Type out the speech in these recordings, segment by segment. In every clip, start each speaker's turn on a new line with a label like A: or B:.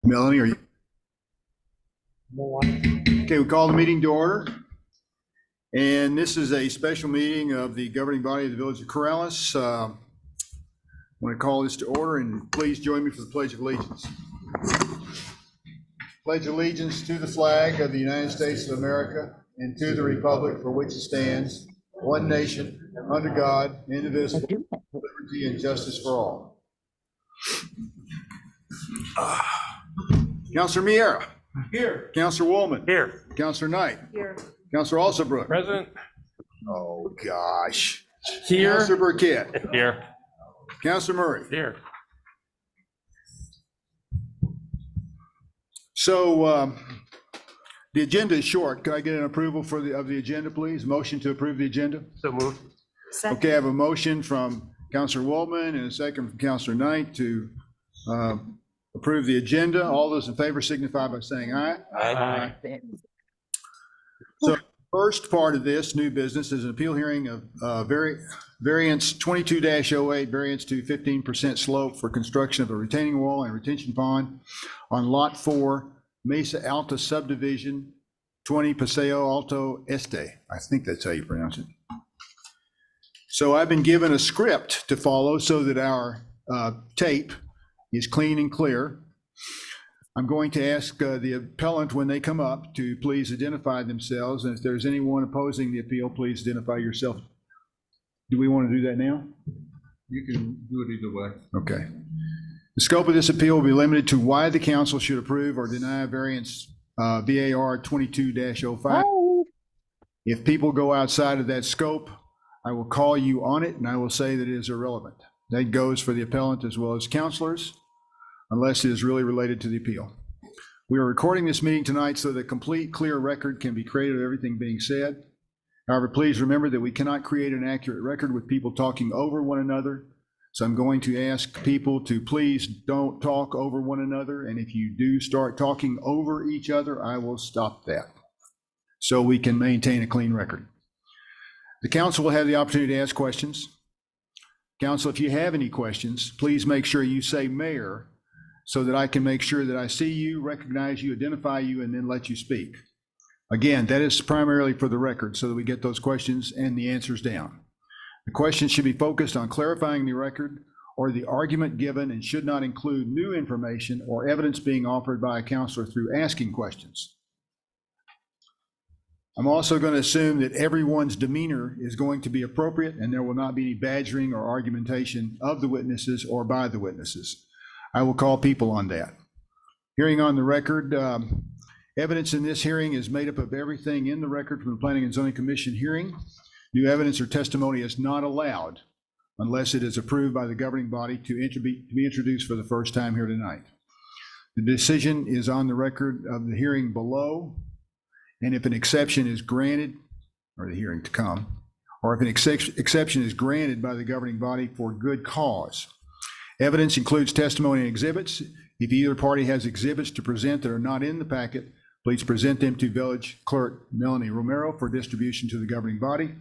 A: Melanie, are you? Okay, we call the meeting to order. And this is a special meeting of the governing body of the Village of Corrales. I want to call this to order, and please join me for the Pledge of Allegiance. Pledge allegiance to the flag of the United States of America and to the republic for which it stands, one nation, under God, indivisible, with liberty and justice for all. Councilor Miera.
B: Here.
A: Councilor Woolman.
B: Here.
A: Councilor Knight.
C: Here.
A: Councilor Alsabrook.
B: Present.
A: Oh, gosh.
B: Here.
A: Councilor Burkett.
B: Here.
A: Councilor Murray.
B: Here.
A: So the agenda is short. Could I get an approval for of the agenda, please? Motion to approve the agenda?
B: So moved.
C: Second.
A: Okay, I have a motion from Councilor Woolman and a second from Councilor Knight to approve the agenda. All those in favor signify by saying aye.
B: Aye.
A: So first part of this new business is an appeal hearing of variance 22-08, variance to 15% slope for construction of a retaining wall and retention pond on Lot 4, Mesa Alta subdivision, 20 Paseo Alto Este. I think that's how you pronounce it. So I've been given a script to follow so that our tape is clean and clear. I'm going to ask the appellant when they come up to please identify themselves, and if there's anyone opposing the appeal, please identify yourself. Do we want to do that now?
D: You can do it either way.
A: Okay. The scope of this appeal will be limited to why the council should approve or deny variance VAR 22-05. If people go outside of that scope, I will call you on it and I will say that it is irrelevant. That goes for the appellant as well as counselors, unless it is really related to the appeal. We are recording this meeting tonight so that a complete, clear record can be created of everything being said. However, please remember that we cannot create an accurate record with people talking over one another. So I'm going to ask people to please don't talk over one another. And if you do start talking over each other, I will stop that so we can maintain a clean record. The council will have the opportunity to ask questions. Council, if you have any questions, please make sure you say mayor so that I can make sure that I see you, recognize you, identify you, and then let you speak. Again, that is primarily for the record so that we get those questions and the answers down. The questions should be focused on clarifying the record or the argument given and should not include new information or evidence being offered by a counselor through asking questions. I'm also going to assume that everyone's demeanor is going to be appropriate and there will not be any badgering or argumentation of the witnesses or by the witnesses. I will call people on that. Hearing on the record, evidence in this hearing is made up of everything in the record from the Planning and Zoning Commission hearing. New evidence or testimony is not allowed unless it is approved by the governing body to be introduced for the first time here tonight. The decision is on the record of the hearing below, and if an exception is granted, or the hearing to come, or if an exception is granted by the governing body for good cause. Evidence includes testimony and exhibits. If either party has exhibits to present that are not in the packet, please present them to Village Clerk Melanie Romero for distribution to the governing body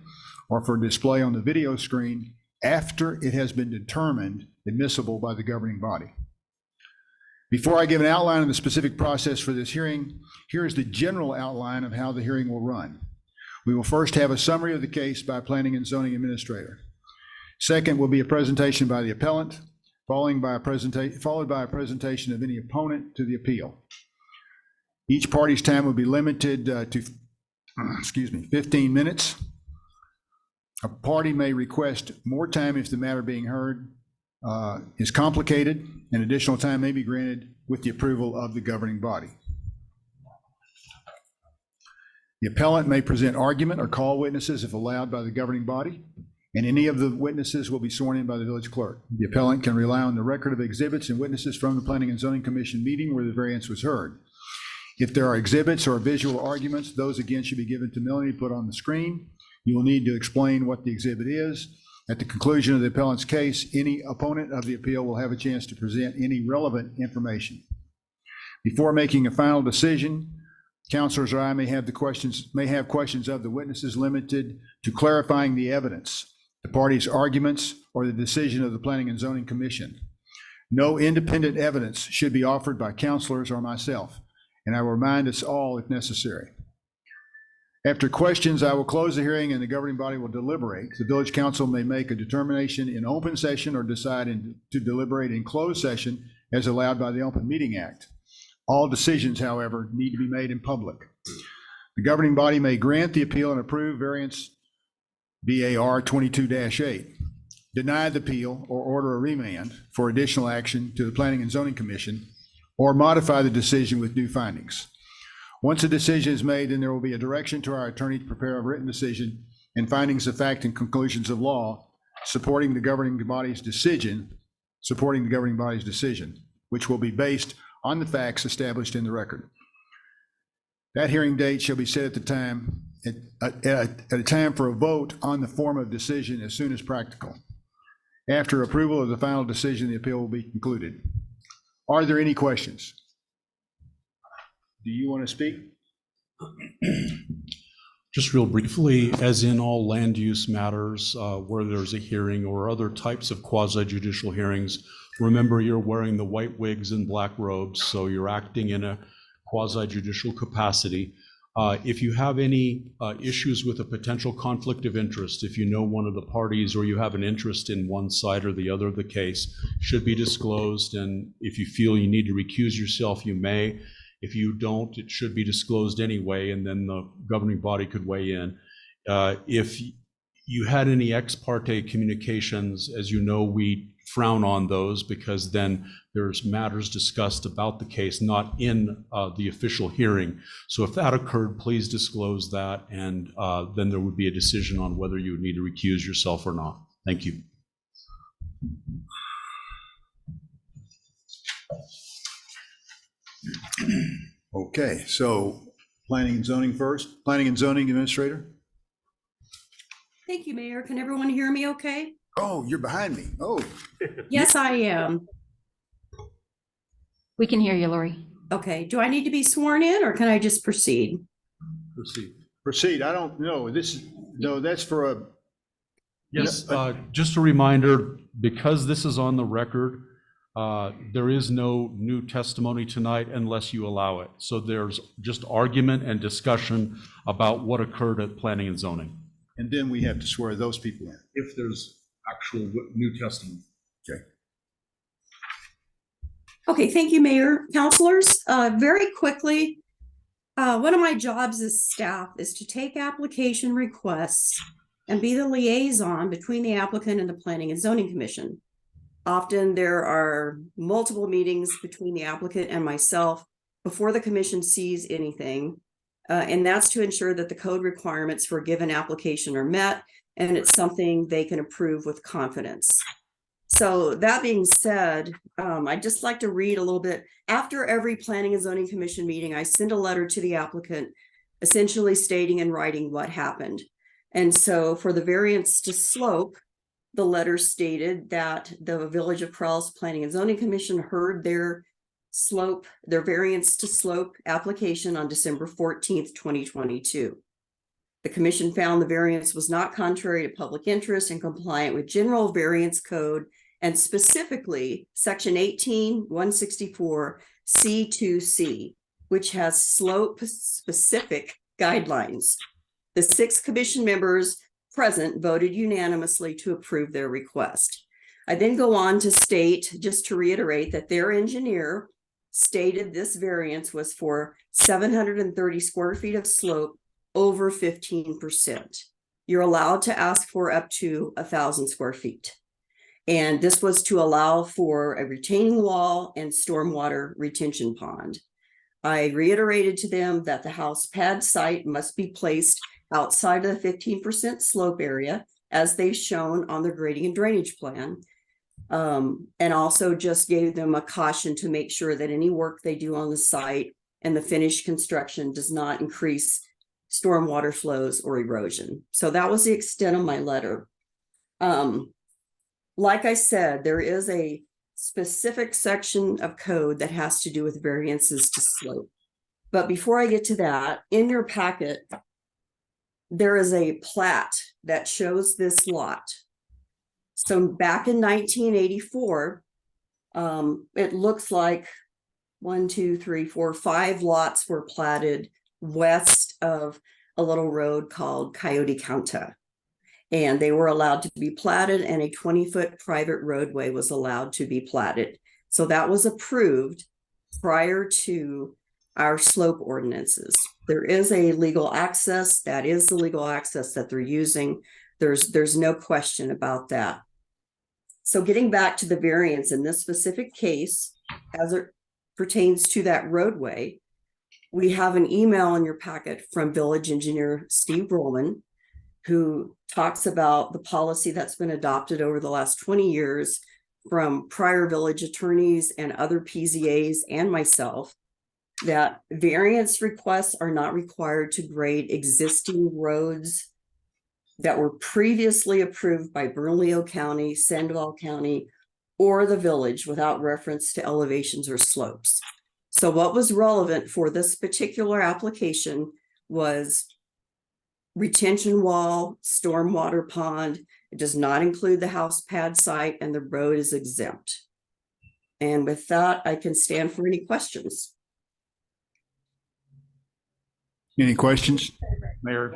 A: or for display on the video screen after it has been determined admissible by the governing body. Before I give an outline of the specific process for this hearing, here is the general outline of how the hearing will run. We will first have a summary of the case by Planning and Zoning Administrator. Second will be a presentation by the appellant, followed by a presentation of any opponent to the appeal. Each party's time will be limited to 15 minutes. A party may request more time if the matter being heard is complicated, and additional time may be granted with the approval of the governing body. The appellant may present argument or call witnesses if allowed by the governing body, and any of the witnesses will be sworn in by the village clerk. The appellant can rely on the record of exhibits and witnesses from the Planning and Zoning Commission meeting where the variance was heard. If there are exhibits or visual arguments, those again should be given to Melanie to put on the screen. You will need to explain what the exhibit is. At the conclusion of the appellant's case, any opponent of the appeal will have a chance to present any relevant information. Before making a final decision, counselors or I may have questions of the witnesses limited to clarifying the evidence, the party's arguments, or the decision of the Planning and Zoning Commission. No independent evidence should be offered by counselors or myself, and I will remind us all if necessary. After questions, I will close the hearing and the governing body will deliberate. The village council may make a determination in open session or decide to deliberate in closed session as allowed by the Open Meeting Act. All decisions, however, need to be made in public. The governing body may grant the appeal and approve variance BAR 22-8, deny the appeal or order a remand for additional action to the Planning and Zoning Commission, or modify the decision with new findings. Once a decision is made, then there will be a direction to our attorney to prepare a written decision and findings of fact and conclusions of law supporting the governing body's decision, which will be based on the facts established in the record. That hearing date shall be set at a time for a vote on the form of decision as soon as practical. After approval of the final decision, the appeal will be concluded. Are there any questions? Do you want to speak?
B: Just real briefly, as in all land use matters where there's a hearing or other types of quasi-judicial hearings, remember you're wearing the white wigs and black robes, so you're acting in a quasi-judicial capacity. If you have any issues with a potential conflict of interest, if you know one of the parties or you have an interest in one side or the other of the case, should be disclosed. And if you feel you need to recuse yourself, you may. If you don't, it should be disclosed anyway, and then the governing body could weigh in. If you had any ex parte communications, as you know, we frown on those because then there's matters discussed about the case, not in the official hearing. So if that occurred, please disclose that, and then there would be a decision on whether you would need to recuse yourself or not. Thank you.
A: Okay, so planning and zoning first. Planning and zoning administrator.
C: Thank you, Mayor. Can everyone hear me okay?
A: Oh, you're behind me. Oh,
C: Yes, I am.
E: We can hear you, Lori.
C: Okay, do I need to be sworn in or can I just proceed?
A: proceed. I don't know. No, that's for a.
B: Yes, just a reminder, because this is on the record, there is no new testimony tonight unless you allow it. So there's just argument and discussion about what occurred at planning and zoning.
A: And then we have to swear those people in.
D: If there's actual new testimony.
A: Okay.
C: Okay, thank you, Mayor. Counselors, very quickly, one of my jobs as staff is to take application requests and be the liaison between the applicant and the Planning and Zoning Commission. Often there are multiple meetings between the applicant and myself before the commission sees anything. And that's to ensure that the code requirements for a given application are met and it's something they can approve with confidence. So that being said, I'd just like to read a little bit. After every Planning and Zoning Commission meeting, I send a letter to the applicant, essentially stating in writing what happened. And so for the variance to slope, the letter stated that the Village of Corrales Planning and Zoning Commission heard their variance to slope application on December 14th, 2022. The commission found the variance was not contrary to public interest and compliant with general variance code, and specifically section 18-164 C2C, which has slope specific guidelines. The 6 commission members present voted unanimously to approve their request. I then go on to state, just to reiterate, that their engineer stated this variance was for 730 square feet of slope over 15%. You're allowed to ask for up to 1,000 square feet. And this was to allow for a retaining wall and stormwater retention pond. I reiterated to them that the house pad site must be placed outside of the 15% slope area, as they've shown on the grading and drainage plan. And also just gave them a caution to make sure that any work they do on the site and the finished construction does not increase stormwater flows or erosion. So that was the extent of my letter. Like I said, there is a specific section of code that has to do with variances to slope. But before I get to that, in your packet, there is a plat that shows this lot. So back in 1984, It looks like 1, 2, 3, 4, 5 lots were platted west of a little road called Coyote County. And they were allowed to be platted, and a 20-foot private roadway was allowed to be platted. So that was approved prior to our slope ordinances. There is a legal access. That is the legal access that they're using. There's no question about that. So getting back to the variance in this specific case, as it pertains to that roadway, we have an email in your packet from Village Engineer Steve Roman, who talks about the policy that's been adopted over the last 20 years from prior village attorneys and other PZAs and myself, that variance requests are not required to grade existing roads that were previously approved by Bernalillo County, Sandoval County, or the village without reference to elevations or slopes. So what was relevant for this particular application was retention wall, stormwater pond. It does not include the house pad site, and the road is exempt. And with that, I can stand for any questions.
A: Any questions?
D: Mayor,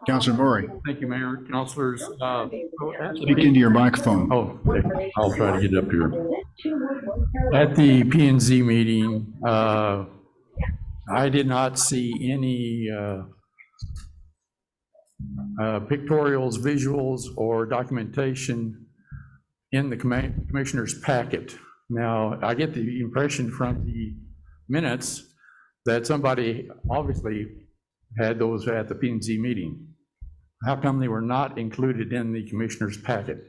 A: Councilor Murray,
D: thank you, Mayor, councilors.
A: speak into your microphone.
D: Oh, okay. I'll try to get up here. At the P and Z meeting, I did not see any pictorials, visuals, or documentation in the commissioner's packet. Now, I get the impression from the minutes that somebody obviously had those at the P and Z meeting. How come they were not included in the commissioner's packet?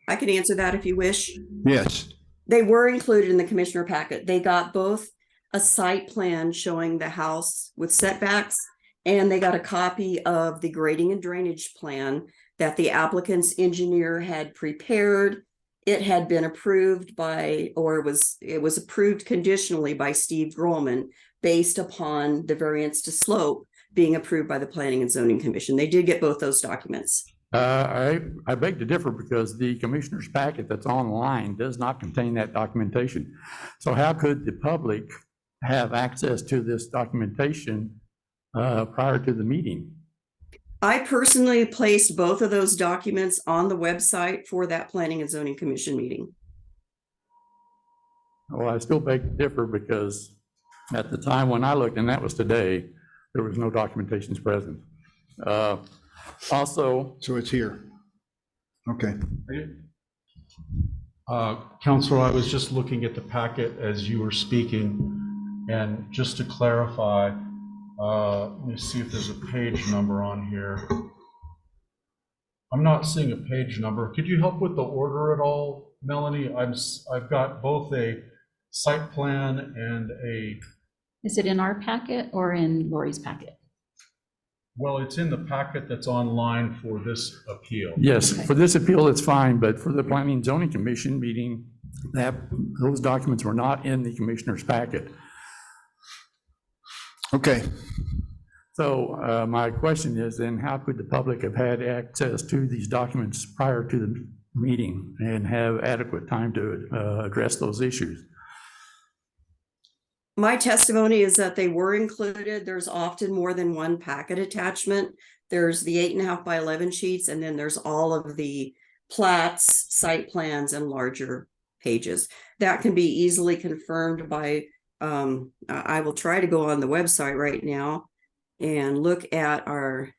C: I can answer that if you wish.
A: Yes.
C: They were included in the commissioner packet. They got both a site plan showing the house with setbacks, and they got a copy of the grading and drainage plan that the applicant's engineer had prepared. It had been approved by, or it was approved conditionally by Steve Grohlman based upon the variance to slope being approved by the Planning and Zoning Commission. They did get both those documents.
D: I beg to differ, because the commissioner's packet that's online does not contain that documentation. So how could the public have access to this documentation prior to the meeting?
C: I personally placed both of those documents on the website for that Planning and Zoning Commission meeting.
D: Well, I still beg to differ, because at the time when I looked, and that was today, there was no documentations present. Also,
A: So it's here. Okay.
B: Counselor, I was just looking at the packet as you were speaking, and just to clarify, let me see if there's a page number on here. I'm not seeing a page number. Could you help with the order at all, Melanie? I've got both a site plan and a...
E: Is it in our packet or in Lori's packet?
B: Well, it's in the packet that's online for this appeal.
D: yes, for this appeal, it's fine, but for the Planning and Zoning Commission meeting, those documents were not in the commissioner's packet.
A: Okay.
D: So my question is then, how could the public have had access to these documents prior to the meeting and have adequate time to address those issues?
C: My testimony is that they were included. There's often more than one packet attachment. There's the 8.5 by 11 sheets, and then there's all of the plats, site plans, and larger pages. That can be easily confirmed by, I will try to go on the website right now and look at our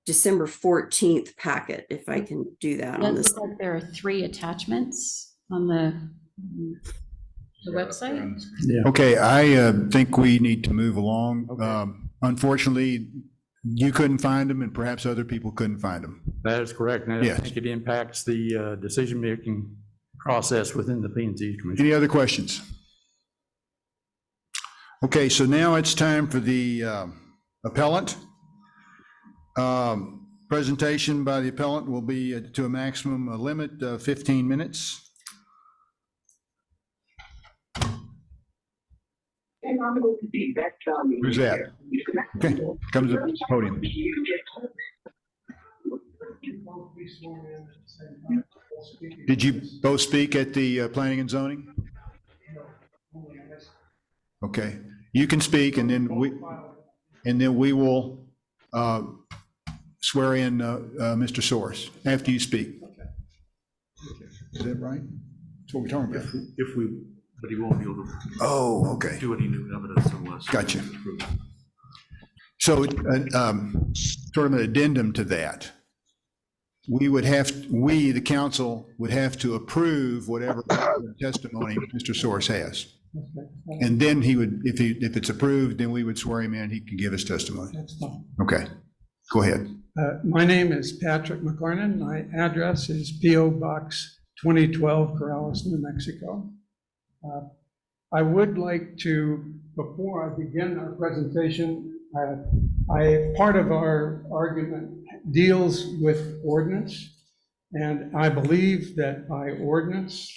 C: December 14th packet, if I can do that on
E: It
C: this.
E: looks like there are 3 attachments on the website.
D: Yeah.
A: Okay, I think we need to move along.
D: Okay.
A: Unfortunately, you couldn't find them, and perhaps other people couldn't find them.
D: That is correct, and I
A: Yes.
D: think it impacts the decision-making process within the P and Z Commission.
A: Any other questions? Okay, so now it's time for the appellant. Presentation by the appellant will be to a maximum limit of 15 minutes. Who's that? Okay, come to the podium. Did you both speak at the planning and zoning? Okay, you can speak, and then we will swear in Mr. Source after you speak. Is that right? That's what we're talking about.
B: But he won't be able to
A: Oh, okay.
B: do any new evidence unless.
A: Gotcha. So, sort of an addendum to that. We, the council, would have to approve whatever testimony Mr. Source has. And then he would, if it's approved, then we would swear him in, he can give his testimony.
F: That's fine.
A: Okay, go ahead.
F: My name is Patrick McCarnan. My address is P.O. Box 2012, Corrales, New Mexico. I would like to, before I begin our presentation, part of our argument deals with ordinance. And I believe that by ordinance,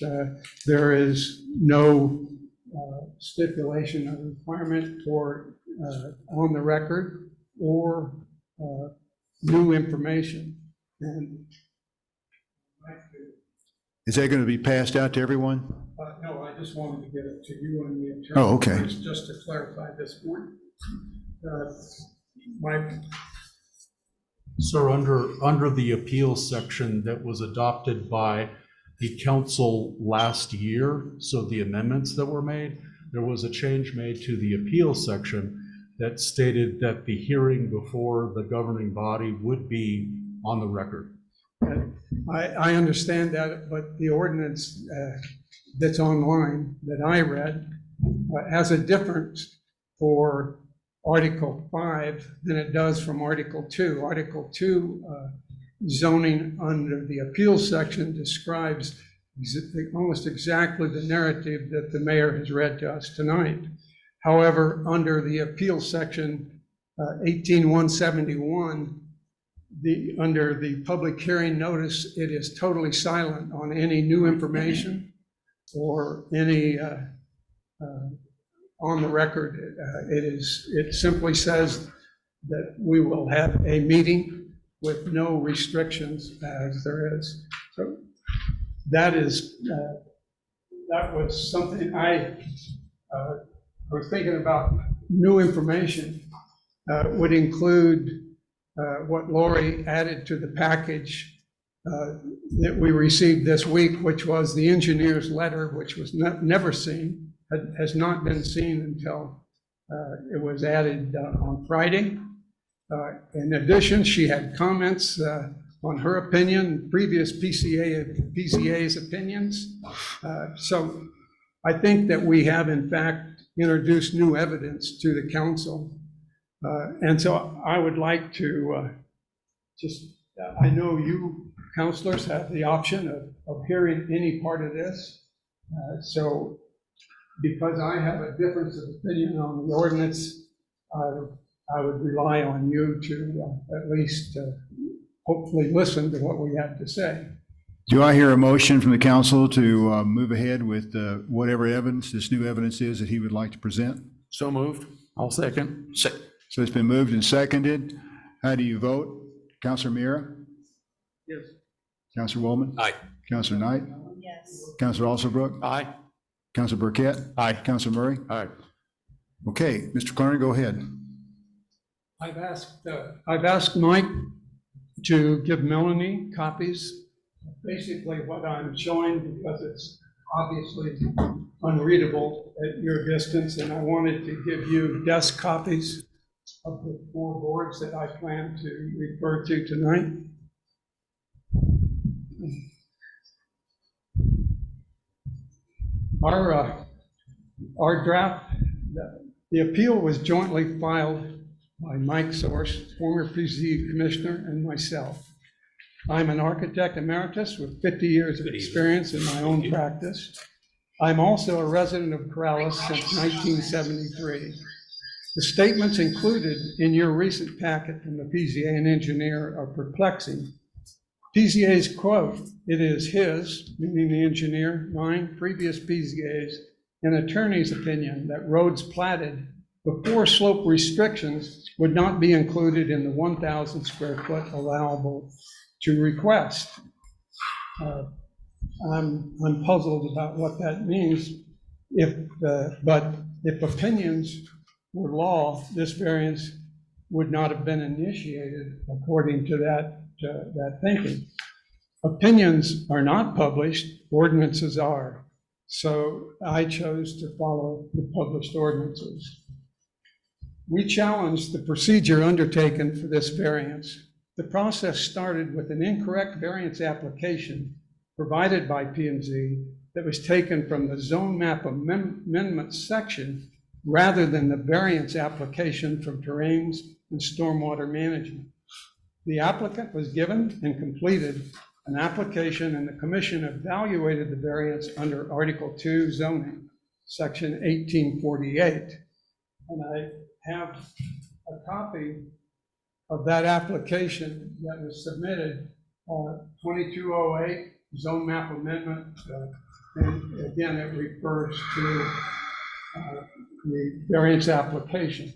F: there is no stipulation of requirement for on the record or new information. And
A: Is that going to be passed out to everyone?
F: no, I just wanted to get it to you and the attorney.
A: Oh, okay.
F: first, just to clarify this point. My
B: Sir, under the appeal section that was adopted by the council last year, so the amendments that were made, there was a change made to the appeal section that stated that the hearing before the governing body would be on the record.
F: I understand that, but the ordinance that's online that I read has a difference for Article 5 than it does from Article 2. Article 2 zoning under the appeal section describes almost exactly the narrative that the mayor has read to us tonight. However, under the appeal section 18171, under the public hearing notice, it is totally silent on any new information or any on the record. It simply says that we will have a meeting with no restrictions as there is. So that was something I was thinking about. New information would include what Lori added to the package that we received this week, which was the engineer's letter, which was never seen, has not been seen until it was added on Friday. In addition, she had comments on her opinion, previous PCA's opinions. So I think that we have in fact introduced new evidence to the council. And so I would like to I know you counselors have the option of hearing any part of this. So because I have a difference of opinion on the ordinance, I would rely on you to at least hopefully listen to what we have to say.
A: Do I hear a motion from the council to move ahead with whatever evidence, this new evidence is that he would like to present?
D: So moved. I'll second.
A: So it's been moved and seconded. How do you vote? Counselor Mira?
F: Yes.
A: Counselor Woolman?
D: Aye.
A: Counselor Knight?
C: Yes.
A: Counselor Alsobrook?
D: Aye.
A: Counselor Burkett?
D: Aye.
A: Counselor Murray?
D: Aye.
A: Okay, Mr. Clark, go ahead.
F: I've asked Mike to give Melanie copies, basically what I'm showing, because it's obviously unreadable at your distance, and I wanted to give you desk copies of the 4 boards that I plan to refer to tonight. Our draft, the appeal was jointly filed by Mike Source, former PZ commissioner, and myself. I'm an architect emeritus with 50 years of experience in my own practice. I'm also a resident of Corrales since 1973. The statements included in your recent packet from the PZA and engineer are perplexing. PZA's quote, "It is his," meaning the engineer, mine, previous PZA's, and attorney's opinion that roads platted before slope restrictions would not be included in the 1,000 square foot allowable to request. I'm puzzled about what that means. But if opinions were law, this variance would not have been initiated according to that thinking. Opinions are not published, ordinances are. So I chose to follow the published ordinances. We challenged the procedure undertaken for this variance. The process started with an incorrect variance application provided by P&Z that was taken from the zone map amendment section rather than the variance application from terrains and stormwater management. The applicant was given and completed an application, and the commission evaluated the variance under Article 2 zoning, Section 1848. And I have a copy of that application that was submitted, 2208 zone map amendment. And again, it refers to the variance application.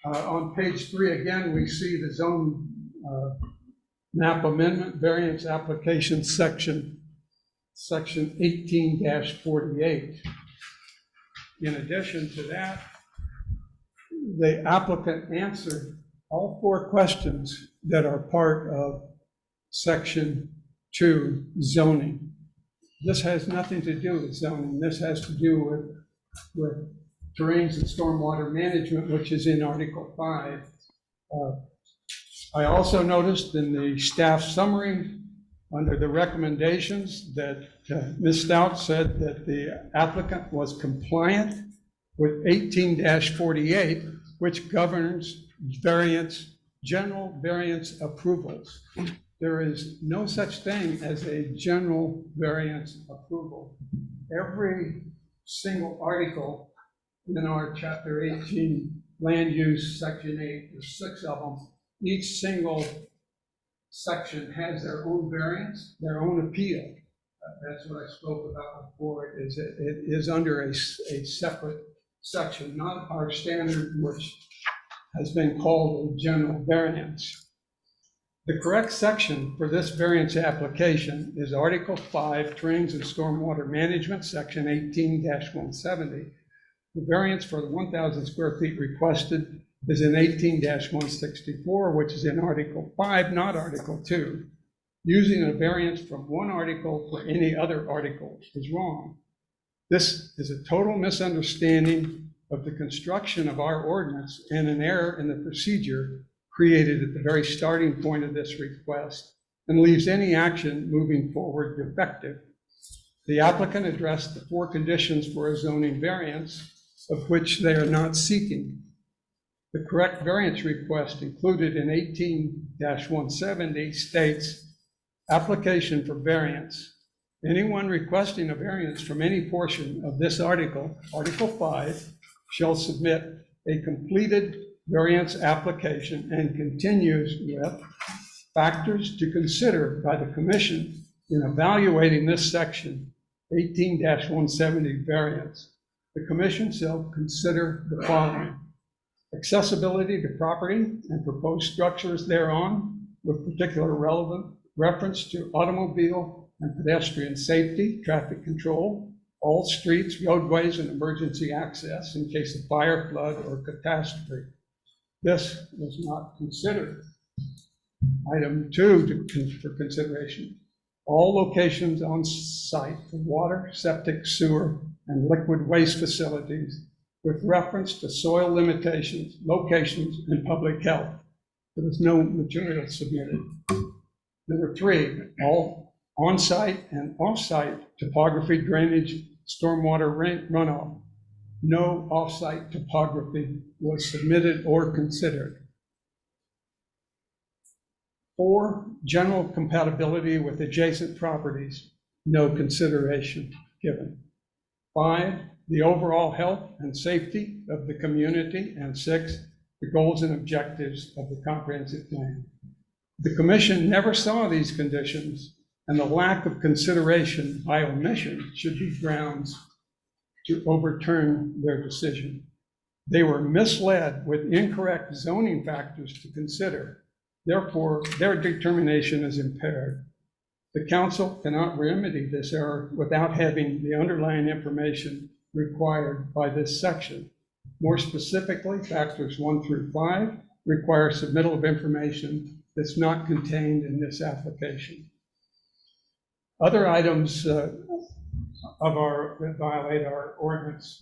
F: On page 3, again, we see the zone map amendment variance application section 18-48. In addition to that, the applicant answered all 4 questions that are part of Section 2 zoning. This has nothing to do with zoning. This has to do with terrains and stormwater management, which is in Article 5. I also noticed in the staff summary under the recommendations that Ms. Stout said that the applicant was compliant with 18-48, which governs general variance approvals. There is no such thing as a general variance approval. Every single article in our Chapter 18 Land Use, Section 8, there's 6 of them. Each single section has their own variance, their own appeal. That's what I spoke about before. It is under a separate section, not our standard, which has been called a general variance. The correct section for this variance application is Article 5, Terrains and Stormwater Management, Section 18-170. The variance for the 1,000 square feet requested is in 18-164, which is in Article 5, not Article 2. Using a variance from one article for any other article is wrong. This is a total misunderstanding of the construction of our ordinance and an error in the procedure created at the very starting point of this request and leaves any action moving forward defective. The applicant addressed the 4 conditions for a zoning variance, of which they are not seeking. The correct variance request included in 18-170 states, application for variance. Anyone requesting a variance from any portion of this article, Article 5, shall submit a completed variance application and continues with factors to consider by the commission in evaluating this section, 18-170 variance. The commission shall consider the following: accessibility to property and proposed structures thereon, with particular relevant reference to automobile and pedestrian safety, traffic control, all streets, roadways, and emergency access in case of fire, flood, or catastrophe. This was not considered. Item 2 for consideration: all locations on site for water, septic, sewer, and liquid waste facilities with reference to soil limitations, locations, and public health. There was no material submitted. Number 3, all on-site and off-site topography, drainage, stormwater runoff. No off-site topography was submitted or considered. 4, general compatibility with adjacent properties. No consideration given. 5, the overall health and safety of the community. And 6, the goals and objectives of the comprehensive plan. The commission never saw these conditions, and the lack of consideration by omission should be grounds to overturn their decision. They were misled with incorrect zoning factors to consider Therefore, their determination is impaired. The council cannot remedy this error without having the underlying information required by this section. More specifically, factors 1 through 5 require submittal of information that's not contained in this application. Other items that violate our ordinance.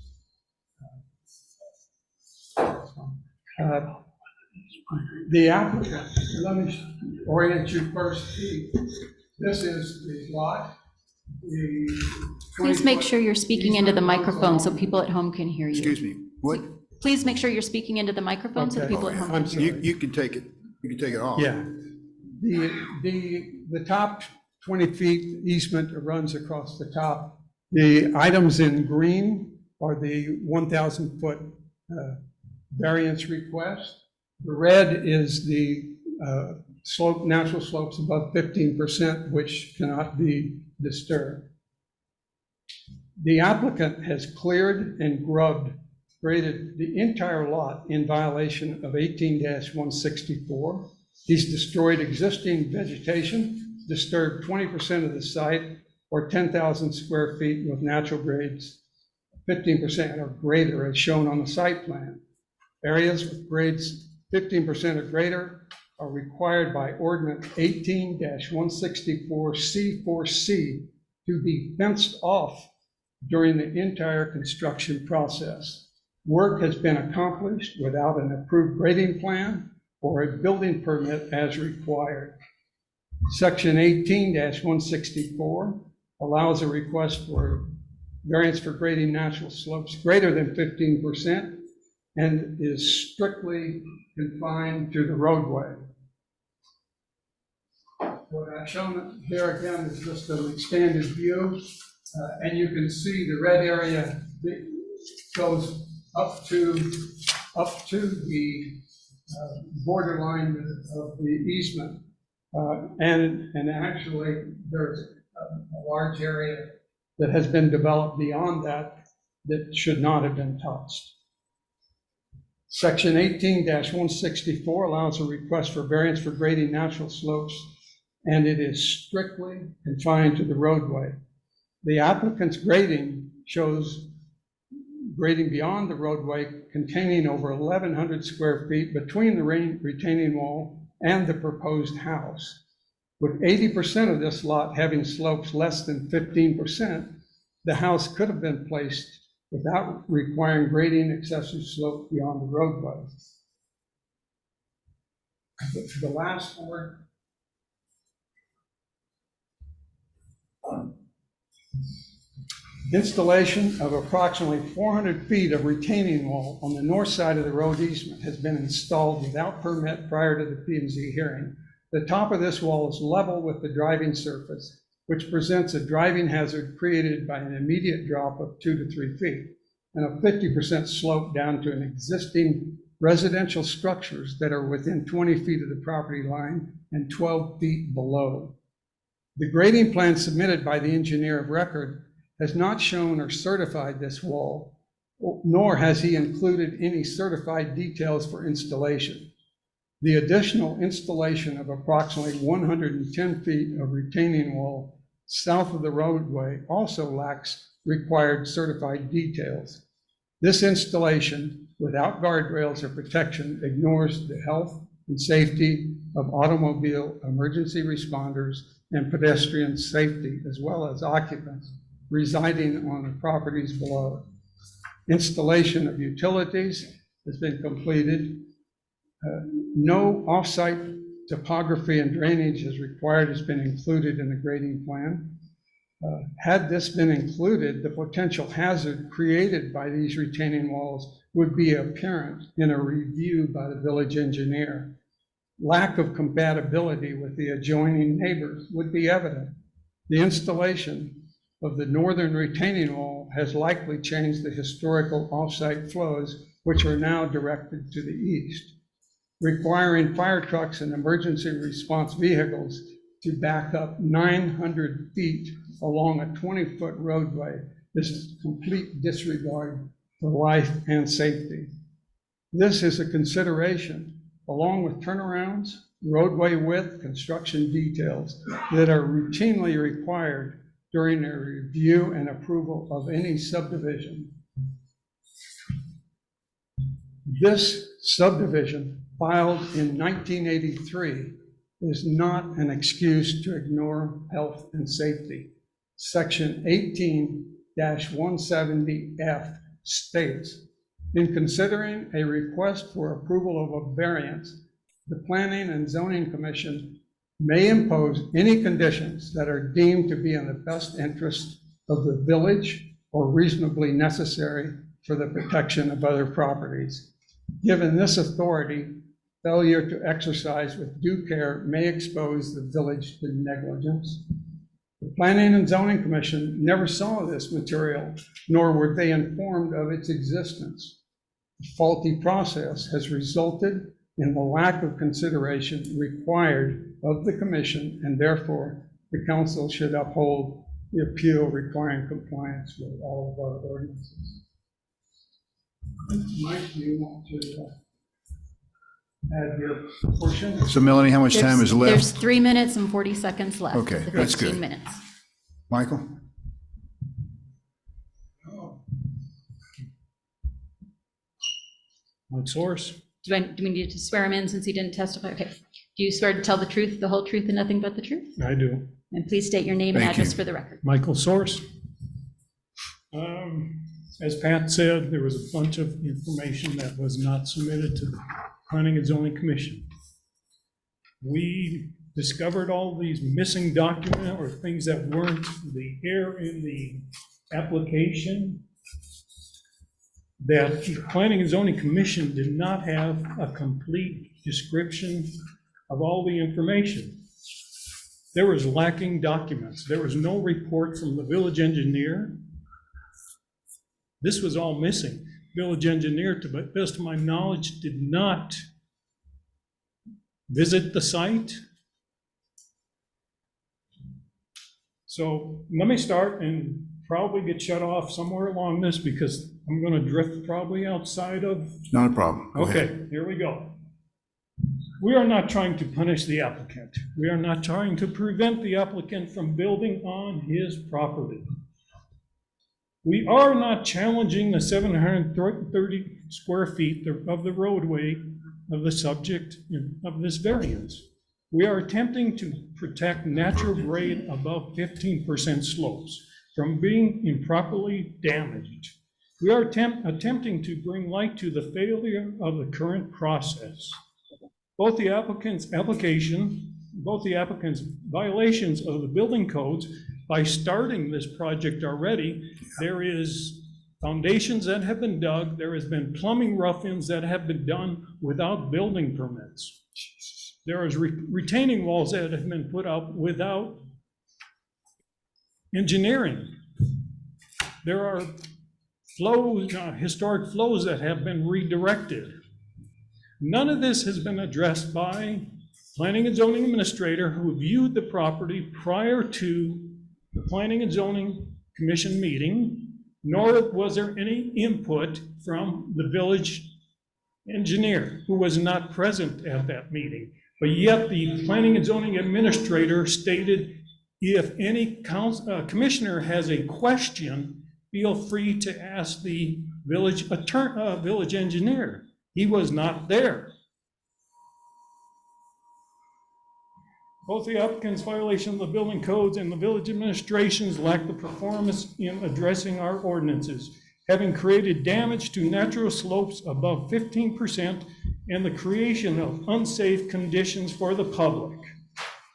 F: The applicant, let me orient you first. This is the lot.
E: Please make sure you're speaking into the microphone so people at home can hear you.
A: Excuse me, what?
E: Please make sure you're speaking into the microphone so the
F: Okay.
E: people at home
F: I'm
E: can hear you.
F: sorry.
A: You can take it, you can take it off.
F: Yeah. The top 20 feet easement runs across the top. The items in green are the 1,000 foot variance request. The red is the slope, natural slopes above 15%, which cannot be disturbed. The applicant has cleared and graded the entire lot in violation of 18-164. He's destroyed existing vegetation, disturbed 20% of the site, or 10,000 square feet with natural grades 15% or greater as shown on the site plan. Areas with grades 15% or greater are required by ordinance 18-164C4C to be fenced off during the entire construction process. Work has been accomplished without an approved grading plan or a building permit as required. Section 18-164 allows a request for variance for grading natural slopes greater than 15% and is strictly confined to the roadway. What I've shown here again is just an expanded view, and you can see the red area that goes up to the borderline of the easement, and actually there's a large area that has been developed beyond that that should not have been touched. Section 18-164 allows a request for variance for grading natural slopes, and it is strictly confined to the roadway. The applicant's grading shows grading beyond the roadway containing over 1,100 square feet between the retaining wall and the proposed house. With 80% of this lot having slopes less than 15%, the house could have been placed without requiring grading excessive slope beyond the roadway. The last word. Installation of approximately 400 feet of retaining wall on the north side of the road easement has been installed without permit prior to the P&Z hearing. The top of this wall is level with the driving surface, which presents a driving hazard created by an immediate drop of 2 to 3 feet and a 50% slope down to an existing residential structures that are within 20 feet of the property line and 12 feet below. The grading plan submitted by the engineer of record has not shown or certified this wall, nor has he included any certified details for installation. The additional installation of approximately 110 feet of retaining wall south of the roadway also lacks required certified details. This installation, without guardrails or protection, ignores the health and safety of automobile emergency responders and pedestrian safety, as well as occupants residing on the properties below. Installation of utilities has been completed. No off-site topography and drainage as required has been included in the grading plan. Had this been included, the potential hazard created by these retaining walls would be apparent in a review by the village engineer. Lack of compatibility with the adjoining neighbors would be evident. The installation of the northern retaining wall has likely changed the historical off-site flows, which are now directed to the east, requiring fire trucks and emergency response vehicles to back up 900 feet along a 20-foot roadway is complete disregard for life and safety. This is a consideration, along with turnarounds, roadway width, construction details that are routinely required during a review and approval of any subdivision. This subdivision, filed in 1983, is not an excuse to ignore health and safety. Section 18-170F states, in considering a request for approval of a variance, the Planning and Zoning Commission may impose any conditions that are deemed to be in the best interest of the village or reasonably necessary for the protection of other properties. Given this authority, failure to exercise with due care may expose the village to negligence. The Planning and Zoning Commission never saw this material, nor were they informed of its existence. The faulty process has resulted in the lack of consideration required of the commission, and therefore the council should uphold the appeal requiring compliance with all of our ordinances. Mike, do you want to add your portion?
A: So Melanie, how much time is
E: There's
A: left?
E: 3 minutes and 40 seconds left.
A: Okay,
E: The
A: that's
E: 15
A: good.
E: minutes.
A: Michael?
G: Mike Source.
E: Do we need to swear him in since he didn't testify? Okay. Do you swear to tell the truth, the whole truth, and nothing but the truth?
G: I do.
E: And please state your name and
A: Thank
E: address
A: you.
E: for the record.
G: Michael Source. As Pat said, there was a bunch of information that was not submitted to the Planning and Zoning Commission. We discovered all these missing documents or things that weren't the error in the application, that the Planning and Zoning Commission did not have a complete description of all the information. There was lacking documents. There was no report from the village engineer. This was all missing. Village engineer, to the best of my knowledge, did not visit the site. So let me start and probably get shut off somewhere along this because I'm going to drift probably outside of.
A: Not a problem. Go ahead.
G: Okay, here we go. We are not trying to punish the applicant. We are not trying to prevent the applicant from building on his property. We are not challenging the 730 square feet of the roadway of the subject of this variance. We are attempting to protect natural grade above 15% slopes from being improperly damaged. We are attempting to bring light to the failure of the current process. Both the applicant's violations of the building codes by starting this project already. There is foundations that have been dug. There has been plumbing rough-ins that have been done without building permits. There is retaining walls that have been put up without engineering. There are flows, historic flows that have been redirected. None of this has been addressed by Planning and Zoning Administrator who viewed the property prior to the Planning and Zoning Commission meeting, nor was there any input from the village engineer who was not present at that meeting. But yet the Planning and Zoning Administrator stated, if any commissioner has a question, feel free to ask the village engineer. He was not there. Both the applicant's violation of the building codes and the village administrations lack the performance in addressing our ordinances, having created damage to natural slopes above 15% and the creation of unsafe conditions for the public.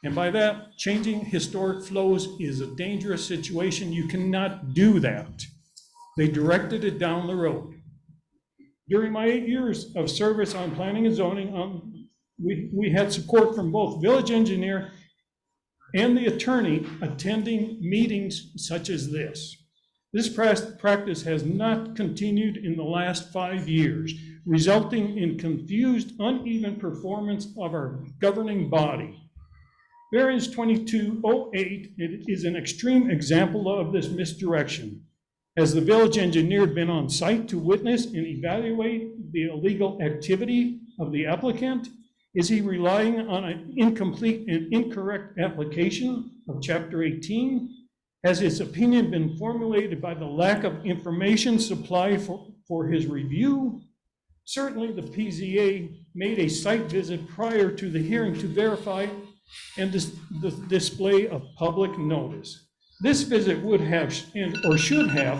G: And by that, changing historic flows is a dangerous situation. You cannot do that. They directed it down the road. During my 8 years of service on planning and zoning, we had support from both village engineer and the attorney attending meetings such as this. This practice has not continued in the last 5 years, resulting in confused, uneven performance of our governing body. Variance 2208 is an extreme example of this misdirection. Has the village engineer been on site to witness and evaluate the illegal activity of the applicant? Is he relying on an incomplete and incorrect application of Chapter 18? Has his opinion been formulated by the lack of information supplied for his review? Certainly, the PZA made a site visit prior to the hearing to verify and the display of public notice. This visit would have, or should have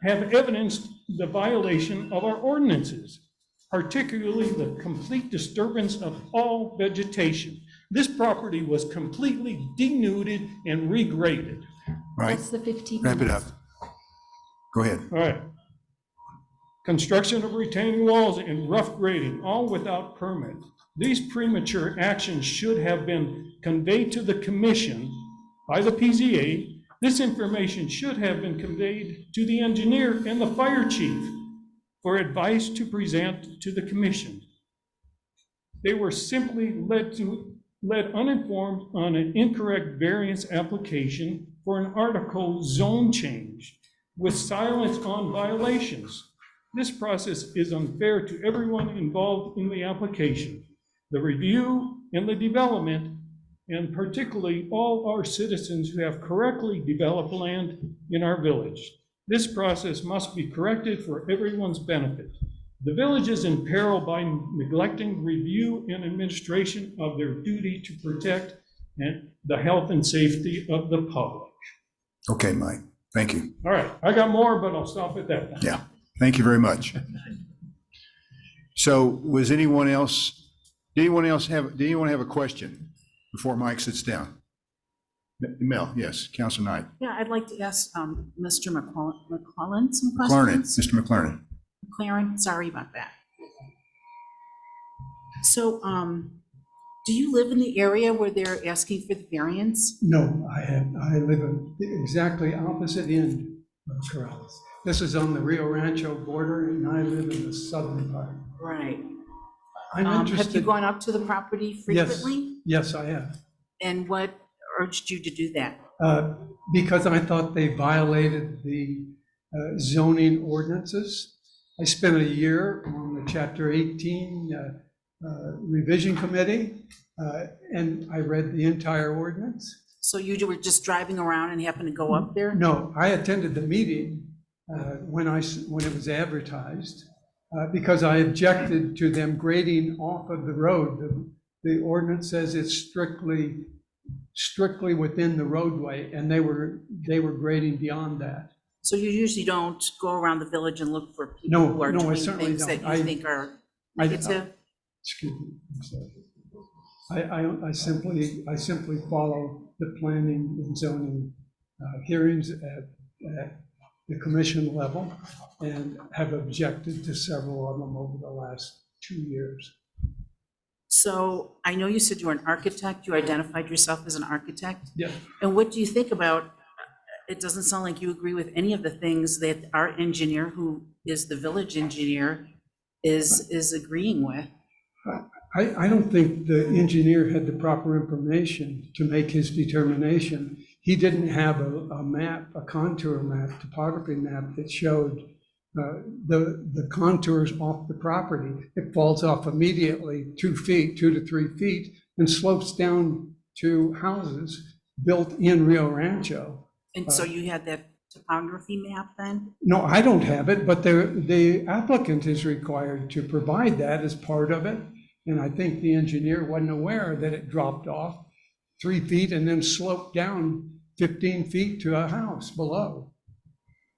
G: evidenced the violation of our ordinances, particularly the complete disturbance of all vegetation. This property was completely denuded and regraded.
A: Right,
E: That's the 15
A: wrap it up.
E: minutes.
A: Go ahead.
G: All right. Construction of retaining walls and rough grading, all without permit. These premature actions should have been conveyed to the commission by the PZA. This information should have been conveyed to the engineer and the fire chief for advice to present to the commission. They were simply led uninformed on an incorrect variance application for an article zone change with silence on violations. This process is unfair to everyone involved in the application, the review and the development, and particularly all our citizens who have correctly developed land in our village. This process must be corrected for everyone's benefit. The village is in peril by neglecting review and administration of their duty to protect the health and safety of the public.
A: Okay, Mike, thank you.
G: All right, I got more, but I'll stop at that.
A: Yeah, thank you very much. So was anyone else, did anyone have a question before Mike sits down? Mel, yes, Councilor Knight.
H: Yeah, I'd like to ask Mr. McClellan some
A: McLaren,
H: questions.
A: Mr. McLaren.
H: McLaren, sorry about that. So, do you live in the area where they're asking for the variance?
F: No, I live on the exactly opposite end of Corrales. This is on the Rio Rancho border, and I live in the southern part.
H: Right.
F: I'm
H: Have you
F: interested.
H: gone up to the property frequently?
F: Yes, I have.
H: And what urged you to do that?
F: Because I thought they violated the zoning ordinances. I spent a year on the Chapter 18 revision committee, and I read the entire ordinance.
H: So you were just driving around and happened to go up there?
F: No, I attended the meeting when it was advertised, because I objected to them grading off of the road. The ordinance says it's strictly within the roadway, and they were grading beyond that.
H: So you usually don't go around the village and look for
F: No,
H: people who are
F: no, I
H: doing
F: certainly
H: things that
F: don't.
H: you think are
F: I-
H: negative?
F: Excuse me, I'm sorry. I simply follow the planning and zoning hearings at the commission level, and have objected to several of them over the last 2 years.
H: So I know you said you were an architect, you identified yourself as an architect.
F: Yeah.
H: And what do you think about, it doesn't sound like you agree with any of the things that our engineer, who is the village engineer, is agreeing with.
F: I don't think the engineer had the proper information to make his determination. He didn't have a map, a contour map, topography map that showed the contours off the property. It falls off immediately 2 to 3 feet, and slopes down to houses built in Rio Rancho.
H: And so you had that topography map then?
F: No, I don't have it, but the applicant is required to provide that as part of it. And I think the engineer wasn't aware that it dropped off 3 feet and then sloped down 15 feet to a house below.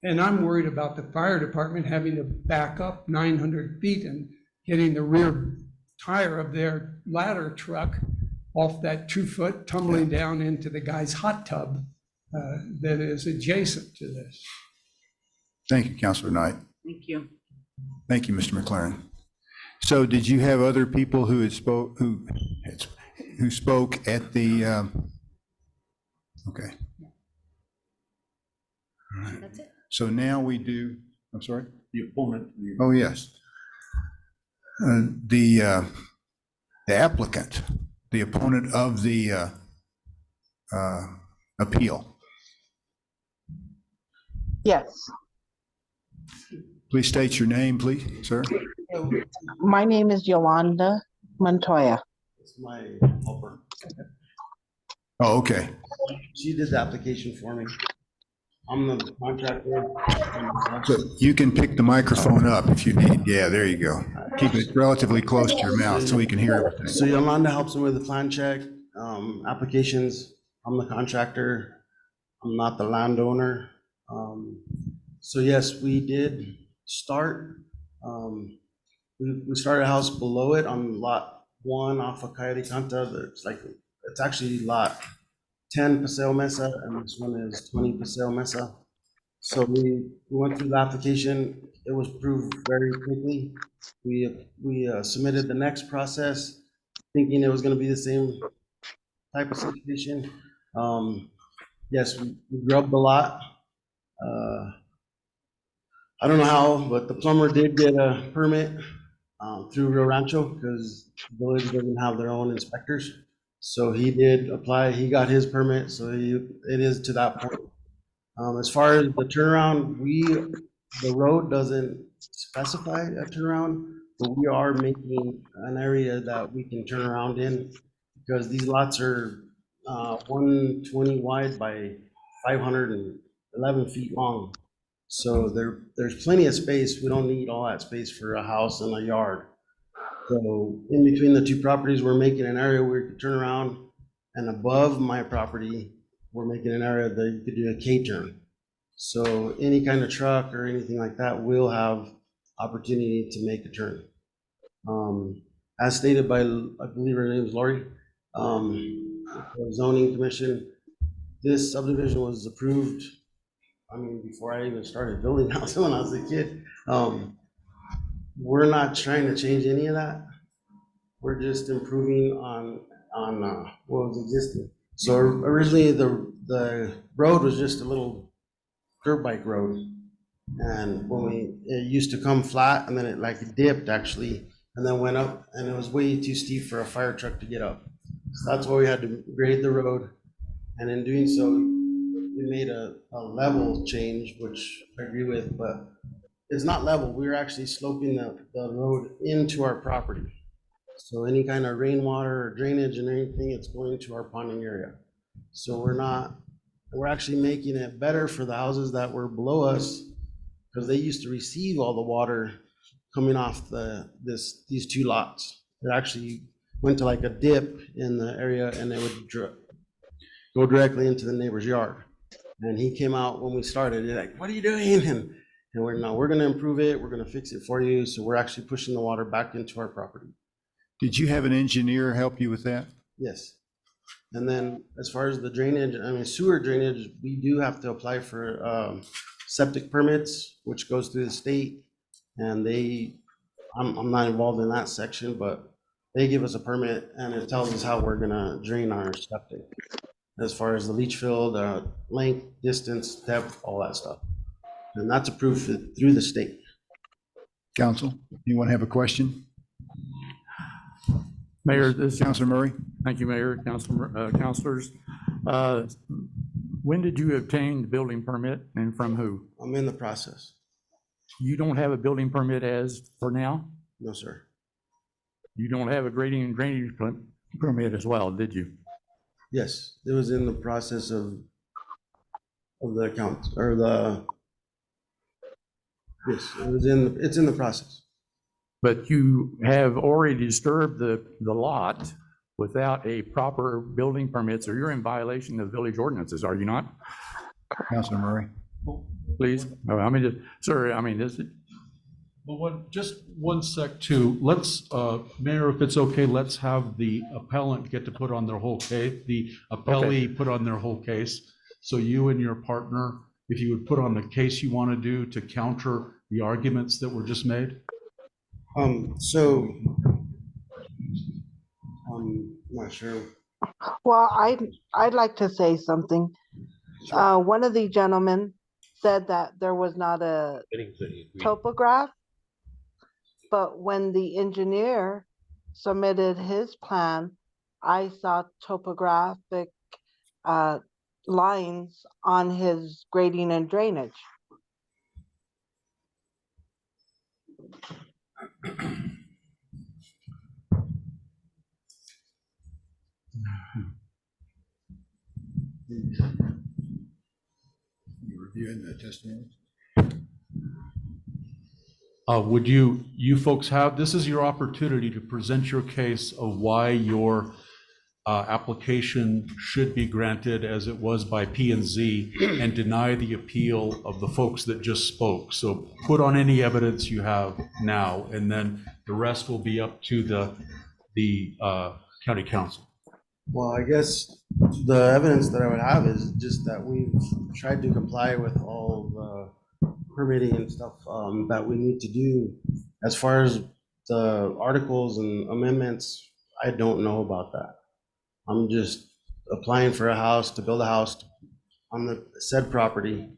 F: And I'm worried about the fire department having to back up 900 feet and getting the rear tire of their ladder truck off that 2 foot, tumbling down into the guy's hot tub that is adjacent to this.
A: Thank you, Councilor Knight.
H: Thank you.
A: Thank you, Mr. McLaren. So did you have other people who spoke at the, okay. All right.
E: That's it.
A: So now we do, I'm sorry?
B: The opponent.
A: Oh, yes. The applicant, the opponent of the appeal.
I: Yes,
A: Please state your name, please, sir.
I: my name is Yolanda Montoya.
J: It's my helper.
A: Oh, okay.
J: She did the application for me. I'm the contractor.
A: So you can pick the microphone up if you need. Yeah, there you go. Keep it relatively close to your mouth so we can hear everything.
J: So Yolanda helps me with the plan check, applications. I'm the contractor. I'm not the landowner. So yes, we did start. We started a house below it on lot 1 off of Coyote Canta. It's actually lot 10 Paseo Mesa, and this one is 20 Paseo Mesa. So we went through the application. It was approved very quickly. We submitted the next process, thinking it was going to be the same type of situation. Yes, we grubbed a lot. I don't know how, but the plumber did get a permit through Rio Rancho because the village doesn't have their own inspectors. So he did apply, he got his permit, so it is to that point. As far as the turnaround, the road doesn't specify a turnaround, but we are making an area that we can turn around in because these lots are 120 wide by 511 feet long. So there's plenty of space. We don't need all that space for a house and a yard. So in between the two properties, we're making an area where you could turn around, and above my property, we're making an area that you could do a K-turn. So any kind of truck or anything like that will have opportunity to make a turn. As stated by, I believe her name is Lori, the zoning commission, this subdivision was approved, I mean, before I even started building houses when I was a kid. We're not trying to change any of that. We're just improving on what was existing. So originally the road was just a little dirt bike road. And it used to come flat and then it dipped actually, and then went up, and it was way too steep for a fire truck to get up. So that's why we had to grade the road. And in doing so, we made a level change, which I agree with, but it's not level. We're actually sloping the road into our property. So any kind of rainwater or drainage and anything, it's going to our ponding area. So we're actually making it better for the houses that were below us, because they used to receive all the water coming off these two lots. It actually went to like a dip in the area, and it would go directly into the neighbor's yard. And he came out when we started, he's like, "What are you doing?" And we're going to improve it. We're going to fix it for you. So we're actually pushing the water back into our property.
A: Did you have an engineer help you with that?
J: Yes. And then as far as the drainage, sewer drainage, we do have to apply for septic permits, which goes through the state. And I'm not involved in that section, but they give us a permit and it tells us how we're going to drain our septic, as far as the leach field, length, distance, depth, all that stuff. And that's approved through the state.
A: Council, anyone have a question?
D: Mayor,
A: Councilor Murray?
D: thank you, Mayor, councilors. When did you obtain the building permit and from who?
J: I'm in the process.
D: You don't have a building permit as for now?
J: No, sir.
D: You don't have a grading and drainage permit as well, did you?
J: Yes, it was in the process of the account or the. Yes, it's in the process.
D: But you have already disturbed the lot without a proper building permit, so you're in violation of village ordinances, are you not?
A: Councilor Murray?
D: Please, this is.
B: Well, just one sec too. Let's, Mayor, if it's okay, let's have the appellant get to put on their whole case, the appellee put on their whole case. So you and your partner, if you would put on the case you want to do to counter the arguments that were just made.
J: I'm not sure.
I: Well, I'd like to say something. One of the gentlemen said that there was not a topograph, but when the engineer submitted his plan, I saw topographic lines on his grading and drainage.
A: You in the testimony?
B: Would you folks have, this is your opportunity to present your case of why your application should be granted as it was by P and Z and deny the appeal of the folks that just spoke. So put on any evidence you have now, and then the rest will be up to the county council.
J: Well, I guess the evidence that I would have is just that we've tried to comply with all the permitting and stuff that we need to do. As far as the articles and amendments, I don't know about that. I'm just applying for a house, to build a house on the said property,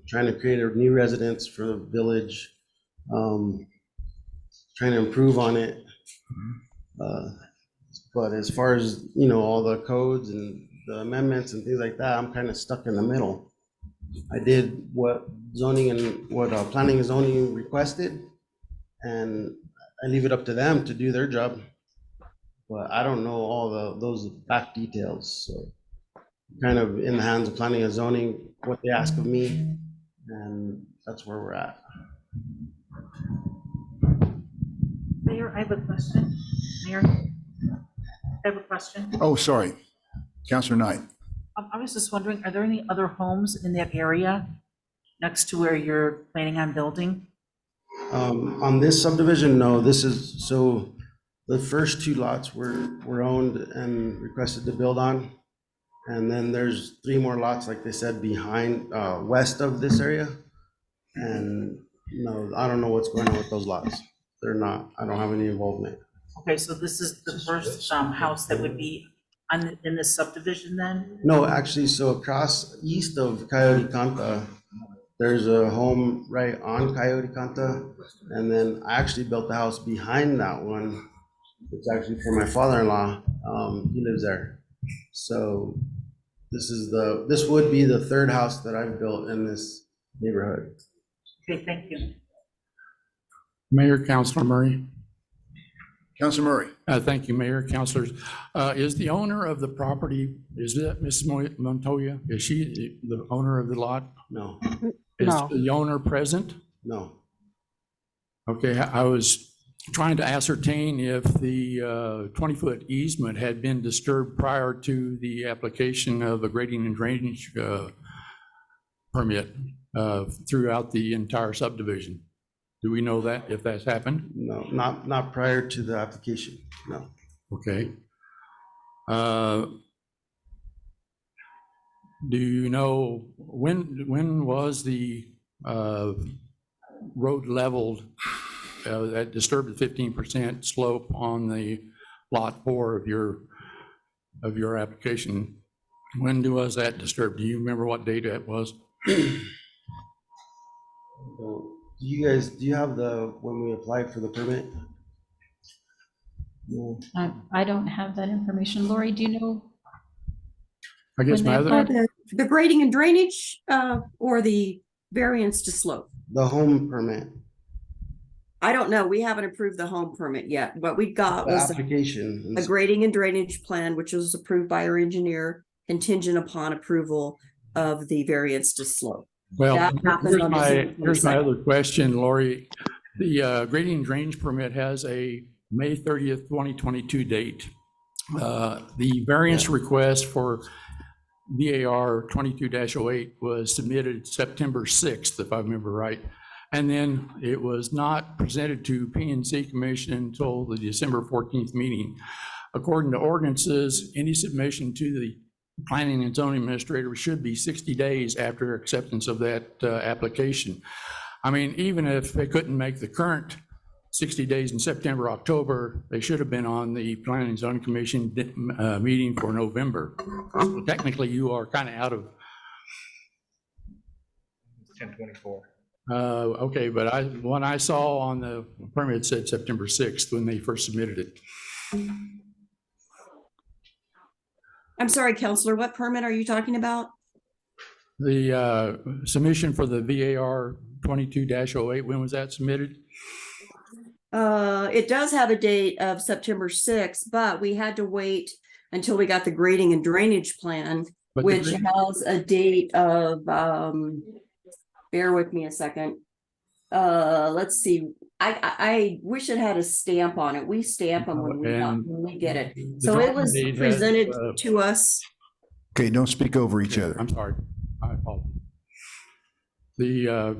J: trying to create a new residence for the village, trying to improve on it. But as far as, all the codes and the amendments and things like that, I'm kind of stuck in the middle. I did what zoning and what planning and zoning requested, and I leave it up to them to do their job. But I don't know all those back details, so kind of in the hands of planning and zoning, what they ask of me, and that's where we're at.
H: Mayor, I have a question. Mayor, I have a question.
A: Oh, sorry. Counselor Knight.
H: I was just wondering, are there any other homes in that area next to where you're planning on building?
J: On this subdivision, no, so the first two lots were owned and requested to build on. And then there's 3 more lots, like they said, behind, west of this area. And no, I don't know what's going on with those lots. I don't have any involvement.
H: Okay, so this is the first house that would be in this subdivision then?
J: No, actually, so across east of Coyote Canta, there's a home right on Coyote Canta. And then I actually built the house behind that one. It's actually for my father-in-law. He lives there. So this would be the 3rd house that I've built in this neighborhood.
H: Okay, thank you.
D: Mayor, Councilor Murray.
A: Counselor Murray.
D: Thank you, Mayor, councilors. Is the owner of the property, is that Mrs. Montoya? Is she the owner of the lot?
J: No,
D: Is
I: No.
D: the owner present?
J: no.
D: Okay, I was trying to ascertain if the 20-foot easement had been disturbed prior to the application of a grading and drainage permit throughout the entire subdivision. Do we know that, if that's happened?
J: No, not prior to the application, no.
D: Okay. Do you know, when was the road leveled that disturbed the 15% slope on the lot 4 of your application? When was that disturbed? Do you remember what date that was?
J: Do you have when we applied for the permit? No.
E: I don't have that information. Lori, do you know?
D: I guess
E: When
D: my
E: they
D: other,
C: The grading and drainage, or the variance to slope?
J: The home permit,
C: I don't know. We haven't approved the home permit yet. What we got
J: the
C: was
J: application.
C: a grading and drainage plan, which was approved by our engineer, contingent upon approval of the variance to slope.
D: well,
C: that happened on December
D: here's my
C: 22nd.
D: other question, Lori. The grading and drainage permit has a May 30th, 2022 date. The variance request for VAR 22-08 was submitted September 6th, if I remember right. And then it was not presented to P&Z Commission until the December 14th meeting. According to ordinances, any submission to the Planning and Zoning Administrator should be 60 days after acceptance of that application. I mean, even if they couldn't make the current 60 days in September, October, they should have been on the Planning and Zoning Commission meeting for November. So technically, you are kind of out of.
K: 10/24.
D: Okay, but when I saw on the permit said September 6th when they first submitted it.
C: I'm sorry, Counselor, what permit are you talking about?
D: The submission for the VAR 22-08, when was that submitted?
C: It does have a date of September 6th, but we had to wait until we got the grading and drainage plan
D: But the
C: which
D: green-
C: has a date of, bear with me a second. Let's see, I wish it had a stamp on it. We stamp them when
D: And
C: when we get it.
D: the
C: So it
D: drawing
C: was
D: date has,
C: presented to us.
A: Okay, don't speak over each other.
D: I'm sorry, I apologize. The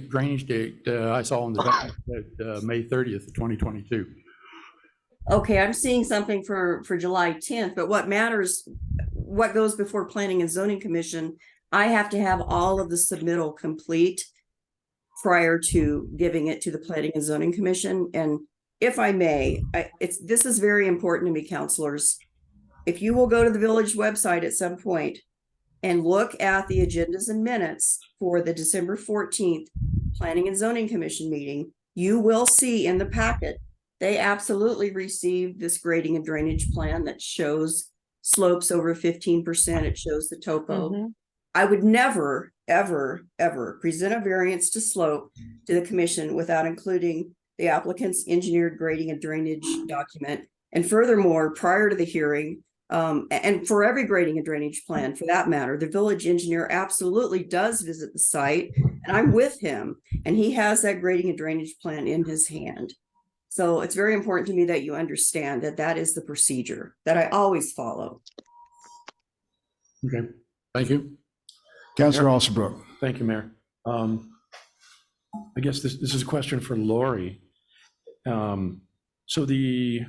D: drainage date, I saw on the document, May 30th, 2022.
C: Okay, I'm seeing something for July 10th, but what matters, what goes before Planning and Zoning Commission, I have to have all of the submittal complete prior to giving it to the Planning and Zoning Commission. And if I may, this is very important to me, counselors. If you will go to the village website at some point and look at the agendas and minutes for the December 14th Planning and Zoning Commission meeting, you will see in the packet, they absolutely received this grading and drainage plan that shows slopes over 15%. It shows the topo.
I: Mhm.
C: I would never, ever, ever present a variance to slope to the commission without including the applicant's engineered grading and drainage document. And furthermore, prior to the hearing, and for every grading and drainage plan for that matter, the village engineer absolutely does visit the site, and I'm with him, and he has that grading and drainage plan in his hand. So it's very important to me that you understand that that is the procedure that I always follow.
D: Okay, thank you.
A: Counselor Alsabrook.
K: Thank you, Mayor. I guess this is a question for Lori. So the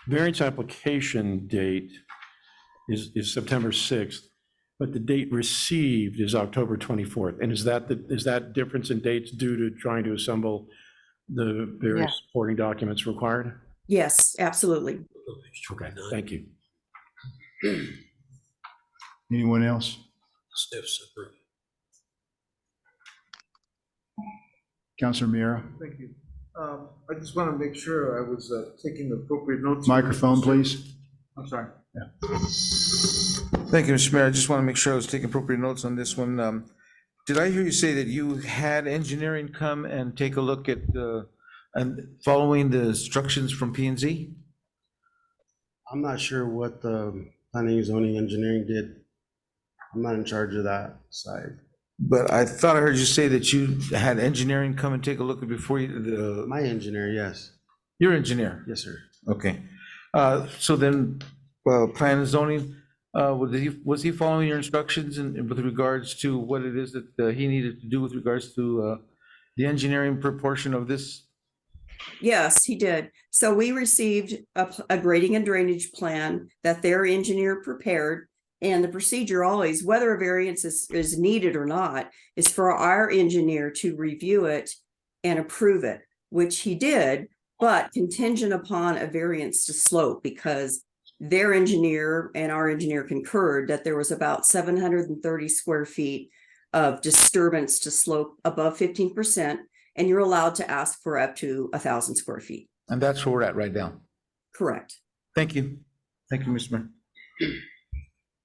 K: variance application date is September 6th, but the date received is October 24th. And is that difference in dates due to trying to assemble the various supporting documents required?
C: Yes, absolutely.
K: Okay, thank you.
A: Anyone else? Counselor Miera.
L: Thank you. I just want to make sure I was taking appropriate notes.
A: Microphone, please.
L: I'm sorry.
M: Thank you, Mr. Mayor. I just want to make sure I was taking appropriate notes on this one. Did I hear you say that you had engineering come and take a look at, and following the instructions from P and Z?
J: I'm not sure what the planning and zoning engineering did. I'm not in charge of that side.
M: But I thought I heard you say that you had engineering come and take a look at before you,
J: My engineer, yes.
M: your engineer?
J: Yes, sir.
M: Okay. So then, plan and zoning, was he following your instructions with regards to what it is that he needed to do with regards to the engineering proportion of this?
C: Yes, he did. So we received a grading and drainage plan that their engineer prepared. And the procedure always, whether a variance is needed or not, is for our engineer to review it and approve it, which he did, but contingent upon a variance to slope, because their engineer and our engineer concurred that there was about 730 square feet of disturbance to slope above 15%, and you're allowed to ask for up to 1,000 square feet.
M: And that's where we're at right now.
C: Correct.
M: Thank you. Thank you, Mr. Mayor.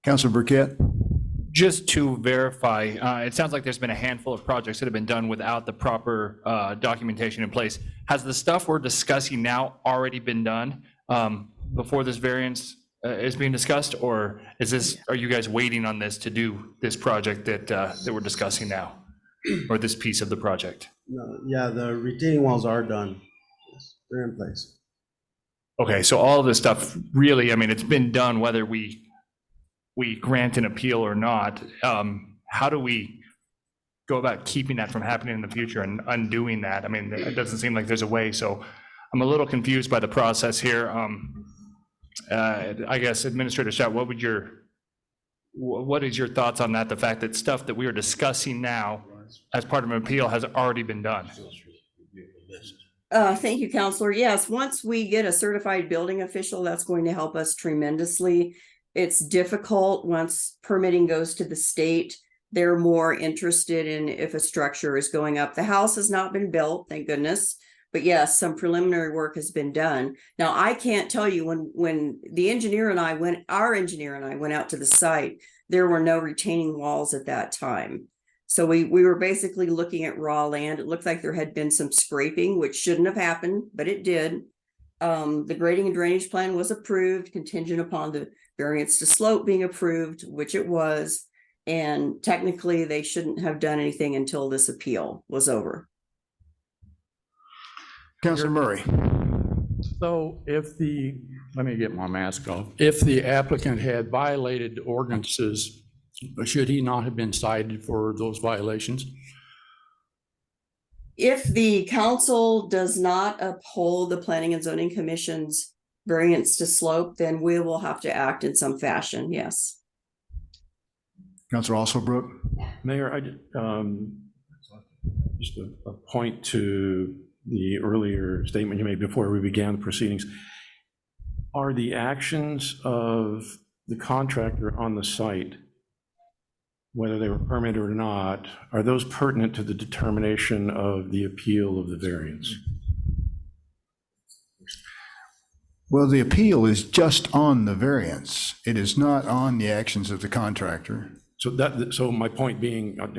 A: Counselor Burkett.
N: Just to verify, it sounds like there's been a handful of projects that have been done without the proper documentation in place. Has the stuff we're discussing now already been done before this variance is being discussed? Or are you guys waiting on this to do this project that we're discussing now? Or this piece of the project?
J: No, yeah, the retaining walls are done. Yes, they're in place.
N: Okay, so all of this stuff really, I mean, it's been done whether we grant an appeal or not. How do we go about keeping that from happening in the future and undoing that? I mean, it doesn't seem like there's a way, so I'm a little confused by the process here. I guess Administrator Schaut, what is your thoughts on that? The fact that stuff that we are discussing now as part of an appeal has already been done?
C: Thank you, Counselor. Yes, once we get a certified building official, that's going to help us tremendously. It's difficult once permitting goes to the state. They're more interested in if a structure is going up. The house has not been built, thank goodness. But yes, some preliminary work has been done. Now, I can't tell you when the engineer and our engineer and I went out to the site, there were no retaining walls at that time. So we were basically looking at raw land. It looked like there had been some scraping, which shouldn't have happened, but it did. The grading and drainage plan was approved contingent upon the variance to slope being approved, which it was. And technically, they shouldn't have done anything until this appeal was over.
A: Councilor Murray.
D: So if the, let me get my mask off. If the applicant had violated ordinances, should he not have been cited for those violations?
C: If the council does not uphold the Planning and Zoning Commission's variance to slope, then we will have to act in some fashion, yes.
A: Councilor Alsobrook.
K: Mayor, just a point to the earlier statement you made before we began the proceedings. Are the actions of the contractor on the site, whether they were permitted or not, are those pertinent to the determination of the appeal of the variance?
A: Well, the appeal is just on the variance. It is not on the actions of the contractor.
K: So my point being, I'll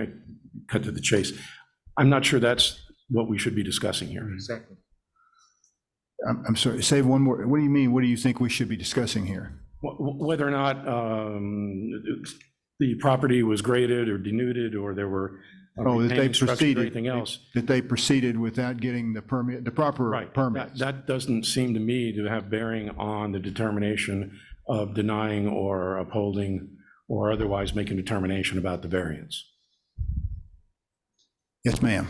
K: cut to the chase, I'm not sure that's what we should be discussing here.
L: Exactly.
A: I'm sorry, say one more. What do you mean? What do you think we should be discussing here?
K: Whether or not the property was graded or denuded, or there were
A: That they proceeded,
K: anything else.
A: that they proceeded without getting the permit, the proper permits.
K: That doesn't seem to me to have bearing on the determination of denying or upholding or otherwise making a determination about the variance.
A: Yes, ma'am.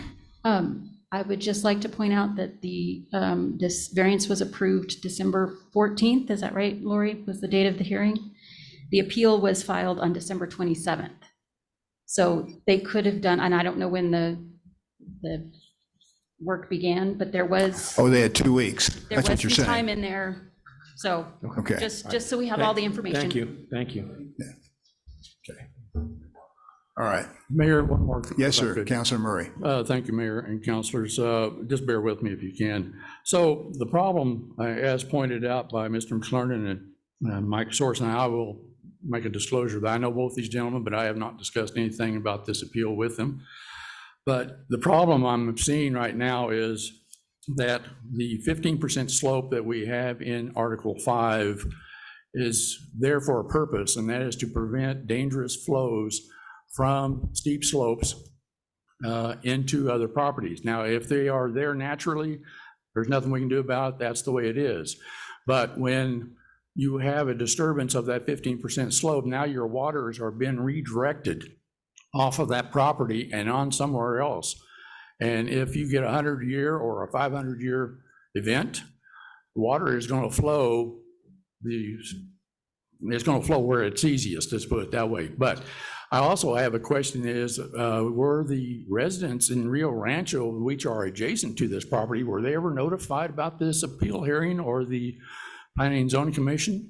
E: I would just like to point out that this variance was approved December 14th. Is that right, Lori? Was the date of the hearing? The appeal was filed on December 27th. So they could have done, and I don't know when the work began, but there was.
A: Oh, they had 2 weeks.
E: There
A: That's what
E: was
A: you're
E: some
A: saying.
E: time in there. So
A: Okay.
E: just so we have all the information.
K: Thank you. Thank you.
A: Okay. All right.
D: Mayor, one more.
A: Yes, sir. Councilor Murray.
D: Thank you, Mayor and councilors. Just bear with me if you can. So the problem, as pointed out by Mr. McClernand and Mike Source, and I will make a disclosure that I know both these gentlemen, but I have not discussed anything about this appeal with them. But the problem I'm seeing right now is that the 15% slope that we have in Article 5 is there for a purpose, and that is to prevent dangerous flows from steep slopes into other properties. Now, if they are there naturally, there's nothing we can do about it. That's the way it is. But when you have a disturbance of that 15% slope, now your waters are being redirected off of that property and on somewhere else. And if you get a 100-year or a 500-year event, water is going to flow. It's going to flow where it's easiest, let's put it that way. But I also have a question is, were the residents in Rio Rancho, which are adjacent to this property, were they ever notified about this appeal hearing or the Planning and Zoning Commission?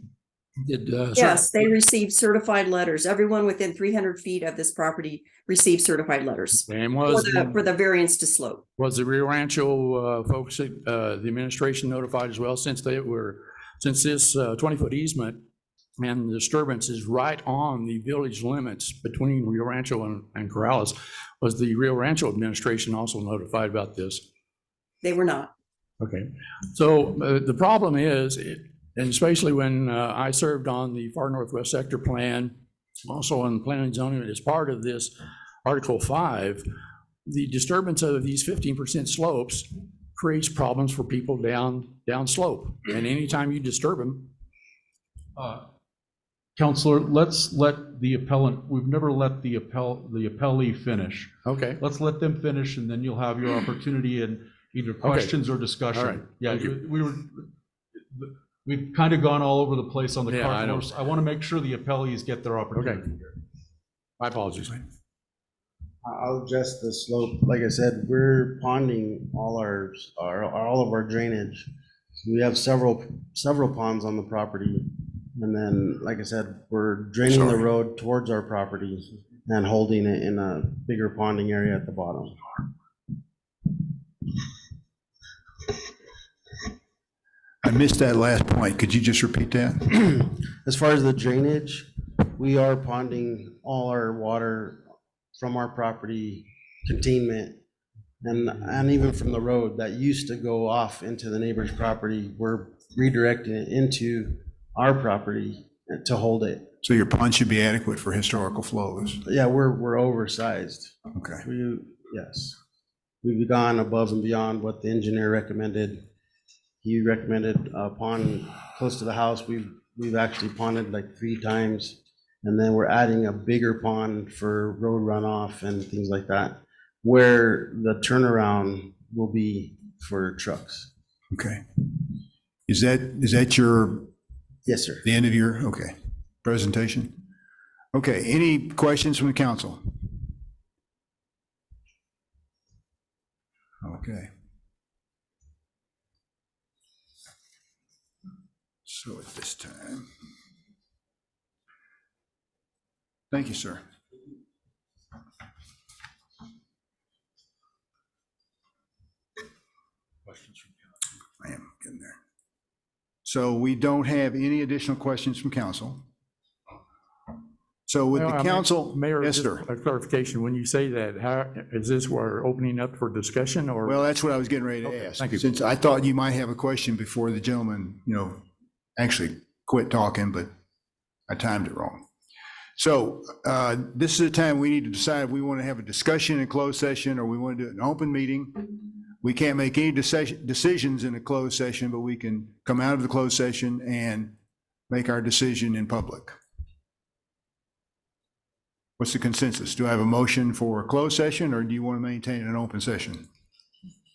C: Yes, they received certified letters. Everyone within 300 feet of this property received certified letters
D: And
C: for the variance to slope.
D: was the Rio Rancho folks, the administration notified as well, since this 20-foot easement and the disturbance is right on the village limits between Rio Rancho and Corrales? Was the Rio Rancho administration also notified about this?
C: They were not.
D: Okay, so the problem is, and especially when I served on the Far Northwest Sector Plan, also on Planning and Zoning as part of this Article 5, the disturbance of these 15% slopes creates problems for people down slope. And anytime you disturb them.
B: Counselor, let's let the appellant, we've never let the appellee finish.
D: Okay.
B: Let's let them finish, and then you'll have your opportunity in either questions or discussion.
D: All right.
B: Yeah, we've kind of gone all over the place on the
D: Yeah,
B: cart
D: I know.
B: horse. I want to make sure the appellees get their opportunity.
D: Okay. My apologies.
J: I'll address the slope. Like I said, we're ponding all of our drainage. We have several ponds on the property. And then, like I said, we're draining the road towards our property and holding it in a bigger ponding area at the bottom.
A: I missed that last point. Could you just repeat that?
J: As far as the drainage, we are ponding all our water from our property containment and even from the road that used to go off into the neighbor's property. We're redirecting it into our property to hold it.
A: So your pond should be adequate for historical flows.
J: Yeah, we're oversized.
A: Okay.
J: Yes. We've gone above and beyond what the engineer recommended. He recommended a pond close to the house. We've actually ponded like 3 times. And then we're adding a bigger pond for road runoff and things like that, where the turnaround will be for trucks.
A: Okay. Is that your,
J: Yes, sir.
A: the end of your, okay, presentation? Okay, any questions from the council? Okay. So at this time. Thank you, sir. I am getting there. So we don't have any additional questions from council. So with the council,
D: Mayor,
A: yes,
D: just
A: sir.
D: a clarification, when you say that, how, is this where we're opening up for discussion or?
A: Well, that's what I was getting ready to
D: Okay,
A: ask.
D: thank you.
A: Since I thought you might have a question before the gentleman, actually quit talking, but I timed it wrong. So this is the time we need to decide if we want to have a discussion in closed session or we want to do it in an open meeting. We can't make any decisions in a closed session, but we can come out of the closed session and make our decision in public. What's the consensus? Do I have a motion for a closed session or do you want to maintain an open session?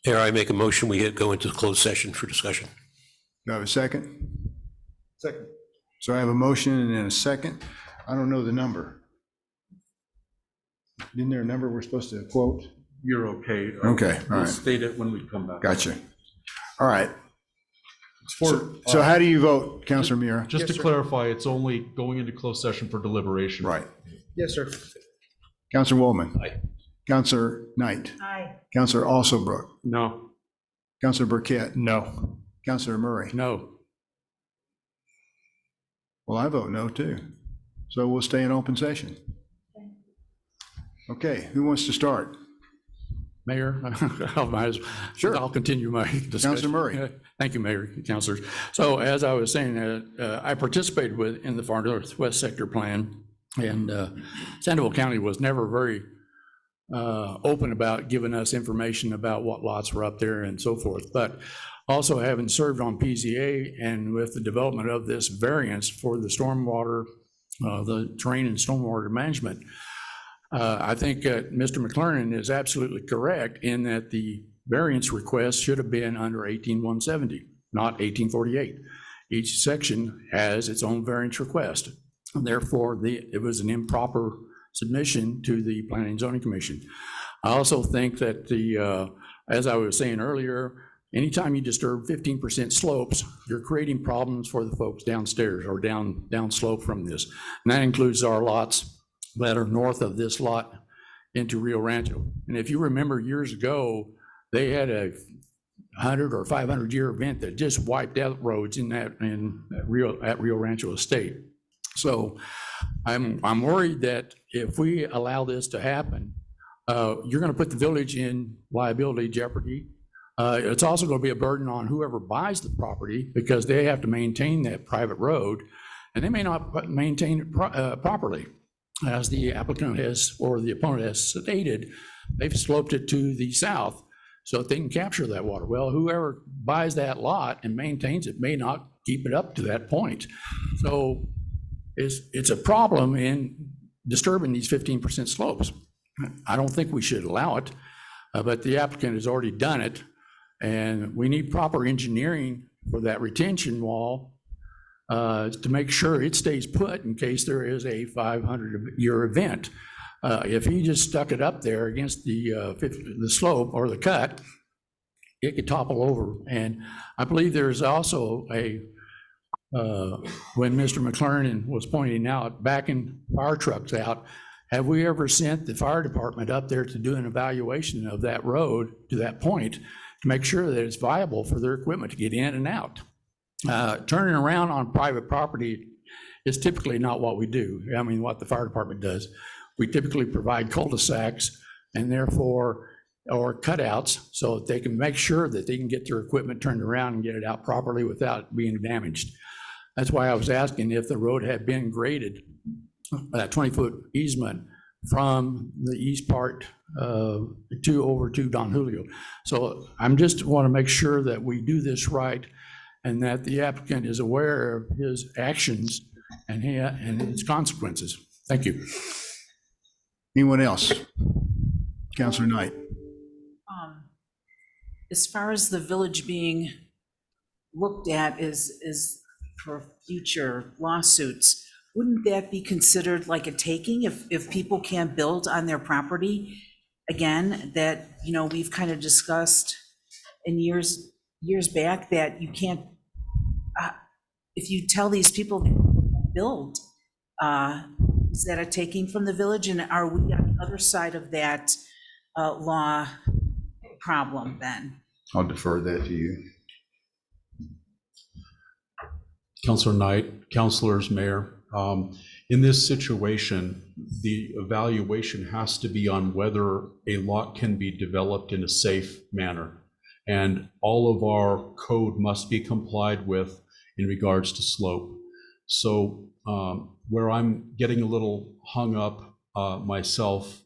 O: Mayor, I make a motion, we go into closed session for discussion.
A: Do I have a second?
L: Second.
A: So I have a motion and then a second. I don't know the number. Isn't there a number we're supposed to quote?
B: You're okay.
A: Okay, all
B: We'll
A: right.
B: state it when we come back.
A: Gotcha. All right.
B: It's for-
A: So how do you vote, Councilor Mira?
B: Just to clarify, it's only going into closed session for deliberation.
A: Right.
L: Yes, sir.
A: Councilor Woolman?
O: Aye.
A: Councilor Knight?
H: Aye.
A: Councilor Alsobrook?
D: No.
A: Councilor Burkett?
N: No.
A: Councilor Murray?
D: No.
A: Well, I vote no too. So we'll stay in open session. Okay, who wants to start?
D: Mayor,
A: Sure.
D: I'll continue my discussion.
A: Councilor Murray.
D: Thank you, Mayor, councilors. So as I was saying, I participated in the Far Northwest Sector Plan, and Sandoval County was never very open about giving us information about what lots were up there and so forth. But also having served on PZA and with the development of this variance for the stormwater, the terrain and stormwater management, I think Mr. McLernan is absolutely correct in that the variance request should have been under 18170, not 1848. Each section has its own variance request. Therefore, it was an improper submission to the Planning and Zoning Commission. I also think that as I was saying earlier, anytime you disturb 15% slopes, you're creating problems for the folks downstairs or down slope from this. And that includes our lots that are north of this lot into Rio Rancho. And if you remember years ago, they had a 100 or 500 year event that just wiped out roads at Rio Rancho Estate. So I'm worried that if we allow this to happen, you're going to put the village in liability jeopardy. It's also going to be a burden on whoever buys the property because they have to maintain that private road, and they may not maintain it properly. As the applicant has, or the opponent has stated, they've sloped it to the south so that they can capture that water. Well, whoever buys that lot and maintains it may not keep it up to that point. So it's a problem in disturbing these 15% slopes. I don't think we should allow it, but the applicant has already done it. And we need proper engineering for that retention wall to make sure it stays put in case there is a 500-year event. If he just stuck it up there against the slope or the cut, it could topple over. And I believe there's also when Mr. McLernan was pointing out, backing fire trucks out, have we ever sent the fire department up there to do an evaluation of that road to that point to make sure that it's viable for their equipment to get in and out? Turning around on private property is typically not what we do. I mean, what the fire department does. We typically provide cul-de-sacs and therefore, or cutouts, so that they can make sure that they can get their equipment turned around and get it out properly without being damaged. That's why I was asking if the road had been graded, that 20-foot easement from the east part over to Don Julio. So I'm just want to make sure that we do this right and that the applicant is aware of his actions and its consequences. Thank you.
A: Anyone else? Counselor Knight.
H: As far as the village being looked at is for future lawsuits, wouldn't that be considered like a taking if people can't build on their property? Again, that, you know, we've kind of discussed in years back that you can't, if you tell these people they can't build, is that a taking from the village? And are we on the other side of that law problem then?
A: I'll defer that to you.
B: Councilor Knight, councilors, mayor, in this situation, the evaluation has to be on whether a lot can be developed in a safe manner. And all of our code must be complied with in regards to slope. So where I'm getting a little hung up myself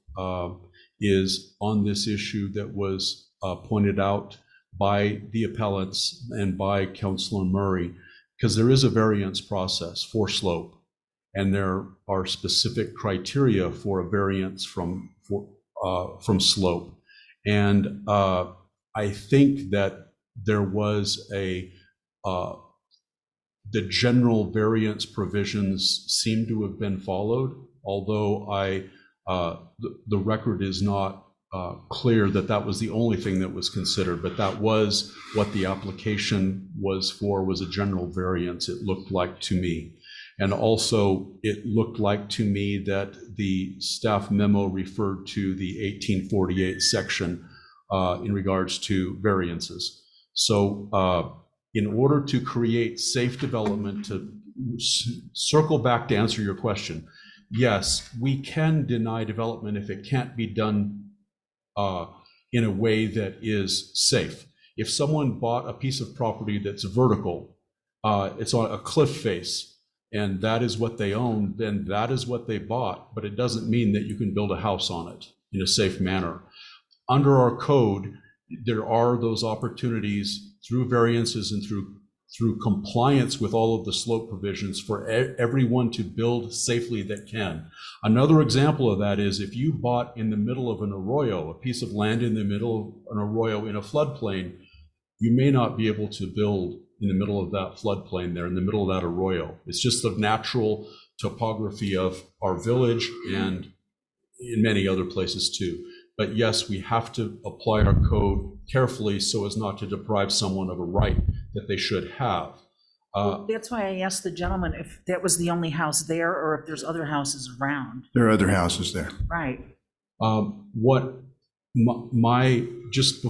B: is on this issue that was pointed out by the appellants and by Councilor Murray, because there is a variance process for slope, and there are specific criteria for a variance from slope. And I think that there was the general variance provisions seem to have been followed, although the record is not clear that that was the only thing that was considered, but that was what the application was for, was a general variance, it looked like to me. And also, it looked like to me that the staff memo referred to the 1848 section in regards to variances. So in order to create safe development, to circle back to answer your question, yes, we can deny development if it can't be done in a way that is safe. If someone bought a piece of property that's vertical, it's on a cliff face, and that is what they own, then that is what they bought, but it doesn't mean that you can build a house on it in a safe manner. Under our code, there are those opportunities through variances and through compliance with all of the slope provisions for everyone to build safely that can. Another example of that is if you bought in the middle of an arroyo, a piece of land in the middle of an arroyo in a floodplain, you may not be able to build in the middle of that floodplain there, in the middle of that arroyo. It's just the natural topography of our village and in many other places too. But yes, we have to apply our code carefully so as not to deprive someone of a right that they should have.
H: Well, that's why I asked the gentleman if that was the only house there or if there's other houses around.
A: There are other houses there.
H: Right.
B: Just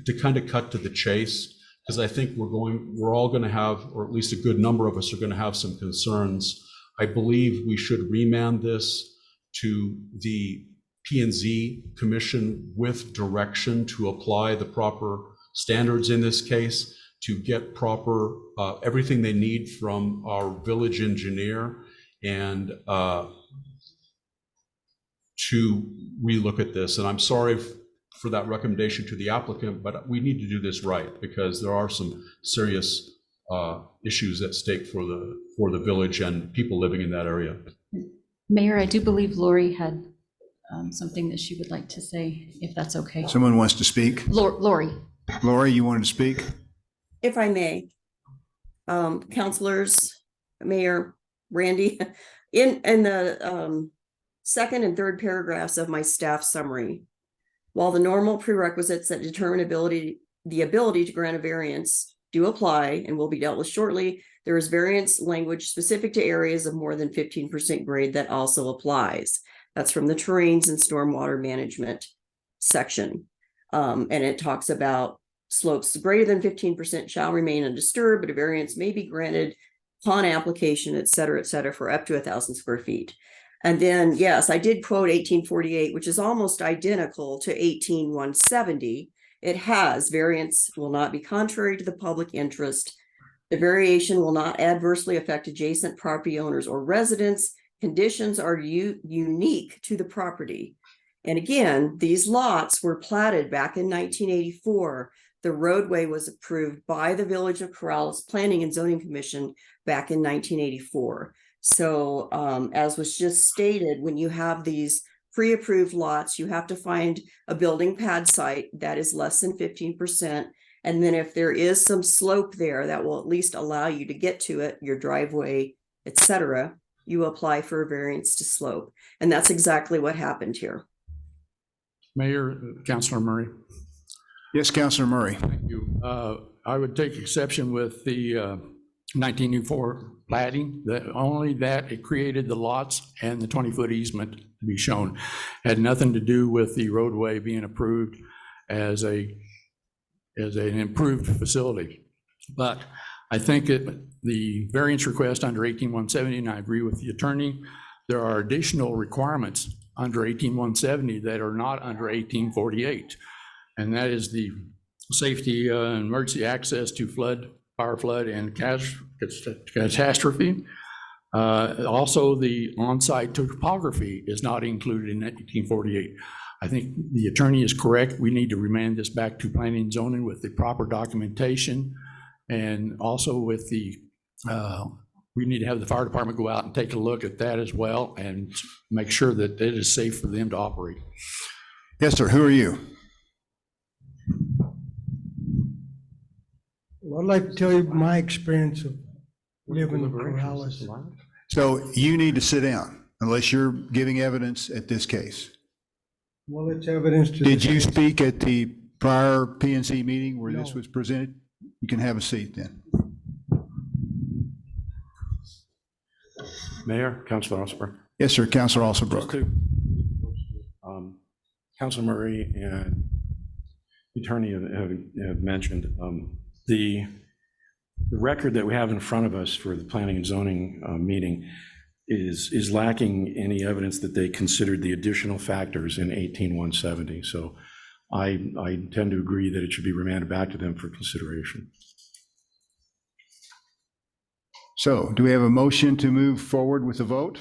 B: to kind of cut to the chase, because I think we're all going to have, or at least a good number of us are going to have some concerns. I believe we should remand this to the P&Z Commission with direction to apply the proper standards in this case, to get proper, everything they need from our village engineer, and to relook at this. And I'm sorry for that recommendation to the applicant, but we need to do this right, because there are some serious issues at stake for the village and people living in that area.
E: Mayor, I do believe Lori had something that she would like to say, if that's okay.
A: Someone wants to speak?
E: Lori.
A: Lori, you wanted to speak?
C: If I may, councilors, Mayor, Randy, in the second and third paragraphs of my staff summary, while the normal prerequisites that determine the ability to grant a variance do apply and will be dealt with shortly, there is variance language specific to areas of more than 15% grade that also applies. That's from the terrains and stormwater management section. And it talks about slopes greater than 15% shall remain undisturbed, but a variance may be granted upon application, et cetera, for up to 1,000 square feet. And then, yes, I did quote 1848, which is almost identical to 18170. It has variance will not be contrary to the public interest The variation will not adversely affect adjacent property owners or residents. Conditions are unique to the property. And again, these lots were platted back in 1984. The roadway was approved by the Village of Corrales Planning and Zoning Commission back in 1984. So as was just stated, when you have these pre-approved lots, you have to find a building pad site that is less than 15%. And then if there is some slope there that will at least allow you to get to it, your driveway, etc., you apply for a variance to slope. And that's exactly what happened here.
D: Mayor, Councilor Murray.
A: Yes, Councilor Murray.
D: Thank you. I would take exception with the 1904 platting, that only that it created the lots and the 20-foot easement to be shown. Had nothing to do with the roadway being approved as an improved facility. But I think the variance request under 18170, and I agree with the attorney, there are additional requirements under 18170 that are not under 1848. And that is the safety and emergency access to flood, fire flood, and catastrophe. Also, the on-site topography is not included in 1848. I think the attorney is correct. We need to remand this back to planning and zoning with the proper documentation. And also with the, we need to have the fire department go out and take a look at that as well and make sure that it is safe for them to operate.
A: Yes, sir. Who are you?
P: Well, I'd like to tell you my experience of living in Corrales.
A: So you need to sit down unless you're giving evidence at this case.
P: Well, it's evidence to.
A: Did you speak at the prior PNC meeting where this was presented? You can have a seat then.
K: Mayor, Councilor Osberg.
A: Yes, sir. Councilor Alsobrook.
K: Councilor Murray and the attorney have mentioned the record that we have in front of us for the planning and zoning meeting is lacking any evidence that they considered the additional factors in 18170. So I tend to agree that it should be remanded back to them for consideration.
A: So do we have a motion to move forward with the vote?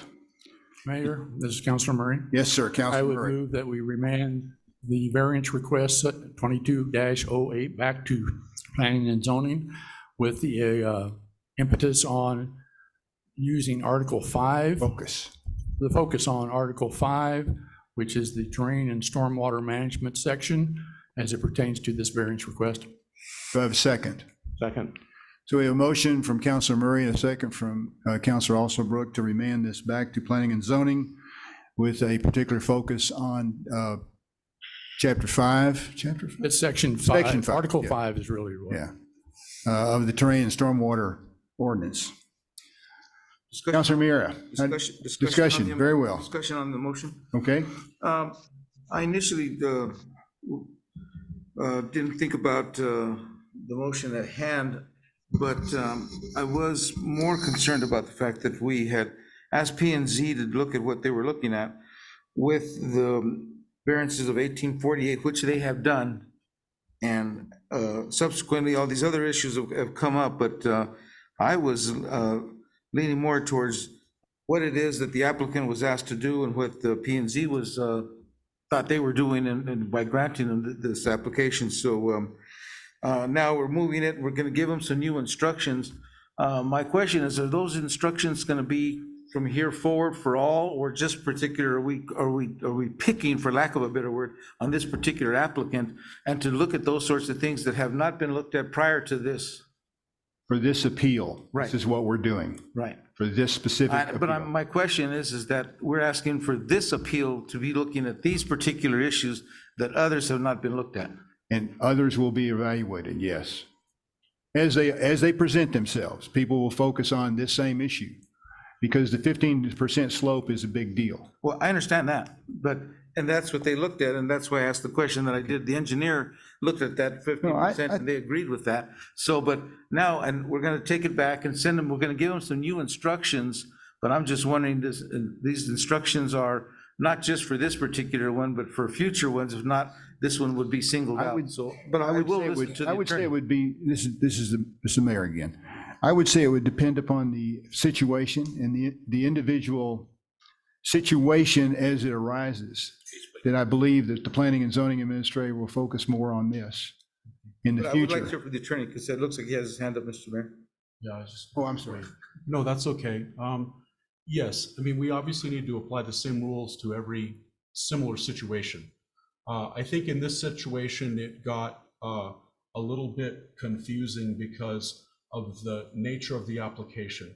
D: Mayor, this is Councilor Murray.
A: Yes, sir. Councilor Murray.
D: I would move that we remand the variance request 22-08 back to planning and zoning with the impetus on using Article 5.
A: Focus.
D: The focus on Article 5, which is the terrain and stormwater management section as it pertains to this variance request.
A: Do I have a second?
K: Second.
A: So we have a motion from Councilor Murray and a second from Councilor Alsobrook to remand this back to planning and zoning with a particular focus on Chapter 5.
D: It's Section 5.
A: Section 5.
D: Article
A: yeah.
D: 5 is really what.
A: Yeah. Of the terrain and stormwater ordinance. Councilor Miera. Discussion.
L: On the-
A: Very well.
L: Discussion on the motion.
A: Okay.
L: I initially didn't think about the motion at hand, but I was more concerned about the fact that we had asked P&Z to look at what they were looking at with the variances of 1848, which they have done. And subsequently, all these other issues have come up, but I was leaning more towards what it is that the applicant was asked to do and what the P&Z was thought they were doing and by granting them this application. So now we're moving it, we're gonna give them some new instructions. My question is, are those instructions gonna be from here forward for all, or just particular, are we picking, for lack of a better word, on this particular applicant, and to look at those sorts of things that have not been looked at prior to this?
A: For this appeal,
L: Right.
A: this is what we're doing.
L: Right.
A: For this specific
L: But
A: appeal.
L: my question is that we're asking for this appeal to be looking at these particular issues that others have not been looked at.
A: And others will be evaluated, yes. As they present themselves, people will focus on this same issue because the 15% slope is a big deal.
L: Well, I understand that, and that's what they looked at, and that's why I asked the question that I did. The engineer looked at that 15%, and they agreed with that. So, but now, and we're gonna take it back and send them, we're gonna give them some new instructions, but I'm just wondering, these instructions are not just for this particular one, but for future ones. If not, this one would be singled out, so. But I will listen to the
A: I would say it
L: attorney.
A: would be, this is the mayor again. I would say it would depend upon the situation and the individual situation as it arises, that I believe that the planning and zoning administrator will focus more on this in the
L: But I would like
A: future.
L: to hear from the attorney, because it looks like he has his hand up, Mr. Mayor.
B: Yeah, I was just.
A: Oh, I'm sorry.
B: No, that's okay. Yes, I mean, we obviously need to apply the same rules to every similar situation. I think in this situation, it got a little bit confusing because of the nature of the application.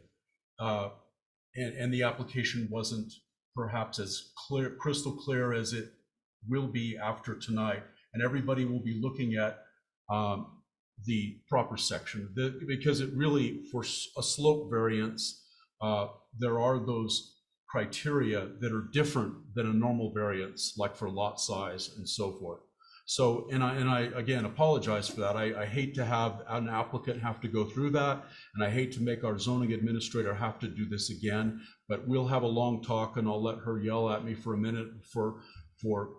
B: And the application wasn't perhaps as clear, crystal clear as it will be after tonight. And everybody will be looking at the proper section, because it really, for a slope variance, there are those criteria that are different than a normal variance, like for lot size and so forth. So, and I again apologize for that. I hate to have an applicant have to go through that, and I hate to make our zoning administrator have to do this again, but we'll have a long talk and I'll let her yell at me for a minute for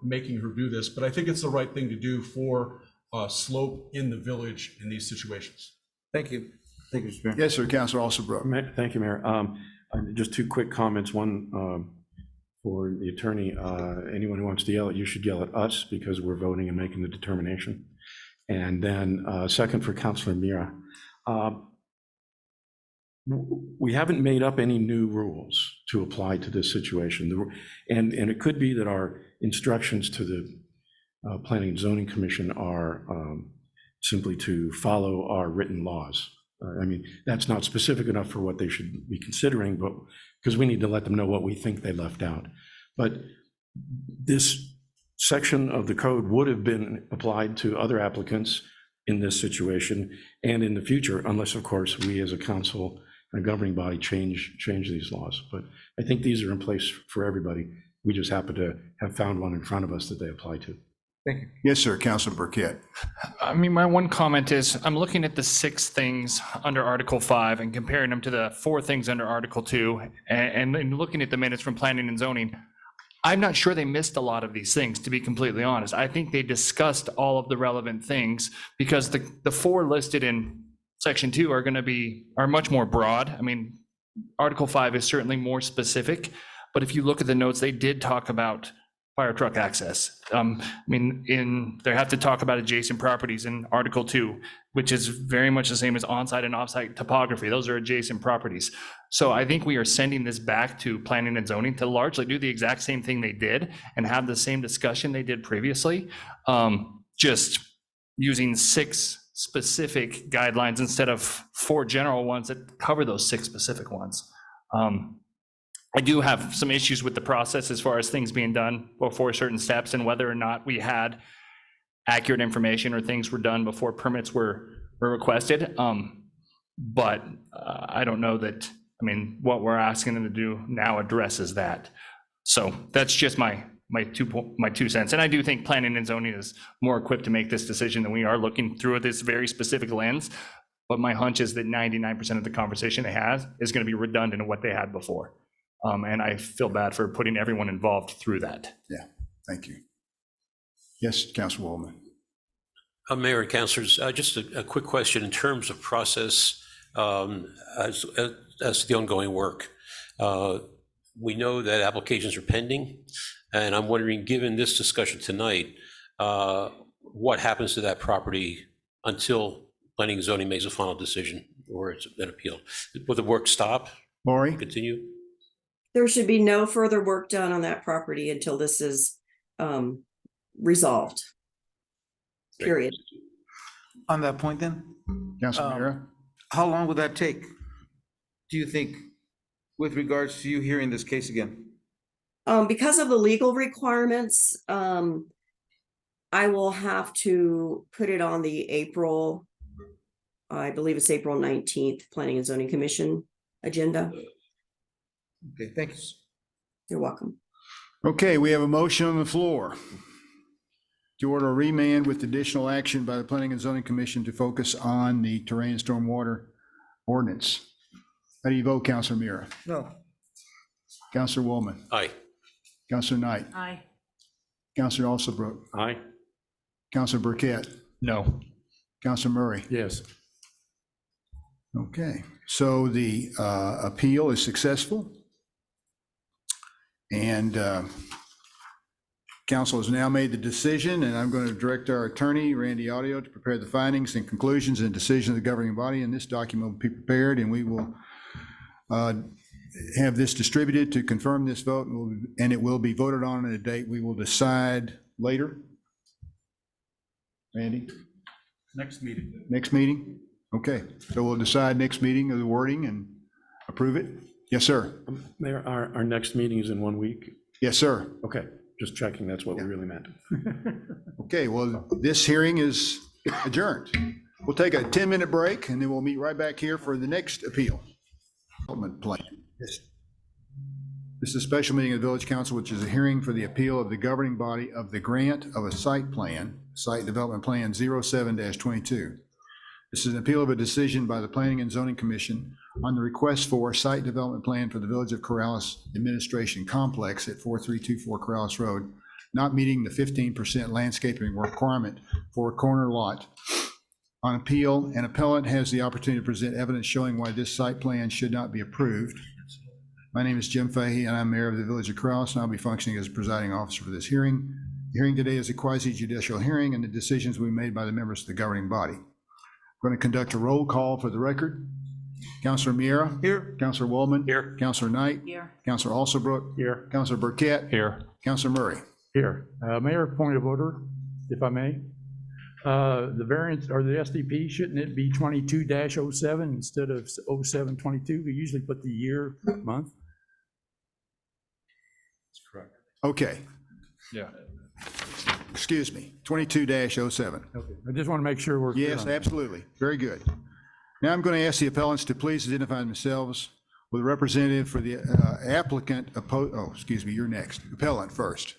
B: making her do this. But I think it's the right thing to do for slope in the village in these situations.
L: Thank you. Thank you, Mr. Mayor.
A: Yes, sir, Councilor Alsobrook.
K: Thank you, Mayor. Just two quick comments. One, for the attorney, anyone who wants to yell, you should yell at us because we're voting and making the determination. And then second, for Councilor Mira, we haven't made up any new rules to apply to this situation. And it could be that our instructions to the Planning and Zoning Commission are simply to follow our written laws. I mean, that's not specific enough for what they should be considering, but because we need to let them know what we think they left out. But this section of the code would have been applied to other applicants in this situation and in the future, unless, of course, we as a council and a governing body change these laws. But I think these are in place for everybody. We just happen to have found one in front of us that they apply to.
L: Thank you.
A: Yes, sir, Councilor Burkett.
N: I mean, my one comment is I'm looking at the 6 things under Article 5 and comparing them to the 4 things under Article 2 and then looking at the minutes from planning and zoning. I'm not sure they missed a lot of these things, to be completely honest. I think they discussed all of the relevant things because the 4 listed in Section 2 are much more broad. I mean, Article 5 is certainly more specific, but if you look at the notes, they did talk about fire truck access. I mean, they have to talk about adjacent properties in Article 2, which is very much the same as on-site and off-site topography. Those are adjacent properties. So I think we are sending this back to planning and zoning to largely do the exact same thing they did and have the same discussion they did previously, just using 6 specific guidelines instead of 4 general ones that cover those 6 specific ones. I do have some issues with the process as far as things being done before certain steps and whether or not we had accurate information or things were done before permits were requested. But I don't know that, I mean, what we're asking them to do now addresses that. So that's just my 2 cents. And I do think planning and zoning is more equipped to make this decision than we are, looking through this very specific lens. But my hunch is that 99% of the conversation they have is going to be redundant in what they had before. And I feel bad for putting everyone involved through that.
A: Yeah, thank you. Yes, Councilor Waldman.
O: Mayor and councilors, just a quick question in terms of process as to the ongoing work. We know that applications are pending, and I'm wondering, given this discussion tonight, what happens to that property until planning and zoning makes a final decision or it's been appealed? Will the work stop?
A: Lori?
O: Continue?
C: There should be no further work done on that property until this is resolved. Period.
L: On that point then,
A: Councilor Mira?
L: how long would that take, do you think, with regards to you hearing this case again?
C: Because of the legal requirements, I will have to put it on the April, I believe it's April 19th, Planning and Zoning Commission agenda.
L: Okay, thanks.
C: You're welcome.
A: Okay, we have a motion on the floor to order a remand with additional action by the Planning and Zoning Commission to focus on the terrain and stormwater ordinance. How do you vote, Councilor Mira?
L: No.
A: Councilor Waldman?
O: Aye.
A: Councilor Knight?
H: Aye.
A: Councilor Alsobrook?
K: Aye.
A: Councilor Burkett?
N: No.
A: Councilor Murray?
K: Yes.
A: Okay. so the appeal is successful. And council has now made the decision, and I'm going to direct our attorney, Randy Audio, to prepare the findings and conclusions and decision of the governing body, and this document will be prepared, and we will have this distributed to confirm this vote, and it will be voted on at a date we will decide later. Randy?
B: Next meeting.
A: Next meeting? Okay, so we'll decide next meeting of the wording and approve it? Yes, sir.
K: Mayor, our next meeting is in 1 week.
A: Yes, sir.
K: Okay, just checking, that's what we really meant.
A: Okay, well, this hearing is adjourned. We'll take a 10-minute break, and then we'll meet right back here for the next appeal. Development plan. Yes. This is a special meeting of the Village Council, which is a hearing for the appeal of the governing body of the grant of a site plan, Site Development Plan 07-22. This is an appeal of a decision by the Planning and Zoning Commission on the request for site development plan for the Village of Corrales Administration Complex at 4324 Corrales Road, not meeting the 15% landscaping requirement for a corner lot. On appeal, an appellant has the opportunity to present evidence showing why this site plan should not be approved. My name is Jim Fahey, and I'm mayor of the Village of Corrales, and I'll be functioning as presiding officer for this hearing. The hearing today is a quasi-judicial hearing, and the decisions will be made by the members of the governing body. I'm going to conduct a roll call for the record. Councilor Miera?
M: Here.
A: Councilor Waldman?
K: Here.
A: Councilor Knight?
H: Here.
A: Councilor Alsobrook?
K: Here.
A: Councilor Burkett?
N: Here.
A: Councilor Murray?
D: Here, Mayor, point of order, if I may. The variance or the SDP, shouldn't it be 22-07 instead of 0722? We usually put the year, month.
K: That's correct.
A: Okay,
N: Yeah.
A: excuse me, 22-07.
D: Okay, I just want to make sure we're. clear
A: Yes,
D: on that.
A: absolutely. Very good. Now I'm going to ask the appellants to please identify themselves with a representative for the applicant. Excuse me, you're next. Appellant first.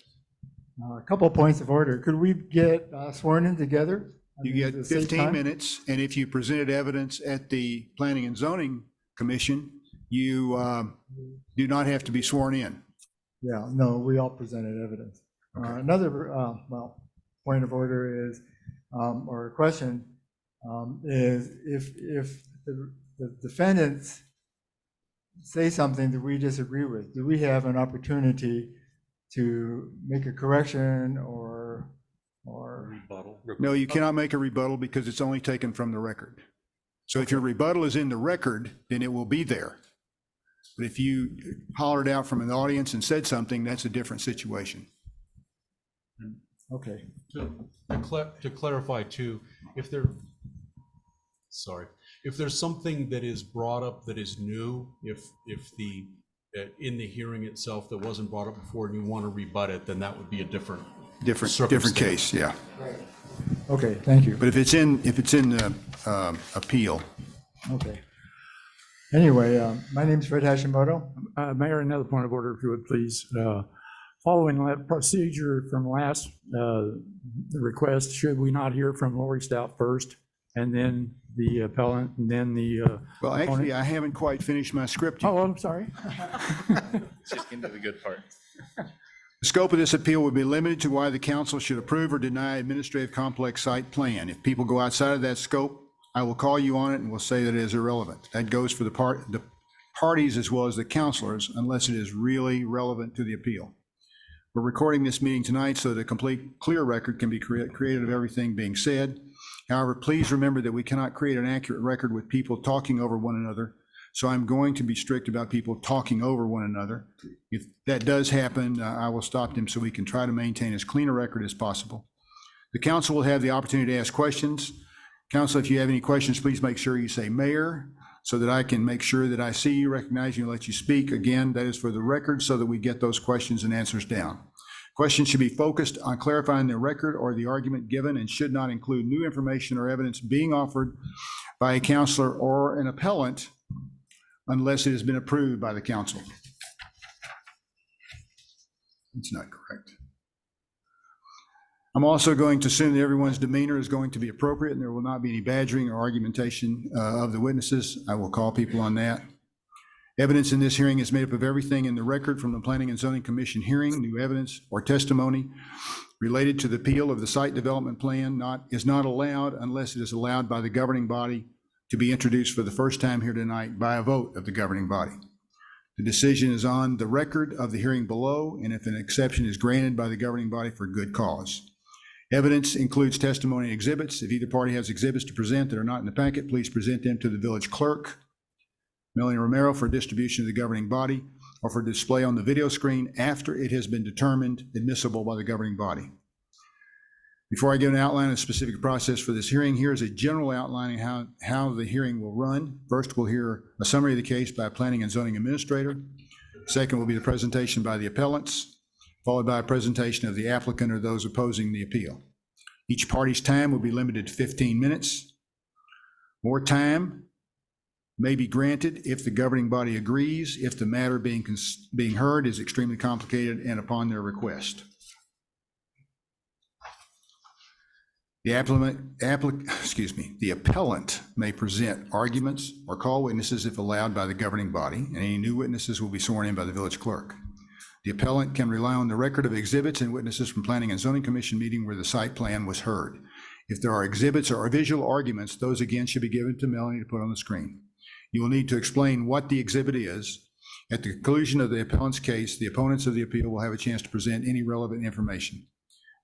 Q: A couple of points of order. Could we get sworn in together?
A: You get 15 minutes, and if you presented evidence at the Planning and Zoning Commission, you do not have to be sworn in.
Q: Yeah, no, we all presented evidence. Another, point of order is, or a question, is if the defendants say something that we disagree with, do we have an opportunity to make a correction or
K: Rebuttal.
A: No, you cannot make a rebuttal because it's only taken from the record. So if your rebuttal is in the record, then it will be there. But if you hollered out from an audience and said something, that's a different situation.
Q: Okay.
B: To clarify too, if there's something that is brought up that is new, if in the hearing itself that wasn't brought up before and you want to rebut it, then that would be a different
A: case, yeah.
Q: Okay, thank you.
A: But if it's in the appeal.
Q: Okay. Anyway, my name's Fred Hashimoto.
D: Mayor, another point of order, if you would please. Following that procedure from last request, should we not hear from Lori Stout first, and then the appellant, and then the
A: Well, actually,
D: opponent?
A: I haven't quite finished my script yet.
D: Oh, I'm sorry.
N: Just into the good part.
A: The scope of this appeal would be limited to why the council should approve or deny administrative complex site plan. If people go outside of that scope, I will call you on it and we'll say that it is irrelevant. That goes for the parties as well as the counselors, unless it is really relevant to the appeal. We're recording this meeting tonight so that a complete, clear record can be created of everything being said. However, please remember that we cannot create an accurate record with people talking over one another. So I'm going to be strict about people talking over one another. If that does happen, I will stop them so we can try to maintain as clean a record as possible. The council will have the opportunity to ask questions. Council, if you have any questions, please make sure you say mayor so that I can make sure that I see you, recognize you, and let you speak. Again, that is for the record so that we get those questions and answers down. Questions should be focused on clarifying the record or the argument given and should not include new information or evidence being offered by a counselor or an appellant unless it has been approved by the council. It's not correct. I'm also going to assume that everyone's demeanor is going to be appropriate and there will not be any badgering or argumentation of the witnesses. I will call people on that. Evidence in this hearing is made up of everything in the record from the Planning and Zoning Commission hearing. New evidence or testimony related to the appeal of the site development plan is not allowed unless it is allowed by the governing body to be introduced for the first time here tonight by a vote of the governing body. The decision is on the record of the hearing below, and if an exception is granted by the governing body for good cause. Evidence includes testimony and exhibits. If either party has exhibits to present that are not in the packet, please present them to the village clerk, Melanie Romero, for distribution to the governing body or for display on the video screen after it has been determined admissible by the governing body. Before I give an outline of the specific process for this hearing, here is a general outlining how the hearing will run. First, we'll hear a summary of the case by Planning and Zoning Administrator. Second will be the presentation by the appellants, followed by a presentation of the applicant or those opposing the appeal. Each party's time will be limited to 15 minutes. More time may be granted if the governing body agrees, if the matter being heard is extremely complicated and upon their request. The appellant may present arguments or call witnesses if allowed by the governing body, and any new witnesses will be sworn in by the village clerk. The appellant can rely on the record of exhibits and witnesses from Planning and Zoning Commission meeting where the site plan was heard. If there are exhibits or visual arguments, those again should be given to Melanie to put on the screen. You will need to explain what the exhibit is. At the conclusion of the appellant's case, the opponents of the appeal will have a chance to present any relevant information.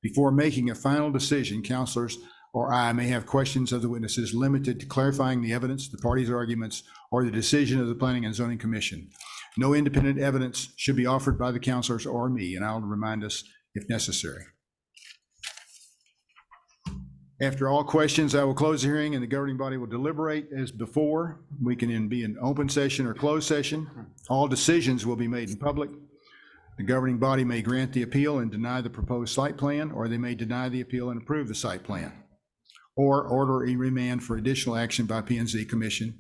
A: Before making a final decision, counselors or I may have questions of the witnesses limited to clarifying the evidence, the parties' arguments, or the decision of the Planning and Zoning Commission. No independent evidence should be offered by the counselors or me, and I'll remind us if necessary. After all questions, I will close the hearing and the governing body will deliberate as before. We can then be in open session or closed session. All decisions will be made in public. The governing body may grant the appeal and deny the proposed site plan, or they may deny the appeal and approve the site plan, or order a remand for additional action by P&Z Commission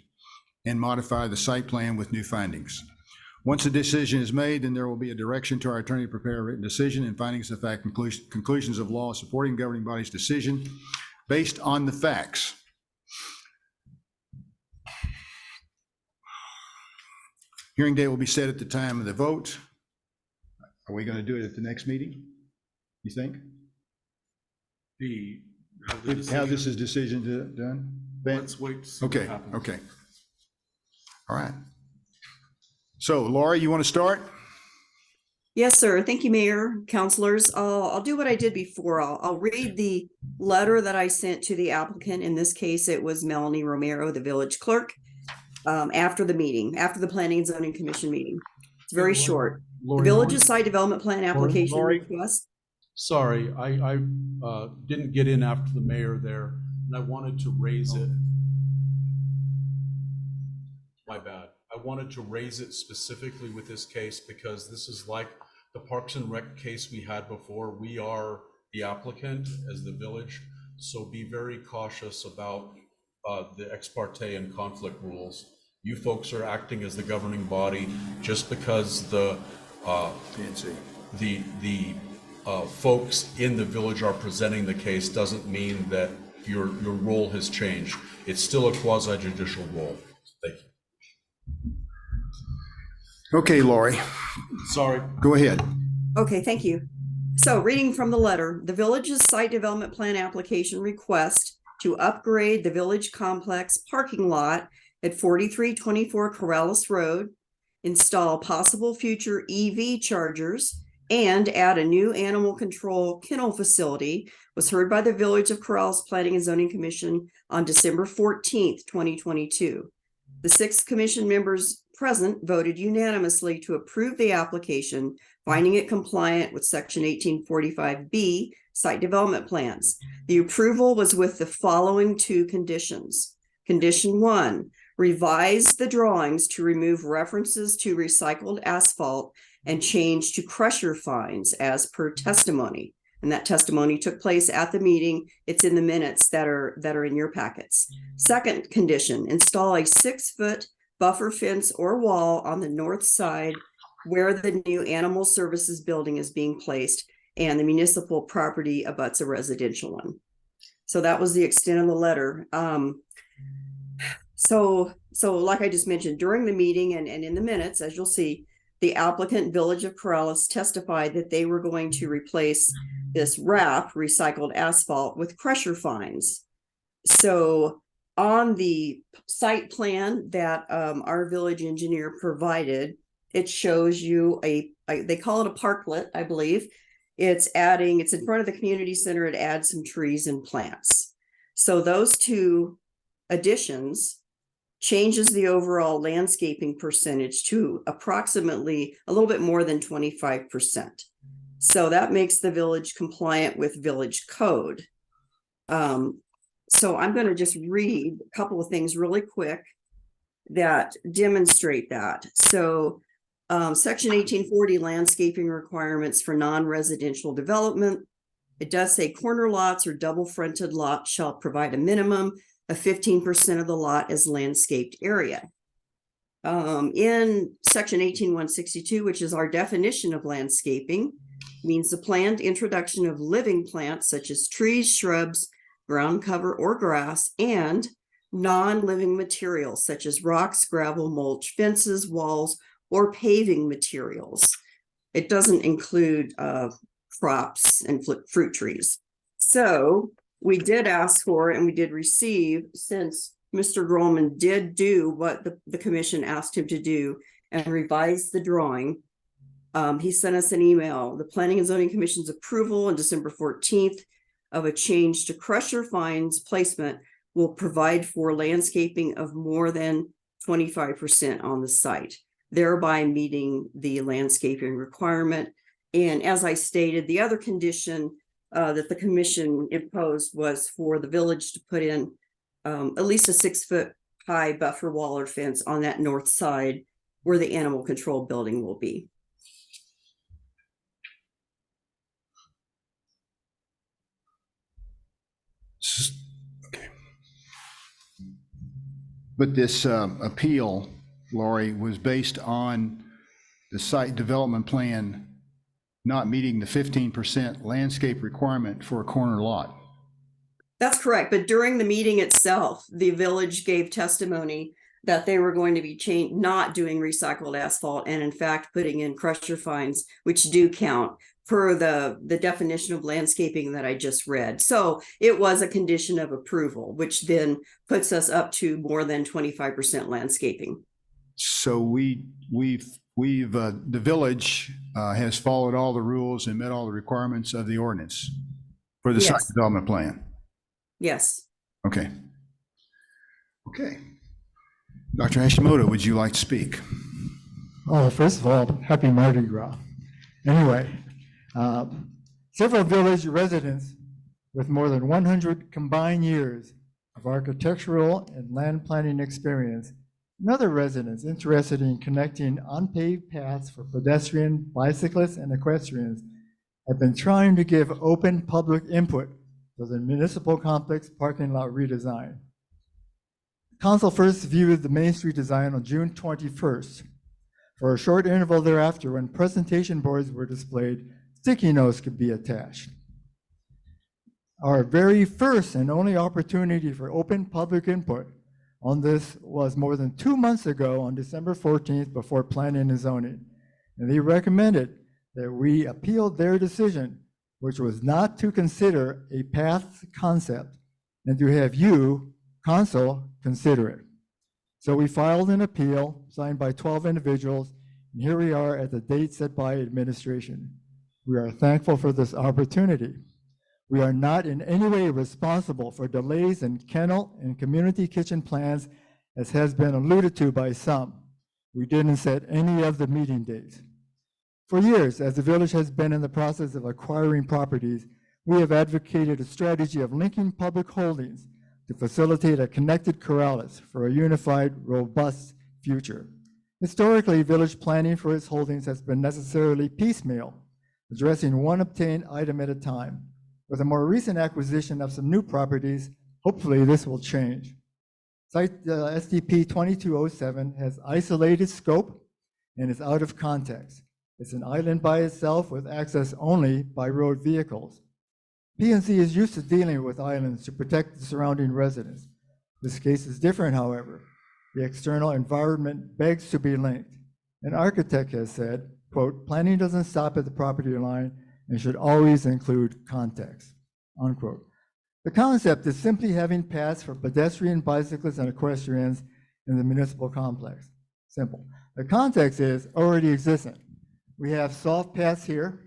A: and modify the site plan with new findings. Once a decision is made, then there will be a direction to our attorney to prepare a written decision and findings of fact, conclusions of law supporting governing body's decision based on the facts. Hearing date will be set at the time of the vote. Are we going to do it at the next meeting, you think? How this is decision done? Ben?
B: Let's wait to see what
A: Okay,
B: happens.
A: okay. All right. So Laura, you want to start?
C: Yes, sir. Thank you, Mayor, councilors. I'll do what I did before. I'll read the letter that I sent to the applicant. In this case, it was Melanie Romero, the village clerk, after the meeting, after the Planning and Zoning Commission meeting. It's very short. The
B: Lori,
C: village's site development plan application
B: Lori?
C: request.
B: Sorry, I didn't get in after the mayor there, and I wanted to raise it. My bad. I wanted to raise it specifically with this case because this is like the Parks and Rec case we had before. We are the applicant as the village, so be very cautious about the ex parte and conflict rules. You folks are acting as the governing body. Just because the folks in the village are presenting the case doesn't mean that your role has changed. It's still a quasi-judicial role. Thank you.
A: Okay, Lori.
B: Sorry.
A: Go ahead.
C: Okay, thank you. So reading from the letter, the village's site development plan application request to upgrade the village complex parking lot at 4324 Corrales Road, install possible future EV chargers, and add a new animal control kennel facility was heard by the Village of Corrales Planning and Zoning Commission on December 14th, 2022. The 6 commission members present voted unanimously to approve the application, finding it compliant with Section 1845B site development plans. The approval was with the following 2 conditions. Condition 1, revise the drawings to remove references to recycled asphalt and change to crusher fines as per testimony. And that testimony took place at the meeting. It's in the minutes that are in your packets. Second condition, install a 6-foot buffer fence or wall on the north side where the new animal services building is being placed and the municipal property abuts a residential one. So that was the extent of the letter. So like I just mentioned, during the meeting and in the minutes, as you'll see, the applicant Village of Corrales testified that they were going to replace this RAP, recycled asphalt, with crusher fines. So on the site plan that our village engineer provided, it shows you they call it a parklet, I believe. It's in front of the community center. It adds some trees and plants. So those two additions changes the overall landscaping percentage to approximately a little bit more than 25%. So that makes the village compliant with village code. So I'm going to just read a couple of things really quick that demonstrate that. So Section 1840 landscaping requirements for non-residential development. It does say corner lots or double fronted lots shall provide a minimum of 15% of the lot as landscaped area. In Section 18162, which is our definition of landscaping, means the planned introduction of living plants such as trees, shrubs, ground cover, or grass, and non-living materials such as rocks, gravel, mulch, fences, walls, or paving materials. It doesn't include crops and fruit trees. So we did ask for and we did receive, since Mr. Grohlman did do what the commission asked him to do and revise the drawing. He sent us an email, the Planning and Zoning Commission's approval on December 14th of a change to crusher fines placement will provide for landscaping of more than 25% on the site, thereby meeting the landscaping requirement. And as I stated, the other condition that the commission imposed was for the village to put in at least a 6-foot high buffer wall or fence on that north side where the animal control building will be.
A: Okay. But this appeal, Lori, was based on the site development plan not meeting the 15% landscape requirement for a corner lot.
C: That's correct. But during the meeting itself, the village gave testimony that they were going to be not doing recycled asphalt and in fact putting in crusher fines, which do count per the definition of landscaping that I just read. So it was a condition of approval, which then puts us up to more than 25% landscaping.
A: So the village has followed all the rules and met all the requirements of the ordinance for the site
C: Yes.
A: development plan.
C: Yes.
A: Okay. Okay. Dr. Hashimoto, would you like to speak?
Q: Oh, first of all, happy Mardi Gras. Anyway, several village residents with more than 100 combined years of architectural and land planning experience, and other residents interested in connecting unpaved paths for pedestrian, bicyclists, and equestrians have been trying to give open public input to the municipal complex parking lot redesign. Council first viewed the Main Street design on June 21st. For a short interval thereafter, when presentation boards were displayed, sticky notes could be attached. Our very first and only opportunity for open public input on this was more than 2 months ago on December 14th before Planning and Zoning. And they recommended that we appeal their decision, which was not to consider a path concept and to have you, council, consider it. So we filed an appeal signed by 12 individuals, and here we are at the date set by administration. We are thankful for this opportunity. We are not in any way responsible for delays in kennel and community kitchen plans, as has been alluded to by some. We didn't set any of the meeting dates. For years, as the village has been in the process of acquiring properties, we have advocated a strategy of linking public holdings to facilitate a connected Corrales for a unified, robust future. Historically, village planning for its holdings has been necessarily piecemeal, addressing one obtained item at a time. With a more recent acquisition of some new properties, hopefully this will change. Site SDP 2207 has isolated scope and is out of context. It's an island by itself with access only by road vehicles. P&Z is used to dealing with islands to protect the surrounding residents. This case is different, however. The external environment begs to be linked. An architect has said, quote, planning doesn't stop at the property line and should always include context, unquote. The concept is simply having paths for pedestrian, bicyclists, and equestrians in the municipal complex. Simple. The context is already existent. We have soft paths here.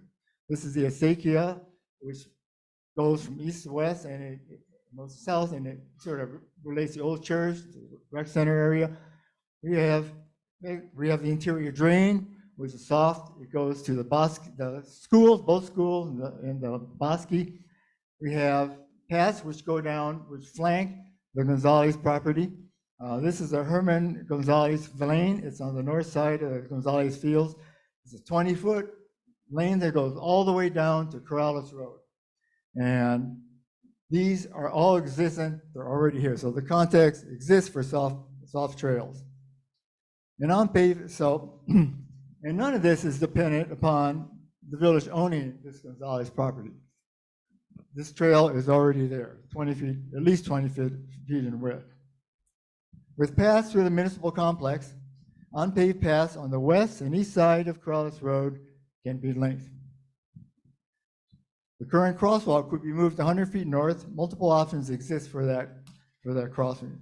Q: This is the acequia, which goes from east to west and it goes south, and it sort of relates the old church, the rec center area. We have the interior drain, which is soft. It goes to the schools, both schools and the Bosque. We have paths which go down, which flank the Gonzalez property. This is a Herman Gonzalez lane. It's on the north side of the Gonzalez Fields. It's a 20-foot lane that goes all the way down to Corrales Road. And these are all existent. They're already here. So the context exists for soft trails. And on paved, and none of this is dependent upon the village owning this Gonzalez property. This trail is already there, 20 feet, at least 20 feet in width. With paths through the municipal complex, unpaved paths on the west and east side of Corrales Road can be linked. The current crosswalk could be moved 100 feet north. Multiple options exist for that crossing.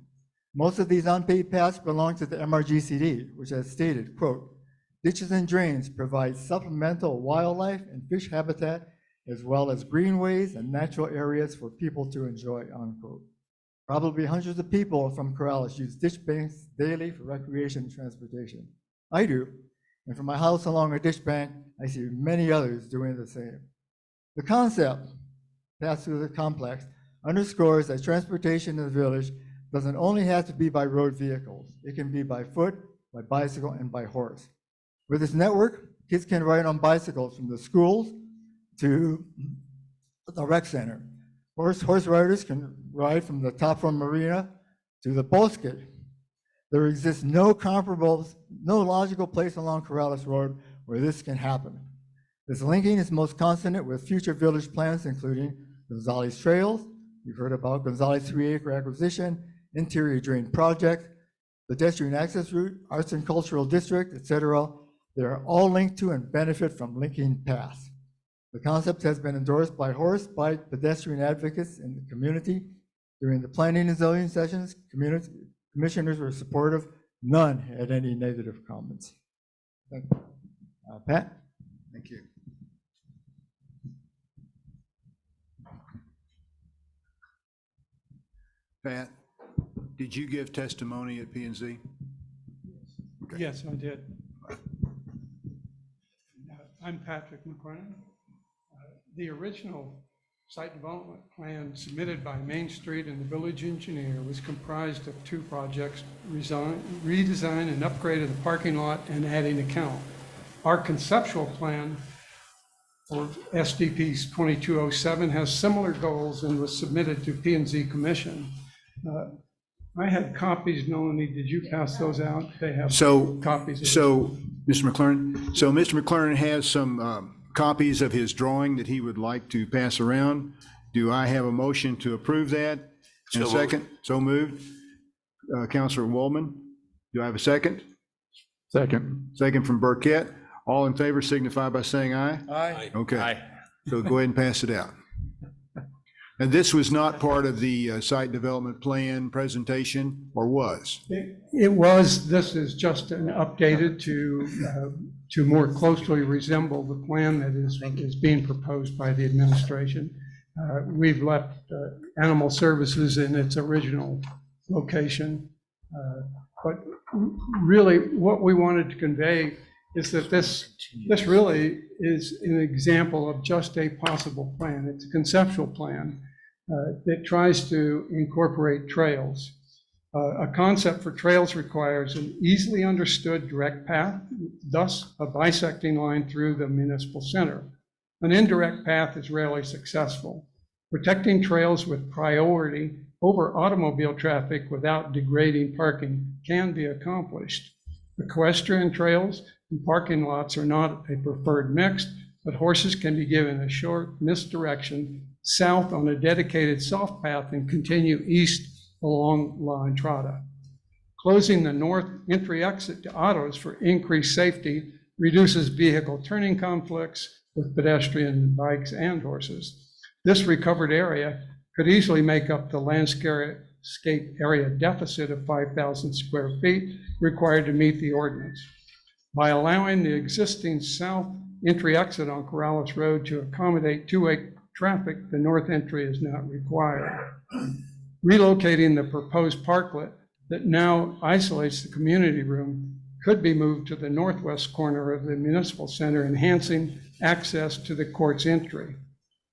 Q: Most of these unpaved paths belong to the MRGCD, which has stated, quote, ditches and drains provide supplemental wildlife and fish habitat, as well as greenways and natural areas for people to enjoy, unquote. Probably hundreds of people from Corrales use ditch banks daily for recreation and transportation. I do, and from my house along a ditch bank, I see many others doing the same. The concept, passed through the complex, underscores that transportation in the village doesn't only have to be by road vehicles. It can be by foot, by bicycle, and by horse. With this network, kids can ride on bicycles from the schools to the rec center. Horse riders can ride from the Top Form Marina to the Bosque. There exists no logical place along Corrales Road where this can happen. This linking is most consonant with future village plans, including Gonzalez Trails, you've heard about Gonzalez 3-acre acquisition, interior drain project, pedestrian access route, arts and cultural district, etc. They are all linked to and benefit from linking paths. The concept has been endorsed by horse, bike, pedestrian advocates in the community. During the planning and zoning sessions, commissioners were supportive. None had any negative comments. Thank you. Pat?
A: Thank you. Pat, did you give testimony at P&Z? Okay.
F: Yes, I did. I'm Patrick McCrane. The original site development plan submitted by Main Street and the village engineer was comprised of two projects: redesign and upgrade of the parking lot and adding a kennel. Our conceptual plan for SDP's 2207 has similar goals and was submitted to P&Z Commission. I had copies. Melanie, did you pass those out? They have copies.
A: Mr. McLaren, so Mr. McLaren has some copies of his drawing that he would like to pass around. Do I have a motion to approve that? And a second? So moved. Councilor Waldman, do I have a second?
D: Second.
A: Second from Burkett. All in favor signify by saying aye.
L: Aye.
A: Okay.
N: Aye.
A: So go ahead and pass it out. And this was not part of the site development plan presentation, or was?
F: It was. This is just an updated to more closely resemble the plan that is being proposed by the administration. We've left animal services in its original location. But really what we wanted to convey is that this really is an example of just a possible plan. It's a conceptual plan that tries to incorporate trails. A concept for trails requires an easily understood direct path, thus a bisecting line through the municipal center. An indirect path is rarely successful. Protecting trails with priority over automobile traffic without degrading parking can be accomplished. Equestrian trails and parking lots are not a preferred mix, but horses can be given a short misdirection south on a dedicated soft path and continue east along La Entrada. Closing the north entry exit to autos for increased safety reduces vehicle turning conflicts with pedestrian, bikes, and horses. This recovered area could easily make up the landscape area deficit of 5,000 square feet required to meet the ordinance. By allowing the existing south entry exit on Corrales Road to accommodate two-way traffic, the north entry is not required. Relocating the proposed parklet that now isolates the community room could be moved to the northwest corner of the municipal center, enhancing access to the court's entry.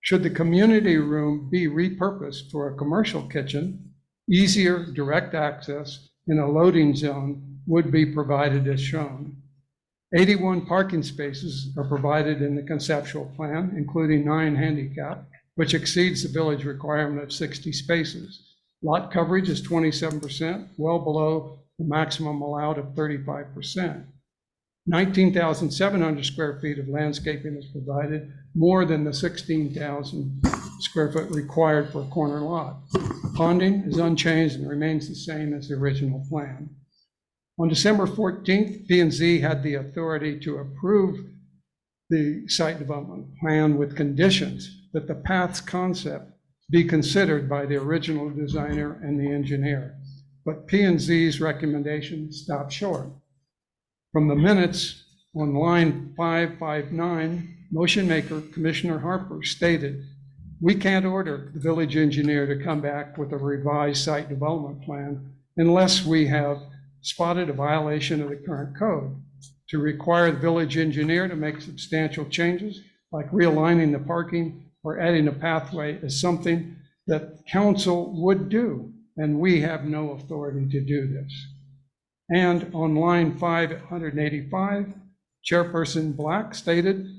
F: Should the community room be repurposed for a commercial kitchen, easier direct access in a loading zone would be provided as shown. 81 parking spaces are provided in the conceptual plan, including 9 handicap, which exceeds the village requirement of 60 spaces. Lot coverage is 27%, well below the maximum allowed of 35%. 19,700 square feet of landscaping is provided, more than the 16,000 square foot required for a corner lot. Ponding is unchanged and remains the same as the original plan. On December 14th, P&Z had the authority to approve the site development plan with conditions that the paths concept be considered by the original designer and the engineer. But P&Z's recommendation stopped short. From the minutes on line 559, motion maker Commissioner Harper stated, "We can't order the village engineer to come back with a revised site development plan unless we have spotted a violation of the current code. To require the village engineer to make substantial changes, like realigning the parking or adding a pathway, is something that council would do, and we have no authority to do this." And on line 585, Chairperson Black stated,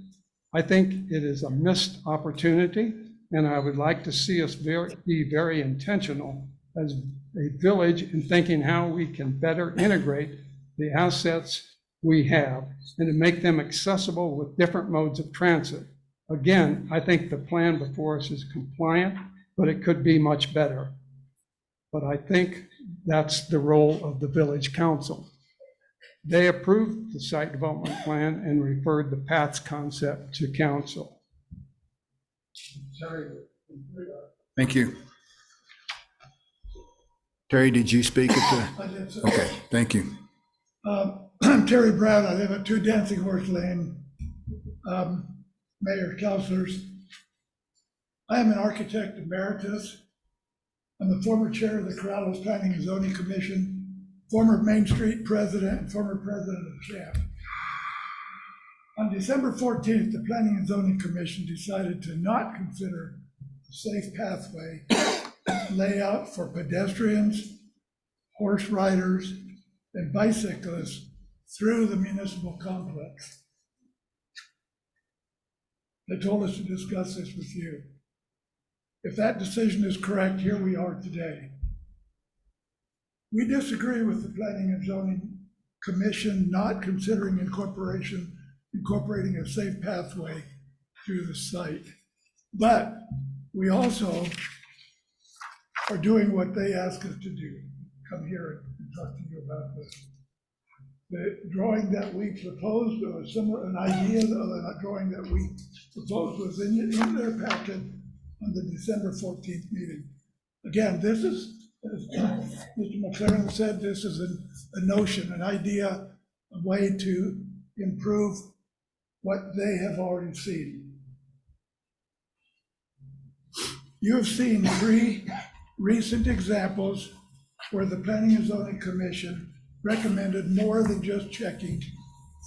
F: "I think it is a missed opportunity, and I would like to see us be very intentional as a village in thinking how we can better integrate the assets we have and to make them accessible with different modes of transit. Again, I think the plan before us is compliant, but it could be much better." But I think that's the role of the village council. They approved the site development plan and referred the paths concept to council.
A: Thank you. Terry, did you speak at
P: I did, sir.
A: the? Okay, thank you.
P: I'm Terry Brown. I live at 2 Dancing Horse Lane. Mayor, councilors, I am an architect emeritus. I'm the former chair of the Corrales Planning and Zoning Commission, former Main Street president, and former president of CHAMP. On December 14th, the Planning and Zoning Commission decided to not consider a safe pathway layout for pedestrians, horse riders, and bicyclists through the municipal complex. They told us to discuss this with you. If that decision is correct, here we are today. We disagree with the Planning and Zoning Commission not considering incorporating a safe pathway through the site. But we also are doing what they asked us to do, come here and talk to you about this. The drawing that we proposed, or similar, an idea of a drawing that we proposed was in their packet on the December 14th meeting. Again, this is, as Mr. McLaren said, this is a notion, an idea, a way to improve what they have already seen. You have seen 3 recent examples where the Planning and Zoning Commission recommended more than just checking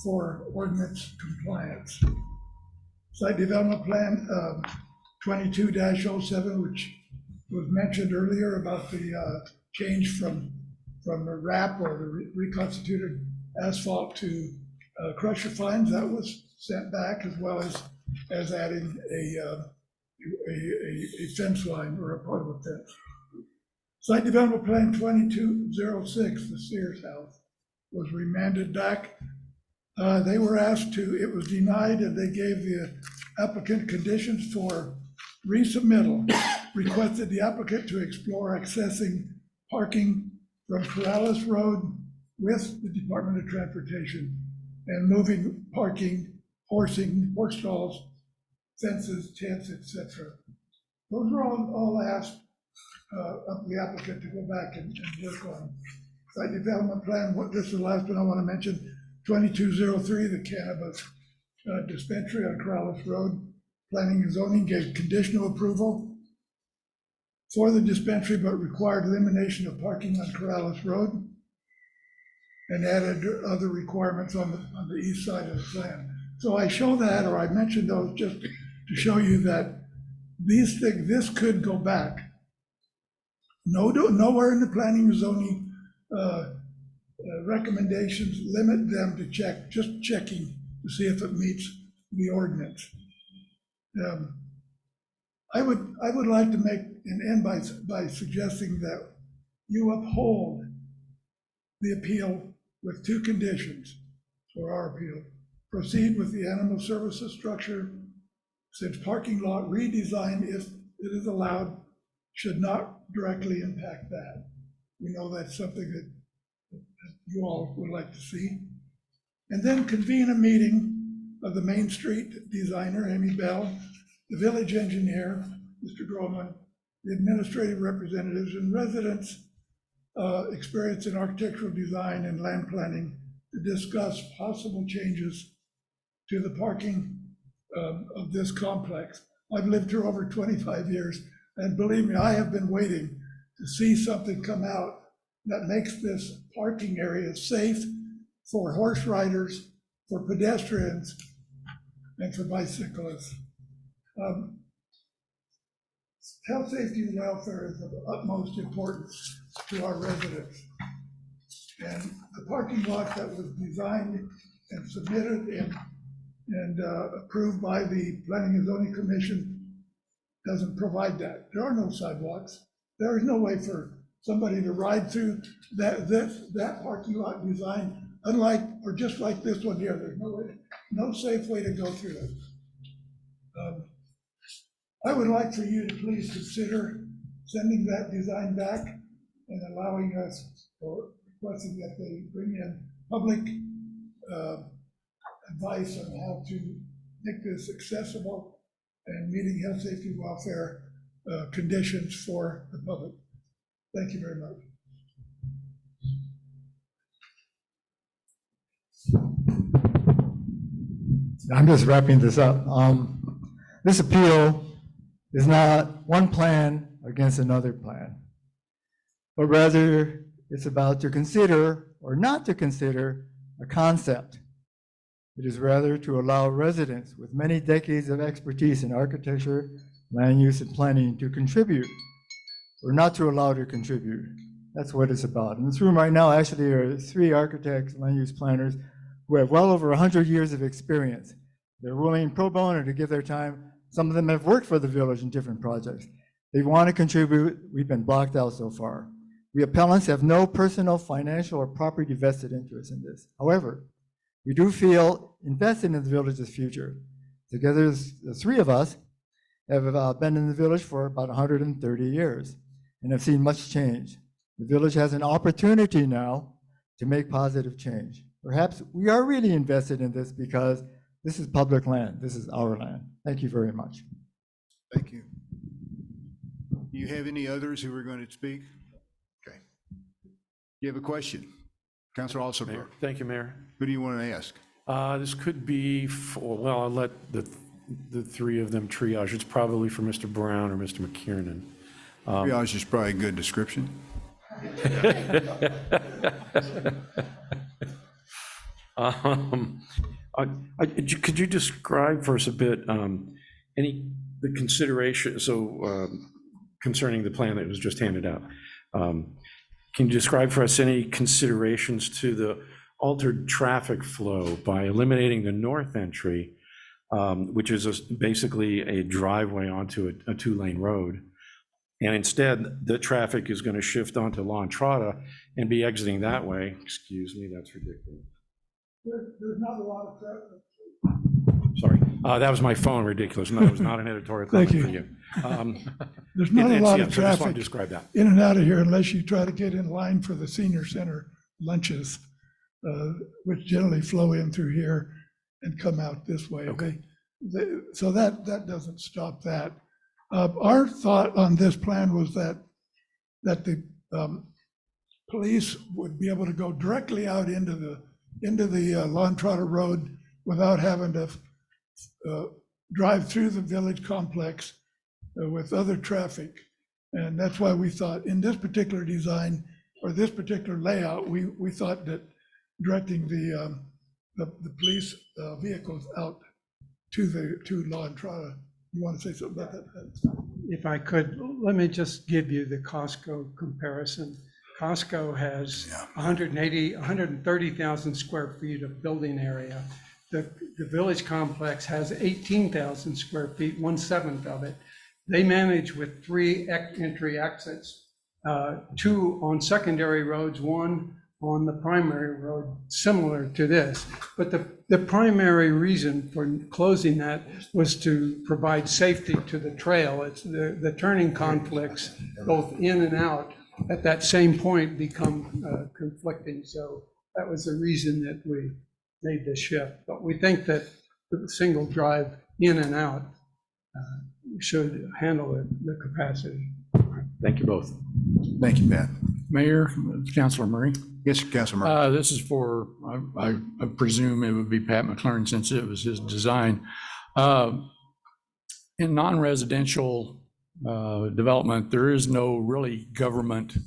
P: for ordinance compliance. Site Development Plan 22-07, which was mentioned earlier about the change from a wrap or the reconstituted asphalt to crusher fines, that was sent back, as well as adding a fence line or a part of a fence. Site Development Plan 22-06, the Sears House, was remanded back. They were asked to, it was denied, and they gave the applicant conditions for resubmittal, requested the applicant to explore accessing parking from Corrales Road with the Department of Transportation and moving parking, horsing, horse stalls, fences, tents, etc. Those were all asked of the applicant to go back and work on. Site development plan, this is the last one I want to mention, 2203, the cannabis dispensary on Corrales Road. Planning and zoning gave conditional approval for the dispensary, but required elimination of parking on Corrales Road and added other requirements on the east side of the plan. So I show that, or I mentioned those just to show you that these things, this could go back. Nowhere in the planning and zoning recommendations limit them to just checking to see if it meets the ordinance. I would like to make an end by suggesting that you uphold the appeal with two conditions for our appeal. Proceed with the animal services structure, since parking lot redesign, if it is allowed, should not directly impact that. We know that's something that you all would like to see. And then convene a meeting of the Main Street designer, Amy Bell, the village engineer, Mr. Groman, the administrative representatives and residents experienced in architectural design and land planning to discuss possible changes to the parking of this complex. I've lived here over 25 years, and believe me, I have been waiting to see something come out that makes this parking area safe for horse riders, for pedestrians, and for bicyclists. Health, safety, and welfare is of utmost importance to our residents. And the parking lot that was designed and submitted and approved by the Planning and Zoning Commission doesn't provide that. There are no sidewalks. There is no way for somebody to ride through that parking lot design, unlike, or just like this one here. There's no safe way to go through it. I would like for you to please consider sending that design back and allowing us, or requesting that they bring in public advice on how to make this accessible and meeting health, safety, welfare conditions for the public. Thank you very much.
Q: I'm just wrapping this up. This appeal is not one plan against another plan, but rather it's about to consider or not to consider a concept. It is rather to allow residents with many decades of expertise in architecture, land use, and planning to contribute, or not to allow to contribute. That's what it's about. In this room right now, actually, there are 3 architects, land use planners, who have well over 100 years of experience. They're willing pro bono to give their time. Some of them have worked for the village in different projects. They want to contribute. We've been blocked out so far. We appellants have no personal, financial, or property vested interest in this. However, we do feel invested in the village's future. Together, the 3 of us have been in the village for about 130 years and have seen much change. The village has an opportunity now to make positive change. Perhaps we are really invested in this because this is public land. This is our land. Thank you very much.
A: Thank you. Do you have any others who are going to speak? Okay. You have a question? Councilor Alsop.
K: Thank you, Mayor.
A: Who do you want to ask?
K: This could be for, well, I'll let the 3 of them triage. It's probably for Mr. Brown or Mr. McKiernan.
A: Triage is probably a good description.
K: Could you describe for us a bit the consideration, concerning the plan that was just handed out? Can you describe for us any considerations to the altered traffic flow by eliminating the north entry, which is basically a driveway onto a 2-lane road? And instead, the traffic is going to shift onto La Entrada and be exiting that way. Excuse me, that's ridiculous.
P: There's not a lot of traffic.
K: Sorry, that was my phone, ridiculous. No, it was not an editorial comment for you.
P: There's not a lot of
K: So I just want
P: traffic
K: to describe that.
P: in and out of here unless you try to get in line for the senior center lunches, which generally flow in through here and come out this way.
K: Okay.
P: So that doesn't stop that. Our thought on this plan was that that the police would be able to go directly out into the Lawn Trotter Road without having to drive through the village complex with other traffic. And that's why we thought in this particular design or this particular layout, we thought that directing the police vehicles out to Lawn Trotter. You want to say something about that?
F: If I could, let me just give you the Costco comparison. Costco has 130,000 square feet of building area. The village complex has 18,000 square feet, 1/7 of it. They manage with 3 entry exits, 2 on secondary roads, 1 on the primary road, similar to this. But the primary reason for closing that was to provide safety to the trail. It's the turning conflicts, both in and out, at that same point become conflicting. So that was the reason that we made the shift. But we think that the single drive in and out should handle the capacity.
D: Thank you both.
A: Thank you, Pat.
D: Mayor, Councilor Murray.
A: Yes, Councilor Murray.
D: This is for, I presume it would be Pat McLaren since it was his design. In non-residential development, there is no really government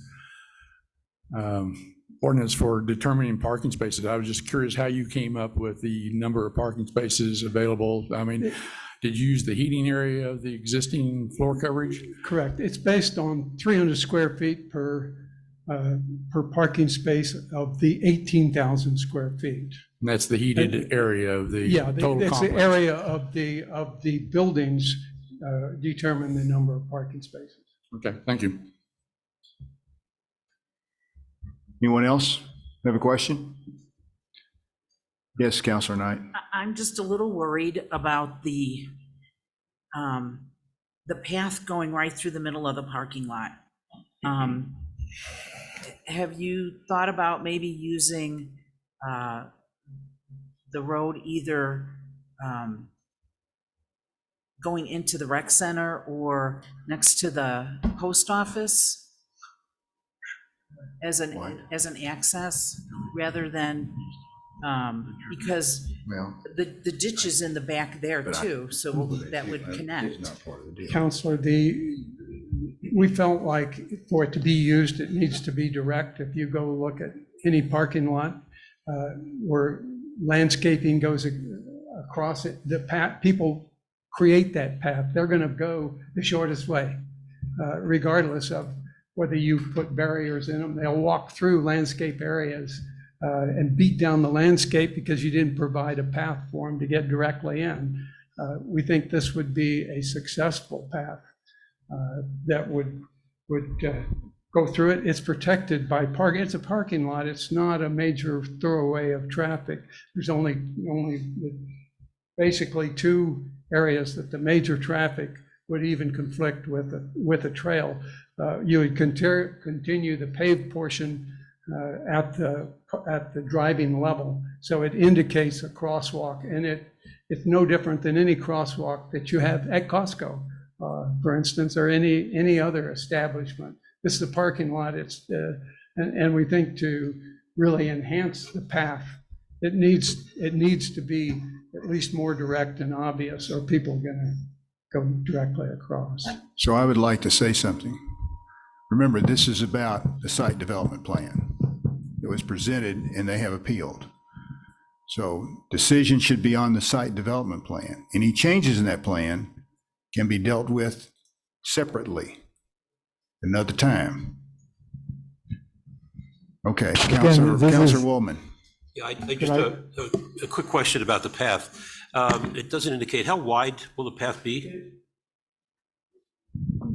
D: ordinance for determining parking spaces. I was just curious how you came up with the number of parking spaces available. I mean, did you use the heating area of the existing floor coverage?
F: Correct. It's based on 300 square feet per parking space of the 18,000 square feet.
D: And that's the heated area of the total
F: that's
D: complex.
F: the area of the buildings determine the number of parking spaces.
D: Okay, thank you.
A: Anyone else have a question? Yes, Councilor Knight.
H: I'm just a little worried about the path going right through the middle of the parking lot. Have you thought about maybe using the road either going into the rec center or next to the post office as an access rather than, because the ditch is in the back there too, so that would connect.
F: Counselor, we felt like for it to be used, it needs to be direct. If you go look at any parking lot where landscaping goes across it, the path, people create that path. They're going to go the shortest way, regardless of whether you put barriers in them. They'll walk through landscape areas and beat down the landscape because you didn't provide a path for them to get directly in. We think this would be a successful path that would go through it. It's protected by parking. It's a parking lot. It's not a major thoroughway of traffic. There's only basically 2 areas that the major traffic would even conflict with a trail. You would continue the paved portion at the driving level, so it indicates a crosswalk, and it's no different than any crosswalk that you have at Costco, for instance, or any other establishment. This is a parking lot. And we think to really enhance the path, it needs to be at least more direct and obvious, or people are going to go directly across.
A: So I would like to say something. Remember, this is about the site development plan. It was presented and they have appealed. So decision should be on the site development plan. Any changes in that plan can be dealt with separately another time. Okay, Councilor Woolman.
O: Yeah, I just a quick question about the path. It doesn't indicate how wide will the path be?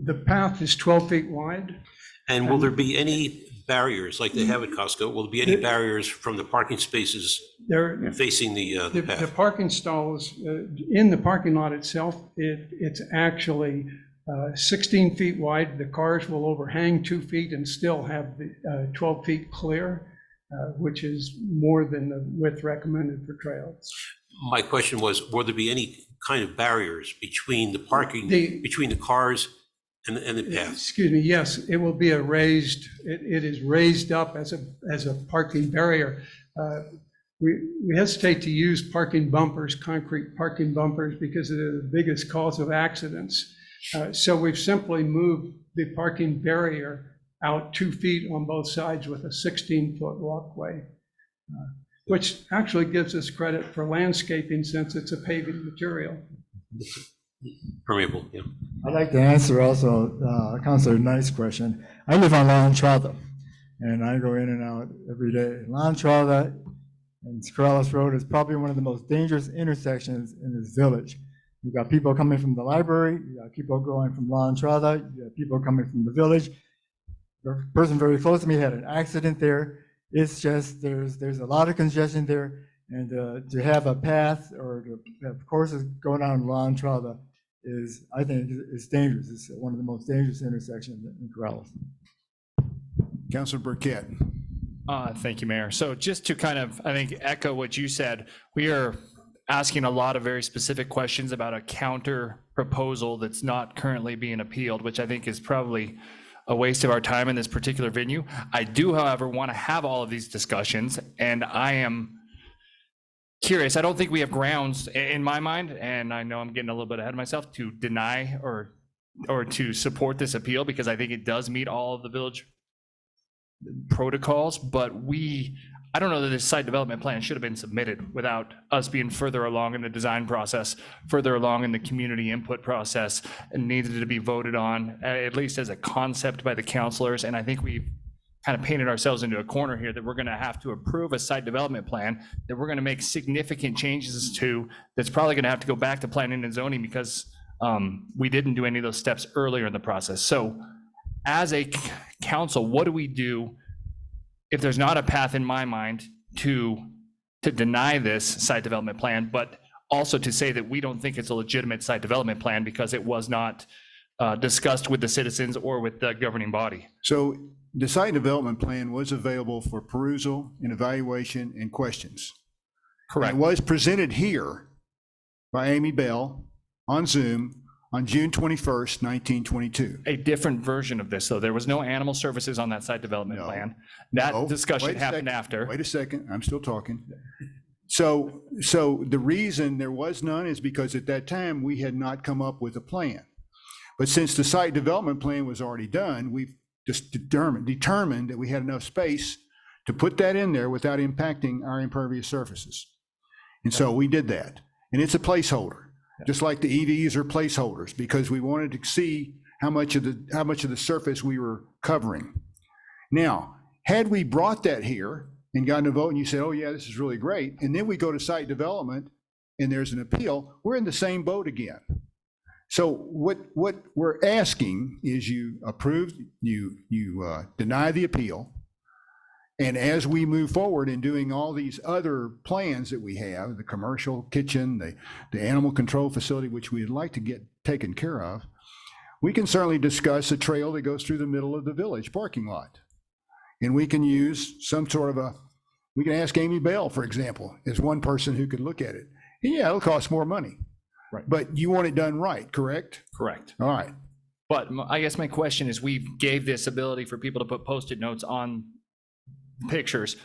F: The path is 12 feet wide.
O: And will there be any barriers like they have at Costco? Will there be any barriers from the parking spaces facing the path?
F: The parking stalls in the parking lot itself, it's actually 16 feet wide. The cars will overhang 2 feet and still have the 12 feet clear, which is more than the width recommended for trails.
O: My question was, will there be any kind of barriers between the parking, between the cars And the path.
F: Excuse me, yes, it will be it is raised up as a parking barrier. We hesitate to use parking bumpers, concrete parking bumpers, because they're the biggest cause of accidents. So we've simply moved the parking barrier out 2 feet on both sides with a 16-foot walkway, which actually gives us credit for landscaping since it's a paving material.
O: Permeable, yeah.
Q: I'd like to answer also Councilor Knight's question. I live on La Entrada, and I go in and out every day. La Entrada and Corrales Road is probably one of the most dangerous intersections in this village. You got people coming from the library, you got people going from La Entrada, you got people coming from the village. A person very close to me had an accident there. It's just, there's a lot of congestion there, and to have a path or to have courses going on La Entrada is, I think, is dangerous. It's one of the most dangerous intersections in Corrales.
A: Councilor Burkett.
N: Thank you, Mayor. So just to kind of, I think, echo what you said, we are asking a lot of very specific questions about a counter proposal that's not currently being appealed, which I think is probably a waste of our time in this particular venue. I do, however, want to have all of these discussions, and I am curious. I don't think we have grounds in my mind, and I know I'm getting a little bit ahead of myself, to deny or to support this appeal, because I think it does meet all of the village protocols, but I don't know that this site development plan should have been submitted without us being further along in the design process, further along in the community input process, and needed to be voted on, at least as a concept, by the councilors. And I think we've kind of painted ourselves into a corner here that we're going to have to approve a site development plan that we're going to make significant changes to, that's probably going to have to go back to planning and zoning because we didn't do any of those steps earlier in the process. So as a council, what do we do if there's not a path in my mind to deny this site development plan, but also to say that we don't think it's a legitimate site development plan because it was not discussed with the citizens or with the governing body?
A: So the site development plan was available for perusal and evaluation and questions.
N: Correct.
A: And it was presented here by Amy Bell on Zoom on June 21st, 1922.
N: A different version of this, though. There was no animal services on that site development plan. That
A: No.
N: discussion
A: Wait a
N: happened
A: second.
N: after.
A: Wait a second, I'm still talking. So the reason there was none is because at that time, we had not come up with a plan. But since the site development plan was already done, we've just determined that we had enough space to put that in there without impacting our impervious surfaces. And so we did that. And it's a placeholder, just like the EVs are placeholders, because we wanted to see how much of the surface we were covering. Now, had we brought that here and gotten a vote and you said, oh yeah, this is really great, and then we go to site development and there's an appeal, we're in the same boat again. So what we're asking is you approve, you deny the appeal, and as we move forward in doing all these other plans that we have, the commercial kitchen, the animal control facility, which we'd like to get taken care of, we can certainly discuss a trail that goes through the middle of the village parking lot. And we can use some sort of we can ask Amy Bell, for example, as one person who could look at it. And yeah, it'll cost more money.
N: Right.
A: But you want it done right, correct?
N: Correct.
A: All right.
N: But I guess my question is, we gave this ability for people to put Post-it notes on pictures.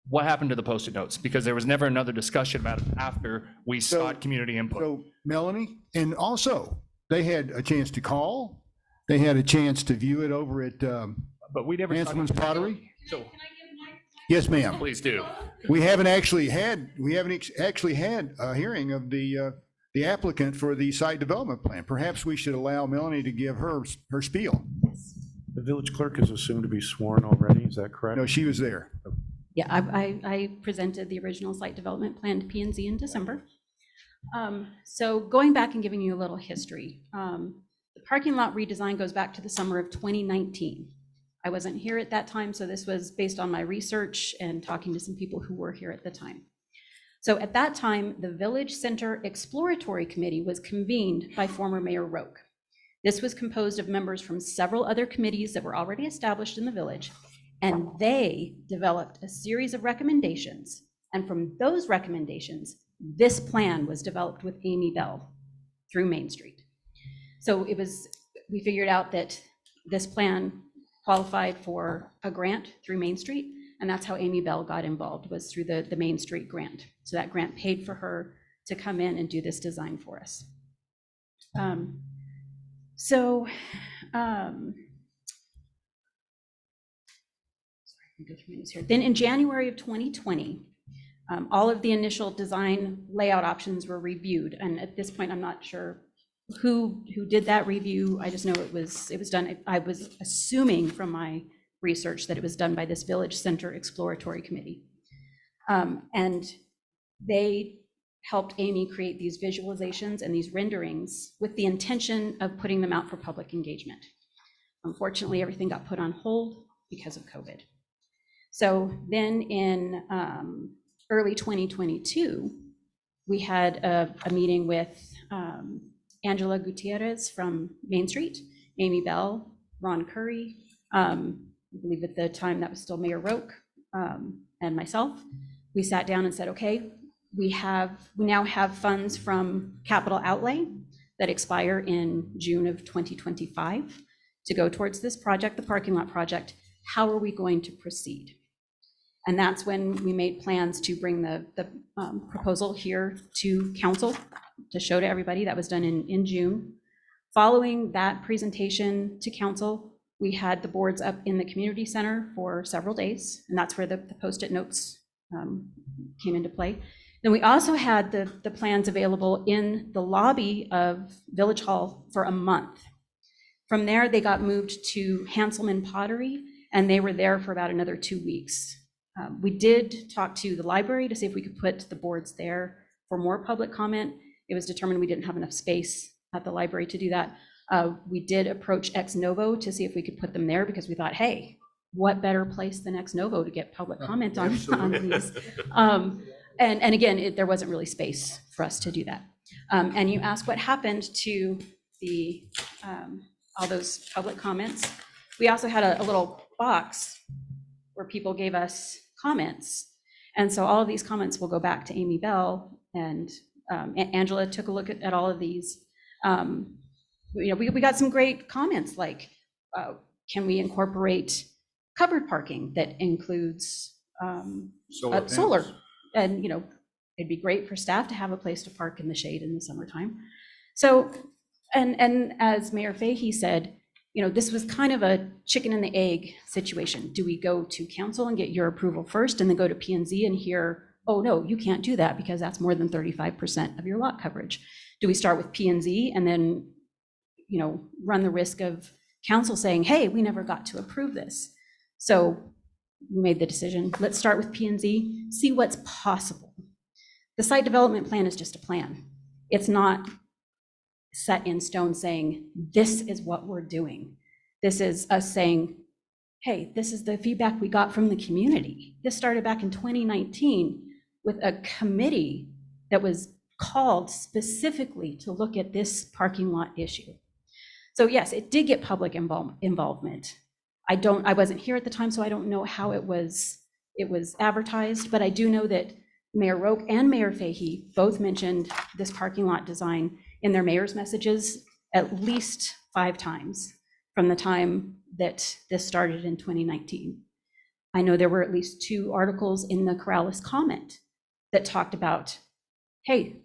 N: What happened to the Post-it notes? Because there was never another discussion about it after we sought community input.
A: So Melanie, and also they had a chance to call, they had a chance to view it over at
N: But we never.
A: Hanselman's Pottery.
N: So
A: Yes, ma'am.
N: please do.
A: We haven't actually had a hearing of the applicant for the site development plan. Perhaps we should allow Melanie to give her spiel.
K: The village clerk is assumed to be sworn already, is that correct?
A: No, she was there.
E: Yeah, I presented the original site development plan to P&Z in December. So going back and giving you a little history, the parking lot redesign goes back to the summer of 2019. I wasn't here at that time, so this was based on my research and talking to some people who were here at the time. So at that time, the Village Center Exploratory Committee was convened by former Mayor Roque. This was composed of members from several other committees that were already established in the village, and they developed a series of recommendations. And from those recommendations, this plan was developed with Amy Bell through Main Street. So it was we figured out that this plan qualified for a grant through Main Street, and that's how Amy Bell got involved, was through the Main Street grant. So that grant paid for her to come in and do this design for us. Then in January of 2020, all of the initial design layout options were reviewed. And at this point, I'm not sure who did that review. I just know it was done. I was assuming from my research that it was done by this Village Center Exploratory Committee. And they helped Amy create these visualizations and these renderings with the intention of putting them out for public engagement. Unfortunately, everything got put on hold because of COVID. So then in early 2022, we had a meeting with Angela Gutierrez from Main Street, Amy Bell, Ron Curry, I believe at the time that was still Mayor Roque, and myself. We sat down and said, okay, we now have funds from capital outlay that expire in June of 2025 to go towards this project, the parking lot project. How are we going to proceed? And that's when we made plans to bring the proposal here to council to show to everybody. That was done in June. Following that presentation to council, we had the boards up in the community center for several days, and that's where the Post-it notes came into play. Then we also had the plans available in the lobby of Village Hall for a month. From there, they got moved to Hanselman Pottery, and they were there for about another 2 weeks. We did talk to the library to see if we could put the boards there for more public comment. It was determined we didn't have enough space at the library to do that. We did approach Ex Novo to see if we could put them there, because we thought, hey, what better place than Ex Novo to get public comment on these? And again, there wasn't really space for us to do that. And you asked what happened to the all those public comments. We also had a little box where people gave us comments. And so all of these comments will go back to Amy Bell, and Angela took a look at all of these. We got some great comments like, can we incorporate covered parking that includes solar? And it'd be great for staff to have a place to park in the shade in the summertime. So, and as Mayor Fahey said, this was kind of a chicken and the egg situation. Do we go to council and get your approval first and then go to P&Z and hear, oh no, you can't do that because that's more than 35% of your lot coverage? Do we start with P&Z and then, run the risk of council saying, hey, we never got to approve this? So we made the decision, let's start with P&Z, see what's possible. The site development plan is just a plan. It's not set in stone saying, this is what we're doing. This is us saying, hey, this is the feedback we got from the community. This started back in 2019 with a committee that was called specifically to look at this parking lot issue. So yes, it did get public involvement. I wasn't here at the time, so I don't know how it was advertised, but I do know that Mayor Roque and Mayor Fahey both mentioned this parking lot design in their mayor's messages at least 5 times from the time that this started in 2019. I know there were at least 2 articles in the Corrales comment that talked about, hey,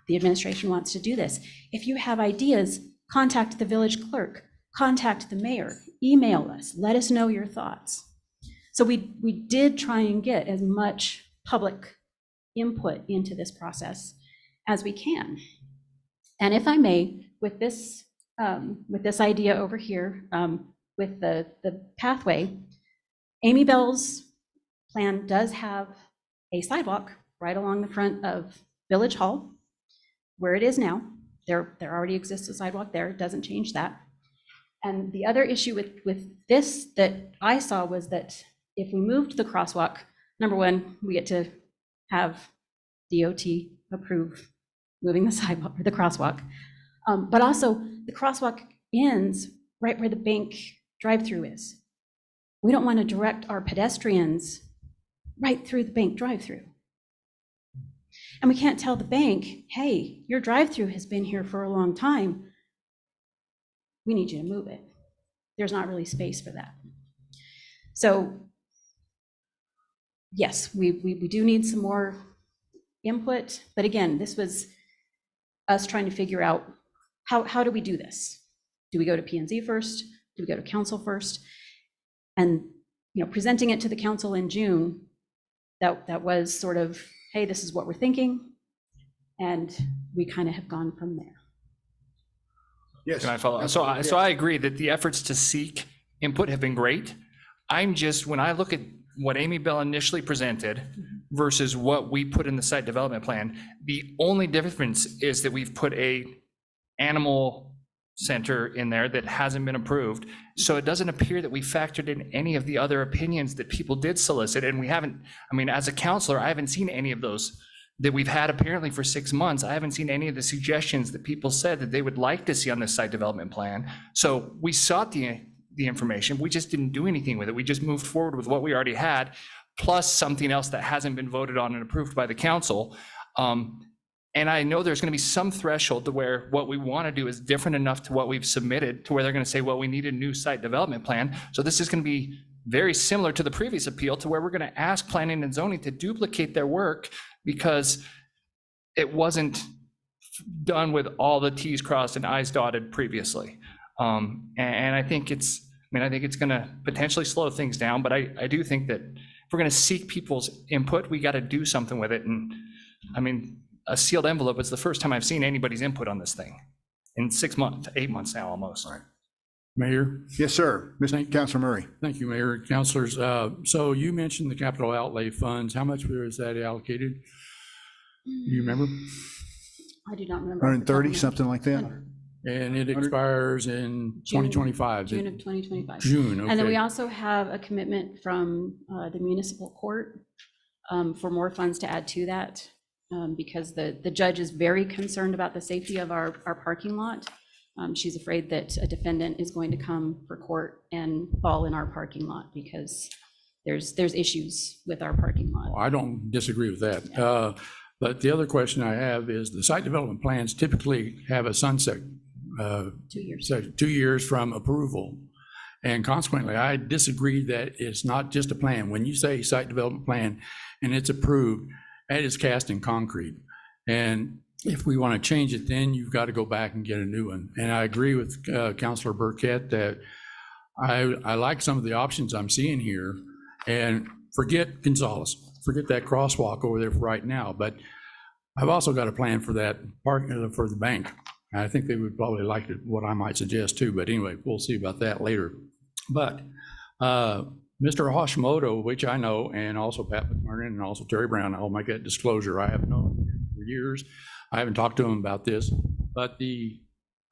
E: the administration wants to do this. If you have ideas, contact the village clerk, contact the mayor, email us, let us know your thoughts. So we did try and get as much public input into this process as we can. And if I may, with this idea over here, with the pathway, Amy Bell's plan does have a sidewalk right along the front of Village Hall, where it is now. There already exists a sidewalk there, it doesn't change that. And the other issue with this that I saw was that if we moved the crosswalk, number one, we get to have DOT approve moving the sidewalk or the crosswalk. But also the crosswalk ends right where the bank drive-through is. We don't want to direct our pedestrians right through the bank drive-through. And we can't tell the bank, hey, your drive-through has been here for a long time. we need you to move it. There's not really space for that. So yes, we do need some more input, but again, this was us trying to figure out how do we do this? Do we go to P&Z first? Do we go to council first? And, you know, presenting it to the council in June, that was sort of, hey, this is what we're thinking. And we kind of have gone from there.
A: Yes.
N: Can I follow? So I agree that the efforts to seek input have been great. I'm just, when I look at what Amy Bell initially presented versus what we put in the site development plan, the only difference is that we've put a animal center in there that hasn't been approved. So it doesn't appear that we factored in any of the other opinions that people did solicit. And we haven't, I mean, as a counselor, I haven't seen any of those that we've had apparently for 6 months. I haven't seen any of the suggestions that people said that they would like to see on this site development plan. So we sought the information. We just didn't do anything with it. We just moved forward with what we already had, plus something else that hasn't been voted on and approved by the council. And I know there's going to be some threshold to where what we want to do is different enough to what we've submitted to where they're going to say, well, we need a new site development plan. So this is going to be very similar to the previous appeal, to where we're going to ask planning and zoning to duplicate their work because it wasn't done with all the T's crossed and I's dotted previously. And I think it's going to potentially slow things down, but I do think that if we're going to seek people's input, we got to do something with it. And I mean, a sealed envelope is the first time I've seen anybody's input on this thing in 6 months, 8 months now almost.
A: All right.
D: Mayor?
A: Yes, sir. Councilor Murray.
D: Thank you, Mayor. Councilors, so you mentioned the capital outlay funds. How much was that allocated? Do you remember?
E: I do not remember.
A: 130, something like that?
D: And it expires in 2025?
E: June of 2025.
D: June, okay.
E: And then we also have a commitment from the municipal court for more funds to add to that, because the judge is very concerned about the safety of our parking lot. She's afraid that a defendant is going to come for court and fall in our parking lot because there's issues with our parking lot.
D: I don't disagree with that. But the other question I have is the site development plans typically have a sunset
E: 2 years.
D: So 2 years from approval. And consequently, I disagree that it's not just a plan. When you say site development plan and it's approved, that is cast in concrete. And if we want to change it, then you've got to go back and get a new one. And I agree with Councilor Burkett that I like some of the options I'm seeing here. And forget Gonzales, forget that crosswalk over there for right now. But I've also got a plan for that park for the bank. I think they would probably like it, what I might suggest too. But anyway, we'll see about that later. But Mr. Hashimoto, which I know, and also Pat McMurray and also Terry Brown, I'll make that disclosure. I have known him for years. I haven't talked to him about this, but the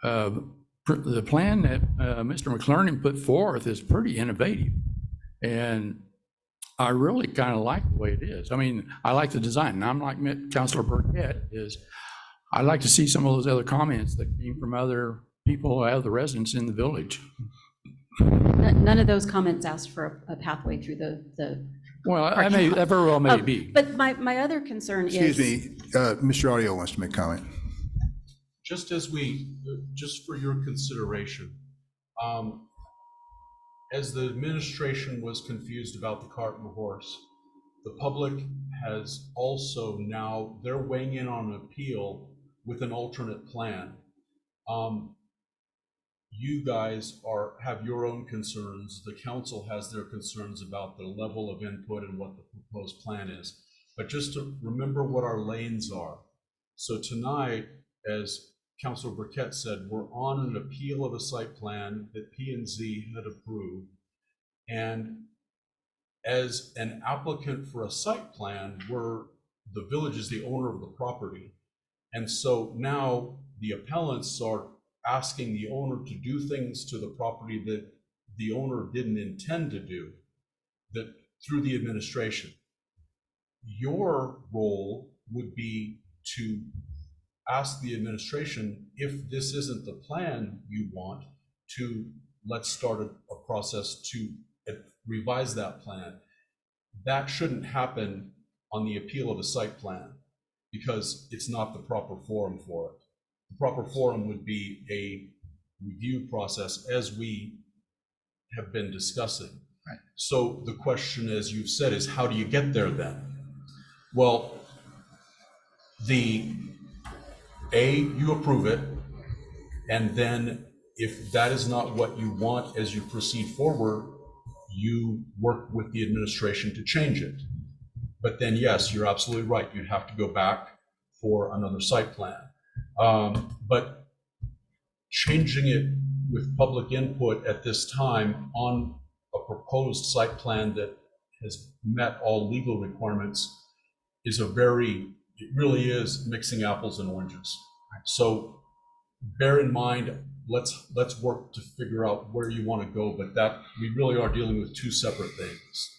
D: plan that Mr. McLernan put forth is pretty innovative. And I really kind of like the way it is. I mean, I like the design. And I'm like Councilor Burkett is, I like to see some of those other comments that came from other people, other residents in the village.
E: None of those comments asked for a pathway through the
D: Well, that very well may be.
E: But my other concern is.
A: Excuse me, Mr. Audio wants to make a comment.
B: Just for your consideration, as the administration was confused about the cart and the horse, the public has also now, they're weighing in on an appeal with an alternate plan. You guys have your own concerns. The council has their concerns about the level of input and what the proposed plan is. But just to remember what our lanes are. So tonight, as Councilor Burkett said, we're on an appeal of a site plan that P&Z had approved. And as an applicant for a site plan, the village is the owner of the property. And so now the appellants are asking the owner to do things to the property that the owner didn't intend to do, that through the administration. Your role would be to ask the administration, if this isn't the plan you want, to let's start a process to revise that plan. That shouldn't happen on the appeal of a site plan because it's not the proper forum for it. The proper forum would be review process as we have been discussing. So the question, as you've said, is how do you get there then? Well, you approve it, and then if that is not what you want as you proceed forward, you work with the administration to change it. But then, yes, you're absolutely right. You'd have to go back for another site plan. But changing it with public input at this time on a proposed site plan that has met all legal requirements is it really is mixing apples and oranges. So bear in mind, let's work to figure out where you want to go, but that we really are dealing with two separate things.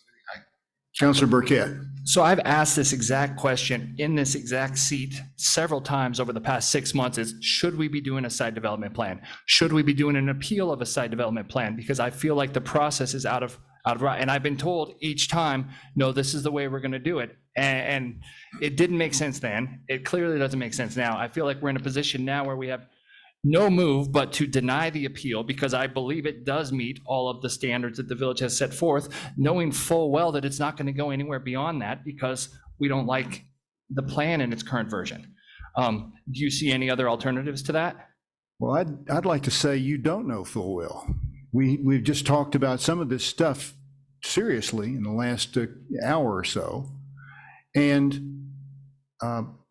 A: Councilor Burkett.
N: So I've asked this exact question in this exact seat several times over the past 6 months is, should we be doing a site development plan? Should we be doing an appeal of a site development plan? Because I feel like the process is out of right. And I've been told each time, no, this is the way we're going to do it. And it didn't make sense then. It clearly doesn't make sense now. I feel like we're in a position now where we have no move but to deny the appeal because I believe it does meet all of the standards that the village has set forth, knowing full well that it's not going to go anywhere beyond that because we don't like the plan in its current version. Do you see any other alternatives to that?
A: Well, I'd like to say you don't know full well. We've just talked about some of this stuff seriously in the last hour or so, and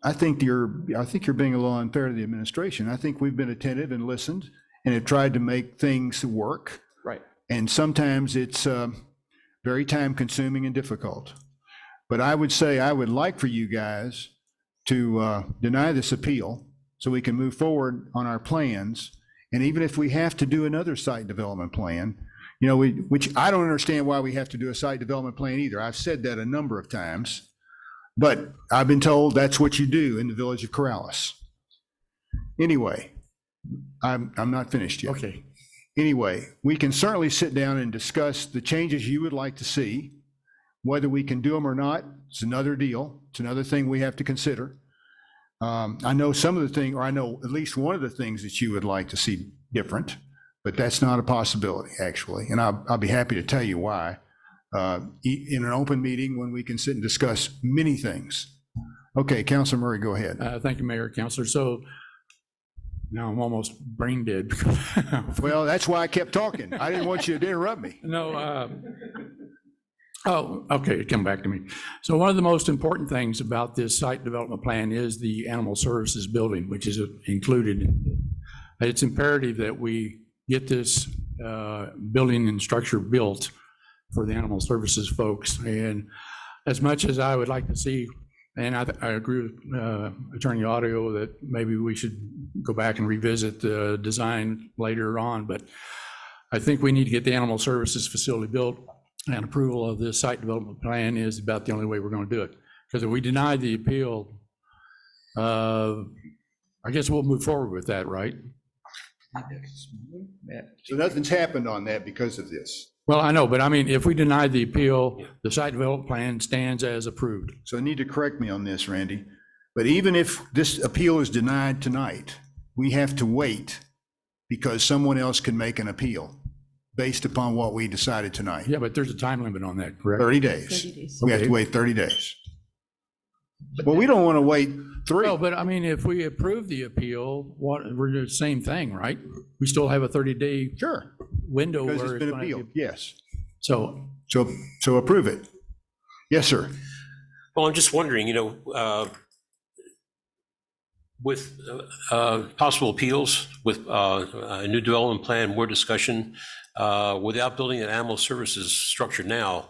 A: I think you're being a little unfair to the administration. I think we've been attentive and listened and have tried to make things work.
N: Right.
A: And sometimes it's very time consuming and difficult. But I would say I would like for you guys to deny this appeal so we can move forward on our plans. And even if we have to do another site development plan, which I don't understand why we have to do a site development plan either. I've said that a number of times. But I've been told that's what you do in the village of Corrales. Anyway, I'm not finished yet.
D: Okay.
A: Anyway, we can certainly sit down and discuss the changes you would like to see. Whether we can do them or not, it's another deal. It's another thing we have to consider. I know some of the things, or I know at least one of the things that you would like to see different, but that's not a possibility, actually. And I'll be happy to tell you why. In an open meeting when we can sit and discuss many things. Okay, Councilor Murray, go ahead.
D: Thank you, Mayor, Councilor. So now I'm almost brain dead.
A: Well, that's why I kept talking. I didn't want you to interrupt me.
D: No. Okay, come back to me. So one of the most important things about this site development plan is the animal services building, which is included. It's imperative that we get this building and structure built for the animal services folks. And as much as I would like to see, and I agree with Attorney Audio that maybe we should go back and revisit the design later on, but I think we need to get the animal services facility built, and approval of this site development plan is about the only way we're going to do it. Because if we deny the appeal, I guess we'll move forward with that, right?
A: So nothing's happened on that because of this.
D: Well, I know, but I mean, if we deny the appeal, the site development plan stands as approved.
A: So I need to correct me on this, Randy. But even if this appeal is denied tonight, we have to wait because someone else can make an appeal based upon what we decided tonight.
D: Yeah, but there's a time limit on that, correct?
A: 30 days.
E: 30 days.
A: We have to wait 30 days. Well, we don't want to wait 3.
D: No, but I mean, if we approve the appeal, we're doing the same thing, right? We still have a 30-day
A: Sure.
D: window
A: Because
D: where
A: it's been
D: gonna be-
A: appealed, yes.
D: So
A: So approve it. Yes, sir.
O: Well, I'm just wondering, with possible appeals, with a new development plan, more discussion, without building an animal services structure now,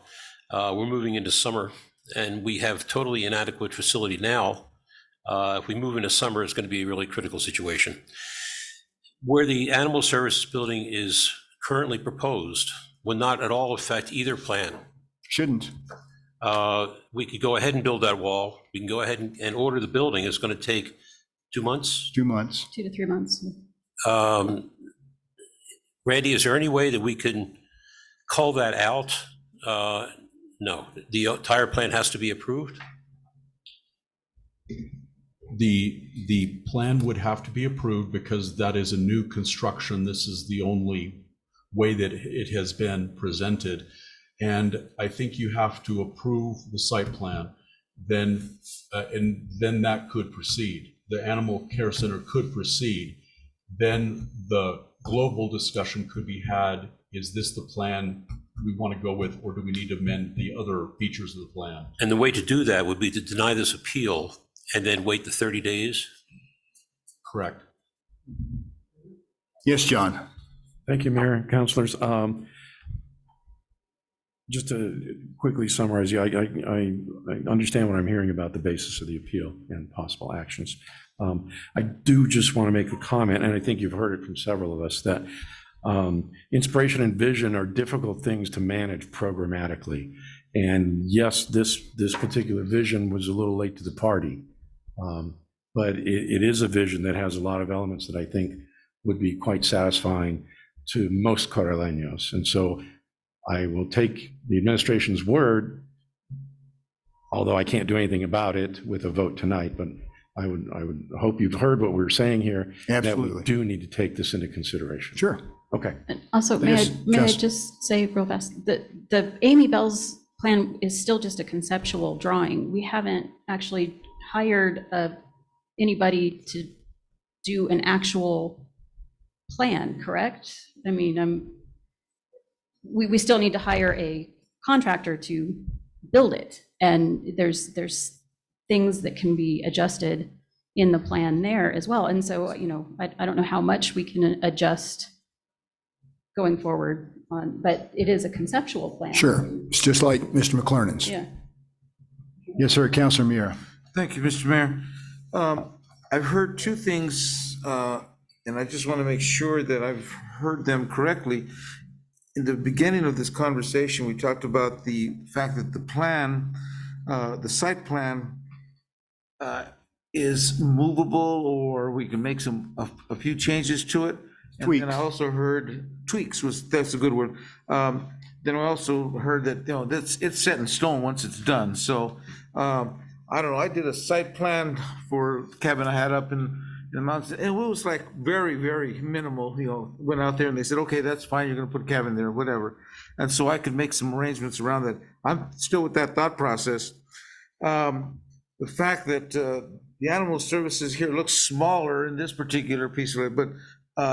O: we're moving into summer and we have totally inadequate facility now. If we move into summer, it's going to be a really critical situation. Where the animal services building is currently proposed would not at all affect either plan.
A: Shouldn't.
O: We could go ahead and build that wall. We can go ahead and order the building. It's going to take 2 months.
A: 2 months.
E: 2 to 3 months.
O: Randy, is there any way that we can call that out? No, the entire plan has to be approved?
B: The plan would have to be approved because that is a new construction. This is the only way that it has been presented. And I think you have to approve the site plan, then, and then that could proceed. The Animal Care Center could proceed. Then the global discussion could be had. Is this the plan we want to go with, or do we need to amend the other features of the plan?
O: And the way to do that would be to deny this appeal and then wait the 30 days?
B: Correct.
A: Yes, John.
K: Thank you, Mayor and councilors. Just to quickly summarize, I understand what I'm hearing about the basis of the appeal and possible actions. I do just want to make a comment, and I think you've heard it from several of us, that inspiration and vision are difficult things to manage programmatically. And yes, this particular vision was a little late to the party, but it is a vision that has a lot of elements that I think would be quite satisfying to most Corraleños. And so I will take the administration's word, although I can't do anything about it with a vote tonight, but I would hope you've heard what we're saying here.
A: Absolutely.
K: That we do need to take this into consideration.
A: Sure.
K: Okay.
E: And also, may
A: Yes,
E: I
A: Jess.
E: just say real fast, the Amy Bell's plan is still just a conceptual drawing. We haven't actually hired anybody to do an actual plan, correct? I mean, we still need to hire a contractor to build it. And there's things that can be adjusted in the plan there as well. And so, you know, I don't know how much we can adjust going forward on, but it is a conceptual plan.
A: Sure. It's just like Mr. McClernand's.
C: Yeah.
A: Yes, sir. Councilor Mira.
L: Thank you, Mr. Mayor. I've heard two things, and I just want to make sure that I've heard them correctly. In the beginning of this conversation, we talked about the fact that the plan, the site plan, is movable, or we can make a few changes to it. And then I also heard tweaks, that's a good word. Then I also heard that, you know, it's set in stone once it's done. So I don't know, I did a site plan for a cabin I had up in the mountains, and it was like very, very minimal, you know, went out there and they said, okay, that's fine, you're gonna put a cabin there, whatever. And so I could make some arrangements around that. I'm still with that thought process. The fact that the animal services here looks smaller in this particular piece of it, but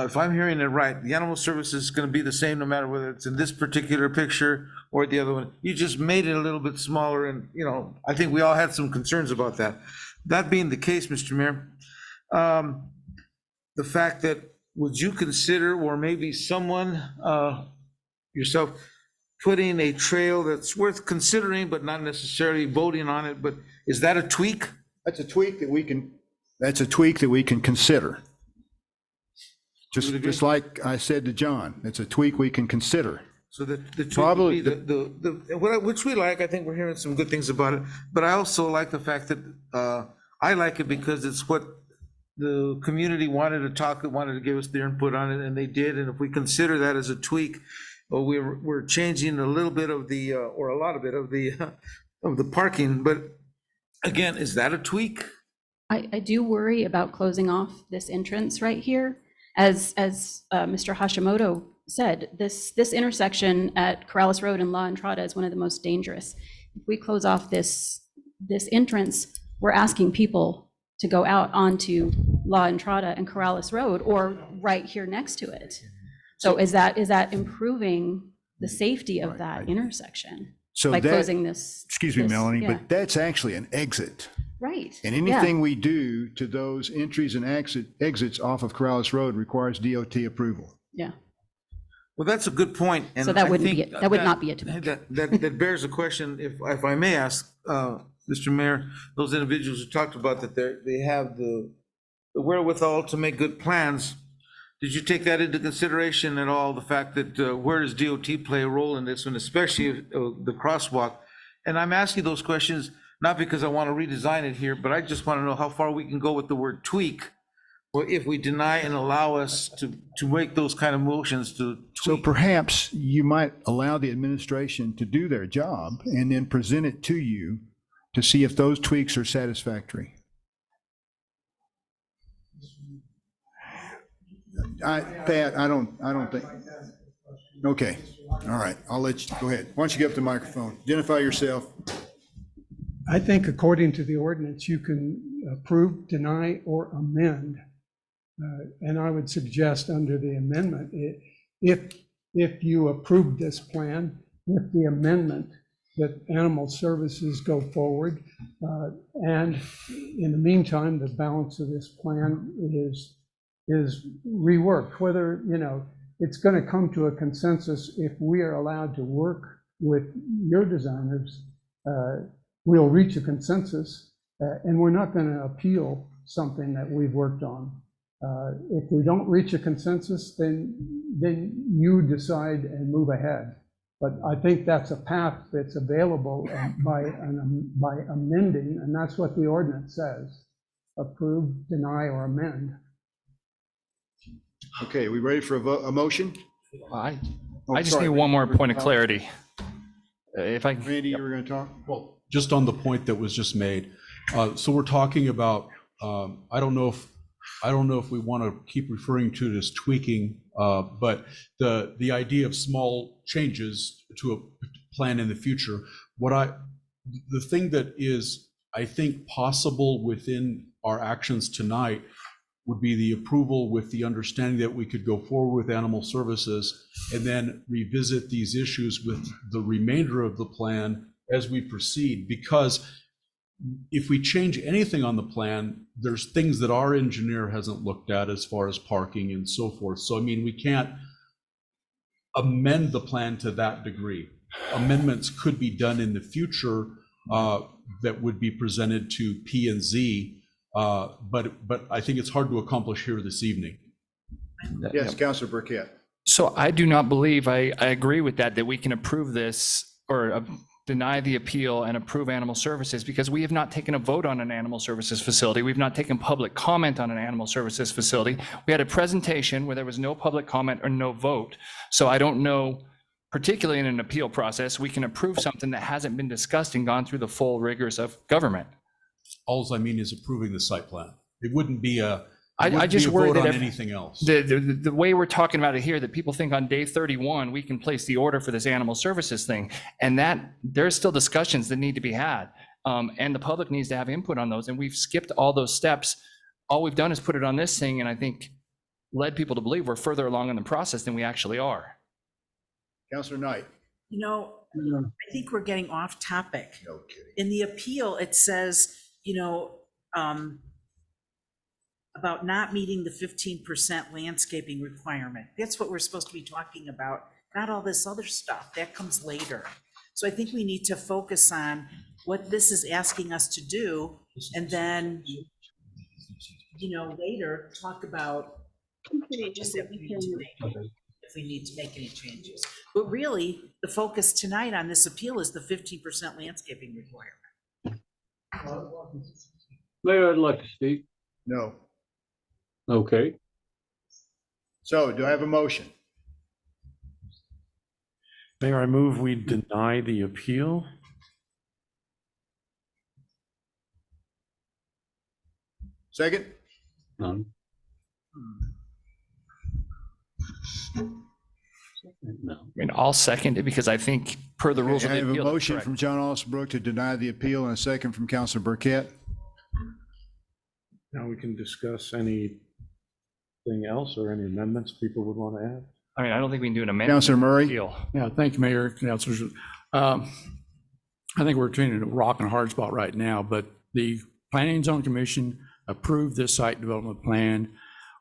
L: if I'm hearing it right, the animal services is gonna be the same no matter whether it's in this particular picture or the other one. You just made it a little bit smaller, and, you know, I think we all had some concerns about that. That being the case, Mr. Mayor, the fact that, would you consider, or maybe someone, yourself, putting a trail that's worth considering, but not necessarily voting on it, but is that a tweak?
A: That's a tweak that we can consider. Just like I said to John, it's a tweak we can consider.
L: So the tweak
A: Probably
L: would be which we like. I think we're hearing some good things about it, but I also like the fact that, I like it because it's what the community wanted to give us their input on it, and they did. And if we consider that as a tweak, well, we're changing a little bit of the, or a lot of it of the parking. But again, is that a tweak?
E: I do worry about closing off this entrance right here. As Mr. Hashimoto said, this intersection at Corrales Road and La Entrada is one of the most dangerous. If we close off this entrance, we're asking people to go out onto La Entrada and Corrales Road, or right here next to it. So is that improving the safety of that intersection
A: So
E: by
A: that-
E: closing this?
A: Excuse me,
E: this-
A: Melanie,
E: yeah.
A: but that's actually an exit.
E: Right.
A: And
E: yeah.
A: anything we do to those entries and exits off of Corrales Road requires DOT approval.
E: Yeah.
L: Well, that's a good point. And
E: So that
L: I
E: wouldn't
L: think
E: be that would not be a tweak.
L: That bears a question, if I may ask, Mr. Mayor, those individuals who talked about that they have the wherewithal to make good plans. Did you take that into consideration at all, the fact that where does DOT play a role in this, and especially the crosswalk? And I'm asking those questions not because I want to redesign it here, but I just want to know how far we can go with the word tweak, or if we deny and allow us to make those kind of motions to tweak.
A: So perhaps you might allow the administration to do their job and then present it to you to see if those tweaks are satisfactory. Pat, I don't think, okay, all right, I'll let you, go ahead. Why don't you get up to the microphone, identify yourself.
F: I think according to the ordinance, you can approve, deny, or amend. And I would suggest under the amendment, if you approve this plan with the amendment, that animal services go forward. And in the meantime, the balance of this plan is reworked, whether, it's going to come to a consensus. If we are allowed to work with your designers, we'll reach a consensus, and we're not going to appeal something that we've worked on. If we don't reach a consensus, then you decide and move ahead. But I think that's a path that's available by amending, and that's what the ordinance says: approve, deny, or amend.
A: Okay, we ready for a motion?
N: I just need one more point of clarity. If I
A: Randy, you were going to talk?
B: Well, just on the point that was just made. So we're talking about, I don't know if we want to keep referring to it as tweaking, but the idea of small changes to a plan in the future. The thing that is, I think, possible within our actions tonight would be the approval with the understanding that we could go forward with animal services and then revisit these issues with the remainder of the plan as we proceed. Because if we change anything on the plan, there's things that our engineer hasn't looked at as far as parking and so forth. So, I mean, we can't amend the plan to that degree. Amendments could be done in the future that would be presented to P&Z, but I think it's hard to accomplish here this evening.
A: Yes, Councilor Burkett.
N: So I do not believe, I agree with that we can approve this or deny the appeal and approve animal services, because we have not taken a vote on an animal services facility. We've not taken public comment on an animal services facility. We had a presentation where there was no public comment or no vote. So I don't know, particularly in an appeal process, we can approve something that hasn't been discussed and gone through the full rigors of government.
B: All I mean is approving the site plan. It wouldn't be a,
N: I just worry that
B: anything else.
N: The way we're talking about it here, that people think on day 31, we can place the order for this animal services thing, and that there's still discussions that need to be had. And the public needs to have input on those. And we've skipped all those steps. All we've done is put it on this thing, and I think led people to believe we're further along in the process than we actually are.
A: Councilor Knight.
H: I think we're getting off topic.
A: No kidding.
H: In the appeal, it says, about not meeting the 15% landscaping requirement. That's what we're supposed to be talking about, not all this other stuff. That comes later. So I think we need to focus on what this is asking us to do, and then, later talk about changes that we can make, if we need to make any changes. But really, the focus tonight on this appeal is the 15% landscaping requirement.
R: Mayor, I'd like to speak.
A: No.
R: Okay.
A: So do I have a motion?
K: Mayor, I move we deny the appeal.
A: Second?
R: None. No.
N: I mean, I'll second it because I think per the rules of
A: I
N: the
A: have a
N: appeal.
A: motion from John Alsbrook to deny the appeal and a second from Councilor Burkett.
K: Now we can discuss anything else or any amendments people would want to add.
N: I mean, I don't think we can do an amendment.
A: Councilor Murray?
N: Appeal.
D: Yeah, thank you, Mayor, Councilors. I think we're between a rock and a hard spot right now, but the Planning and Zoning Commission approved this site development plan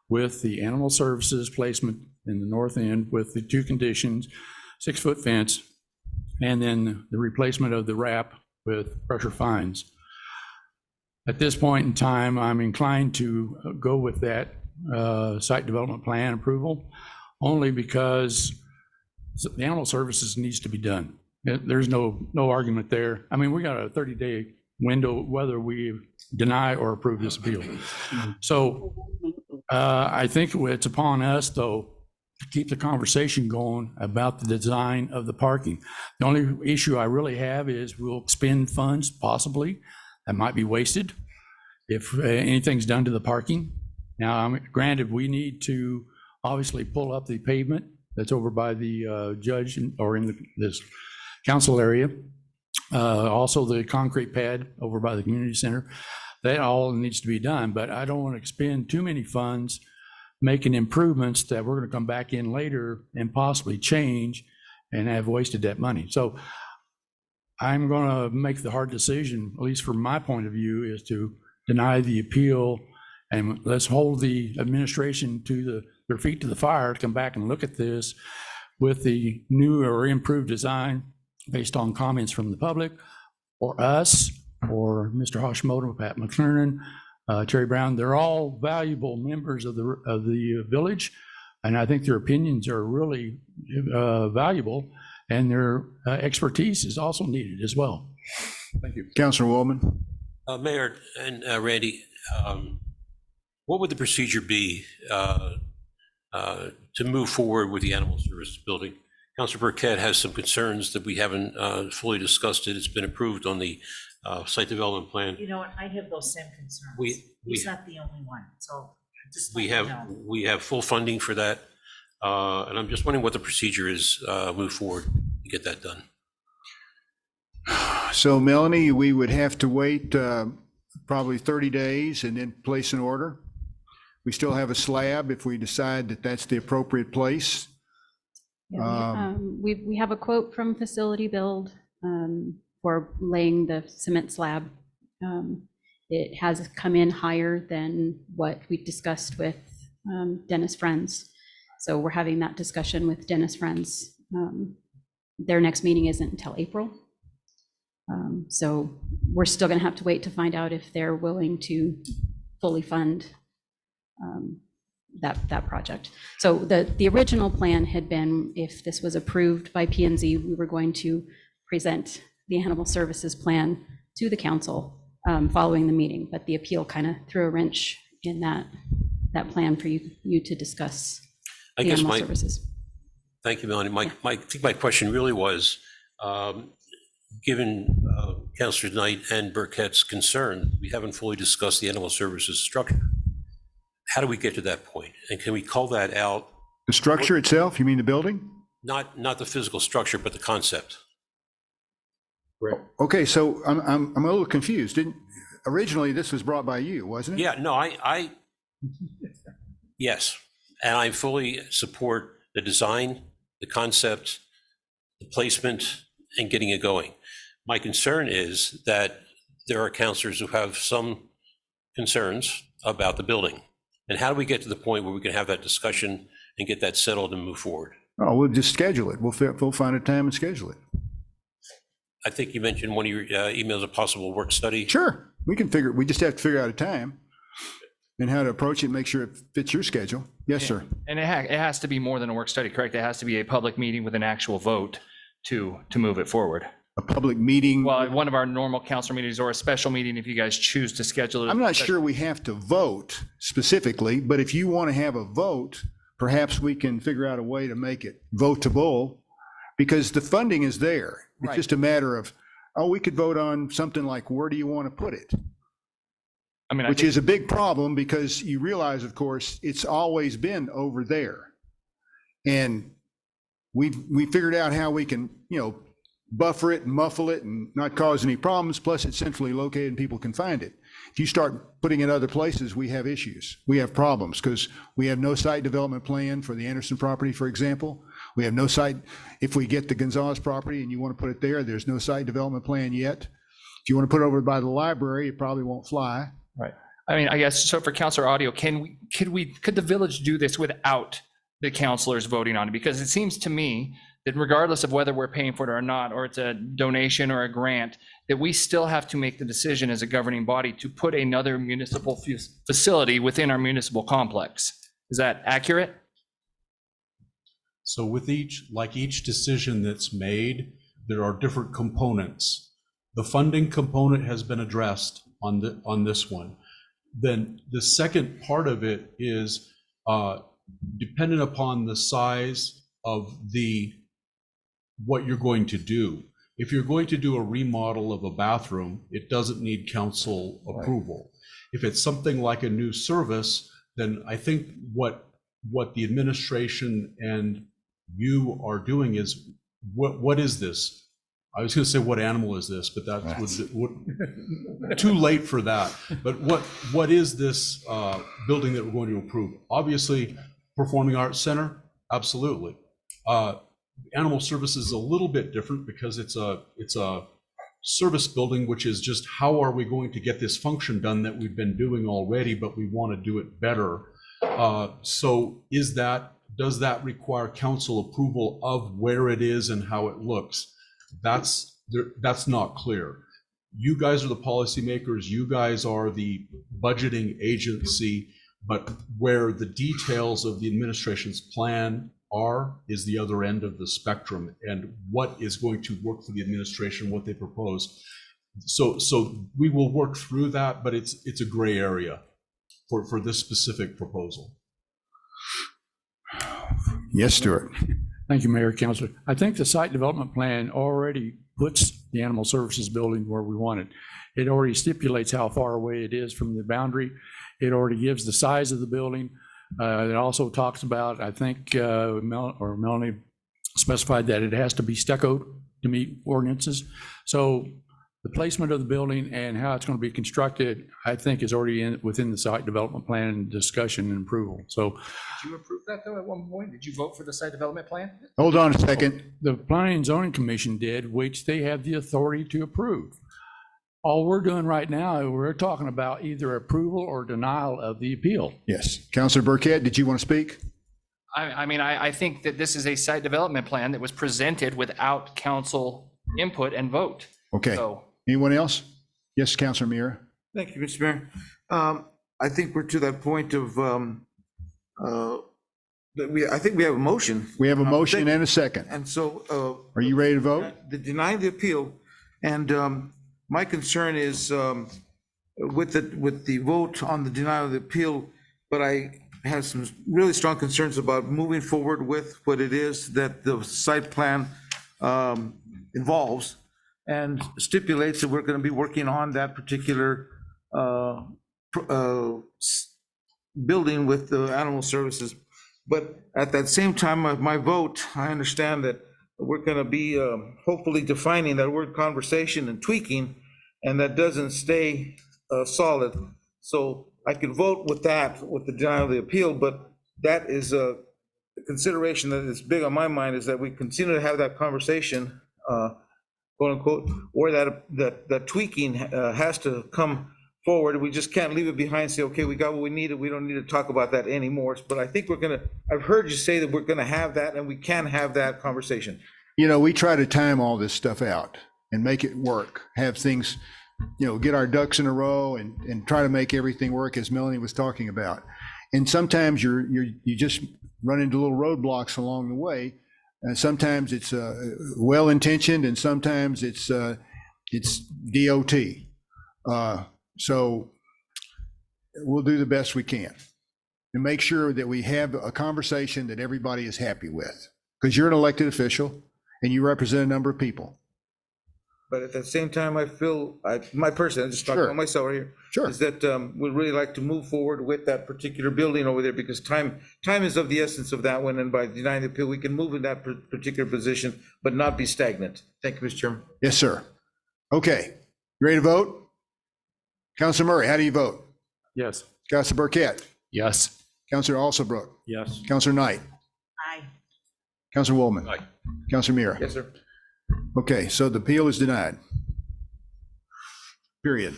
D: with the animal services placement in the north end with the two conditions, 6-foot fence, and then the replacement of the wrap with pressure fines. At this point in time, I'm inclined to go with that site development plan approval, only because the animal services needs to be done. There's no argument there. I mean, we got a 30-day window whether we deny or approve this appeal. So I think it's upon us, though, to keep the conversation going about the design of the parking. The only issue I really have is we'll expend funds possibly that might be wasted if anything's done to the parking. Now, granted, we need to obviously pull up the pavement that's over by the judge or in this council area. Also the concrete pad over by the community center. That all needs to be done, but I don't want to expend too many funds making improvements that we're going to come back in later and possibly change and have wasted that money. So I'm going to make the hard decision, at least from my point of view, is to deny the appeal, and let's hold the administration to their feet to the fire to come back and look at this with the new or improved design based on comments from the public or us or Mr. Hashimoto, Pat McClernand, Terry Brown. They're all valuable members of the village, and I think their opinions are really valuable, and their expertise is also needed as well. Thank you.
A: Councilor Waldman.
O: Mayor and Randy, what would the procedure be to move forward with the animal services building? Councilor Burkett has some concerns that we haven't fully discussed it. It's been approved on the site development plan.
H: You know what, I have those same concerns. He's not the only one, so just let me know.
O: We have full funding for that, and I'm just wondering what the procedure is move forward to get that done.
A: So Melanie, we would have to wait probably 30 days and then place an order. We still have a slab if we decide that that's the appropriate place.
E: Yeah, we have a quote from Facility Build for laying the cement slab. It has come in higher than what we discussed with Dennis Friends. So we're having that discussion with Dennis Friends. Their next meeting isn't until April. So we're still going to have to wait to find out if they're willing to fully fund that project. So the original plan had been, if this was approved by P&Z, we were going to present the animal services plan to the council following the meeting, but the appeal kind of threw a wrench in that plan for you to discuss the animal services.
O: Thank you, Melanie. I think my question really was, given Councilor Knight and Burkett's concern, we haven't fully discussed the animal services structure. How do we get to that point? And can we call that out?
A: The structure itself, you mean the building?
O: Not the physical structure, but the concept.
A: Okay, so I'm a little confused. Originally this was brought by you, wasn't it?
O: Yeah, no, yes. And I fully support the design, the concept, the placement, and getting it going. My concern is that there are councilors who have some concerns about the building. And how do we get to the point where we can have that discussion and get that settled and move forward?
A: Oh, we'll just schedule it. We'll find a time and schedule it.
O: I think you mentioned one of your emails, a possible work study.
A: Sure, we just have to figure out a time and how to approach it, make sure it fits your schedule. Yes, sir.
N: And it has to be more than a work study, correct? It has to be a public meeting with an actual vote to move it forward.
A: A public meeting?
N: Well, one of our normal council meetings or a special meeting if you guys choose to schedule it.
A: I'm not sure we have to vote specifically, but if you want to have a vote, perhaps we can figure out a way to make it votable, because the funding is there. It's
N: Right.
A: just a matter of, we could vote on something like, where do you want to put it?
N: I mean,
A: Which is a big problem, because you realize, of course, it's always been over there. And we figured out how we can, buffer it and muffle it and not cause any problems. Plus it's centrally located and people can find it. If you start putting it other places, we have issues. We have problems because we have no site development plan for the Anderson property, for example. We have no site, if we get the Gonzalez property and you want to put it there, there's no site development plan yet. If you want to put it over by the library, it probably won't fly.
N: Right. I mean, I guess, so for Councilor Audio, could the village do this without the councilors voting on it? Because it seems to me that regardless of whether we're paying for it or not, or it's a donation or a grant, that we still have to make the decision as a governing body to put another municipal facility within our municipal complex. Is that accurate?
B: So with each decision that's made, there are different components. The funding component has been addressed on this one. Then the second part of it is dependent upon the size of what you're going to do. If you're going to do a remodel of a bathroom, it doesn't need council approval. If it's something like a new service, then I think what what the administration and you are doing is, what is this? I was going to say, what animal is this? But that would too late for that. But what is this building that we're going to approve? Obviously, Performing Arts Center, absolutely. Animal services is a little bit different because it's a service building, which is just how are we going to get this function done that we've been doing already, but we want to do it better. So does that require council approval of where it is and how it looks? That's not clear. You guys are the policymakers, you guys are the budgeting agency, but where the details of the administration's plan are is the other end of the spectrum, and what is going to work for the administration, what they propose. So we will work through that, but it's a gray area for this specific proposal.
A: Yes, Stuart.
D: Thank you, Mayor, Councilor. I think the site development plan already puts the animal services building where we want it. It already stipulates how far away it is from the boundary. It already gives the size of the building. It also talks about, I think, Melanie specified that it has to be stuccoed to meet ordinances. So the placement of the building and how it's going to be constructed, I think, is already within the site development plan discussion and approval. So
S: Did you approve that though at one point? Did you vote for the site development plan?
A: Hold on a second.
D: the Planning and Zoning Commission did, which they have the authority to approve. All we're doing right now, we're talking about either approval or denial of the appeal.
A: Yes. Councilor Burkett, did you want to speak?
S: I think that this is a site development plan that was presented without council input and vote.
A: Okay.
S: So
A: Anyone else? Yes, Councilor Mira.
L: Thank you, Mr. Mayor. I think we're to that point of, I think we have a motion.
A: We have a motion and a second.
L: And so.
A: Are you ready to vote?
L: Deny the appeal, and my concern is with the vote on the denial of the appeal, but I have some really strong concerns about moving forward with what it is that the site plan involves, and stipulates that we're going to be working on that particular building with the animal services. But at that same time, my vote, I understand that we're going to be hopefully defining that word conversation and tweaking, and that doesn't stay solid. So I could vote with that, with the denial of the appeal, but that is a consideration that is big on my mind, is that we continue to have that conversation, quote unquote, or that tweaking has to come forward. We just can't leave it behind and say, okay, we got what we needed, we don't need to talk about that anymore. But I think I've heard you say that we're gonna have that, and we can have that conversation.
A: You know, we try to time all this stuff out and make it work, have things, get our ducks in a row and try to make everything work, as Melanie was talking about. And sometimes you just run into little roadblocks along the way. And sometimes it's well-intentioned, and sometimes it's DOT. So we'll do the best we can and make sure that we have a conversation that everybody is happy with, because you're an elected official and you represent a number of people.
L: But at the same time, I feel, my person, I'm just talking about myself right here.
A: Sure.
L: Is that we'd really like to move forward with that particular building over there, because time is of the essence of that one, and by denying the appeal, we can move in that particular position, but not be stagnant. Thank you, Mr. Chairman.
A: Yes, sir. Okay, you ready to vote? Councilor Murray, how do you vote?
D: Yes.
A: Councilor Burkett?
S: yes.
A: Councilor Alsobrook?
K: Yes.
A: Councilor Knight?
H: Aye.
A: Councilor Woolman? Aye. Councilor Mira?
L: Yes, sir.
A: Okay, so the appeal is denied. Period.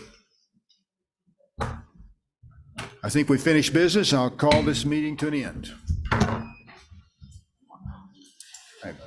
A: I think we finished business. I'll call this meeting to an end.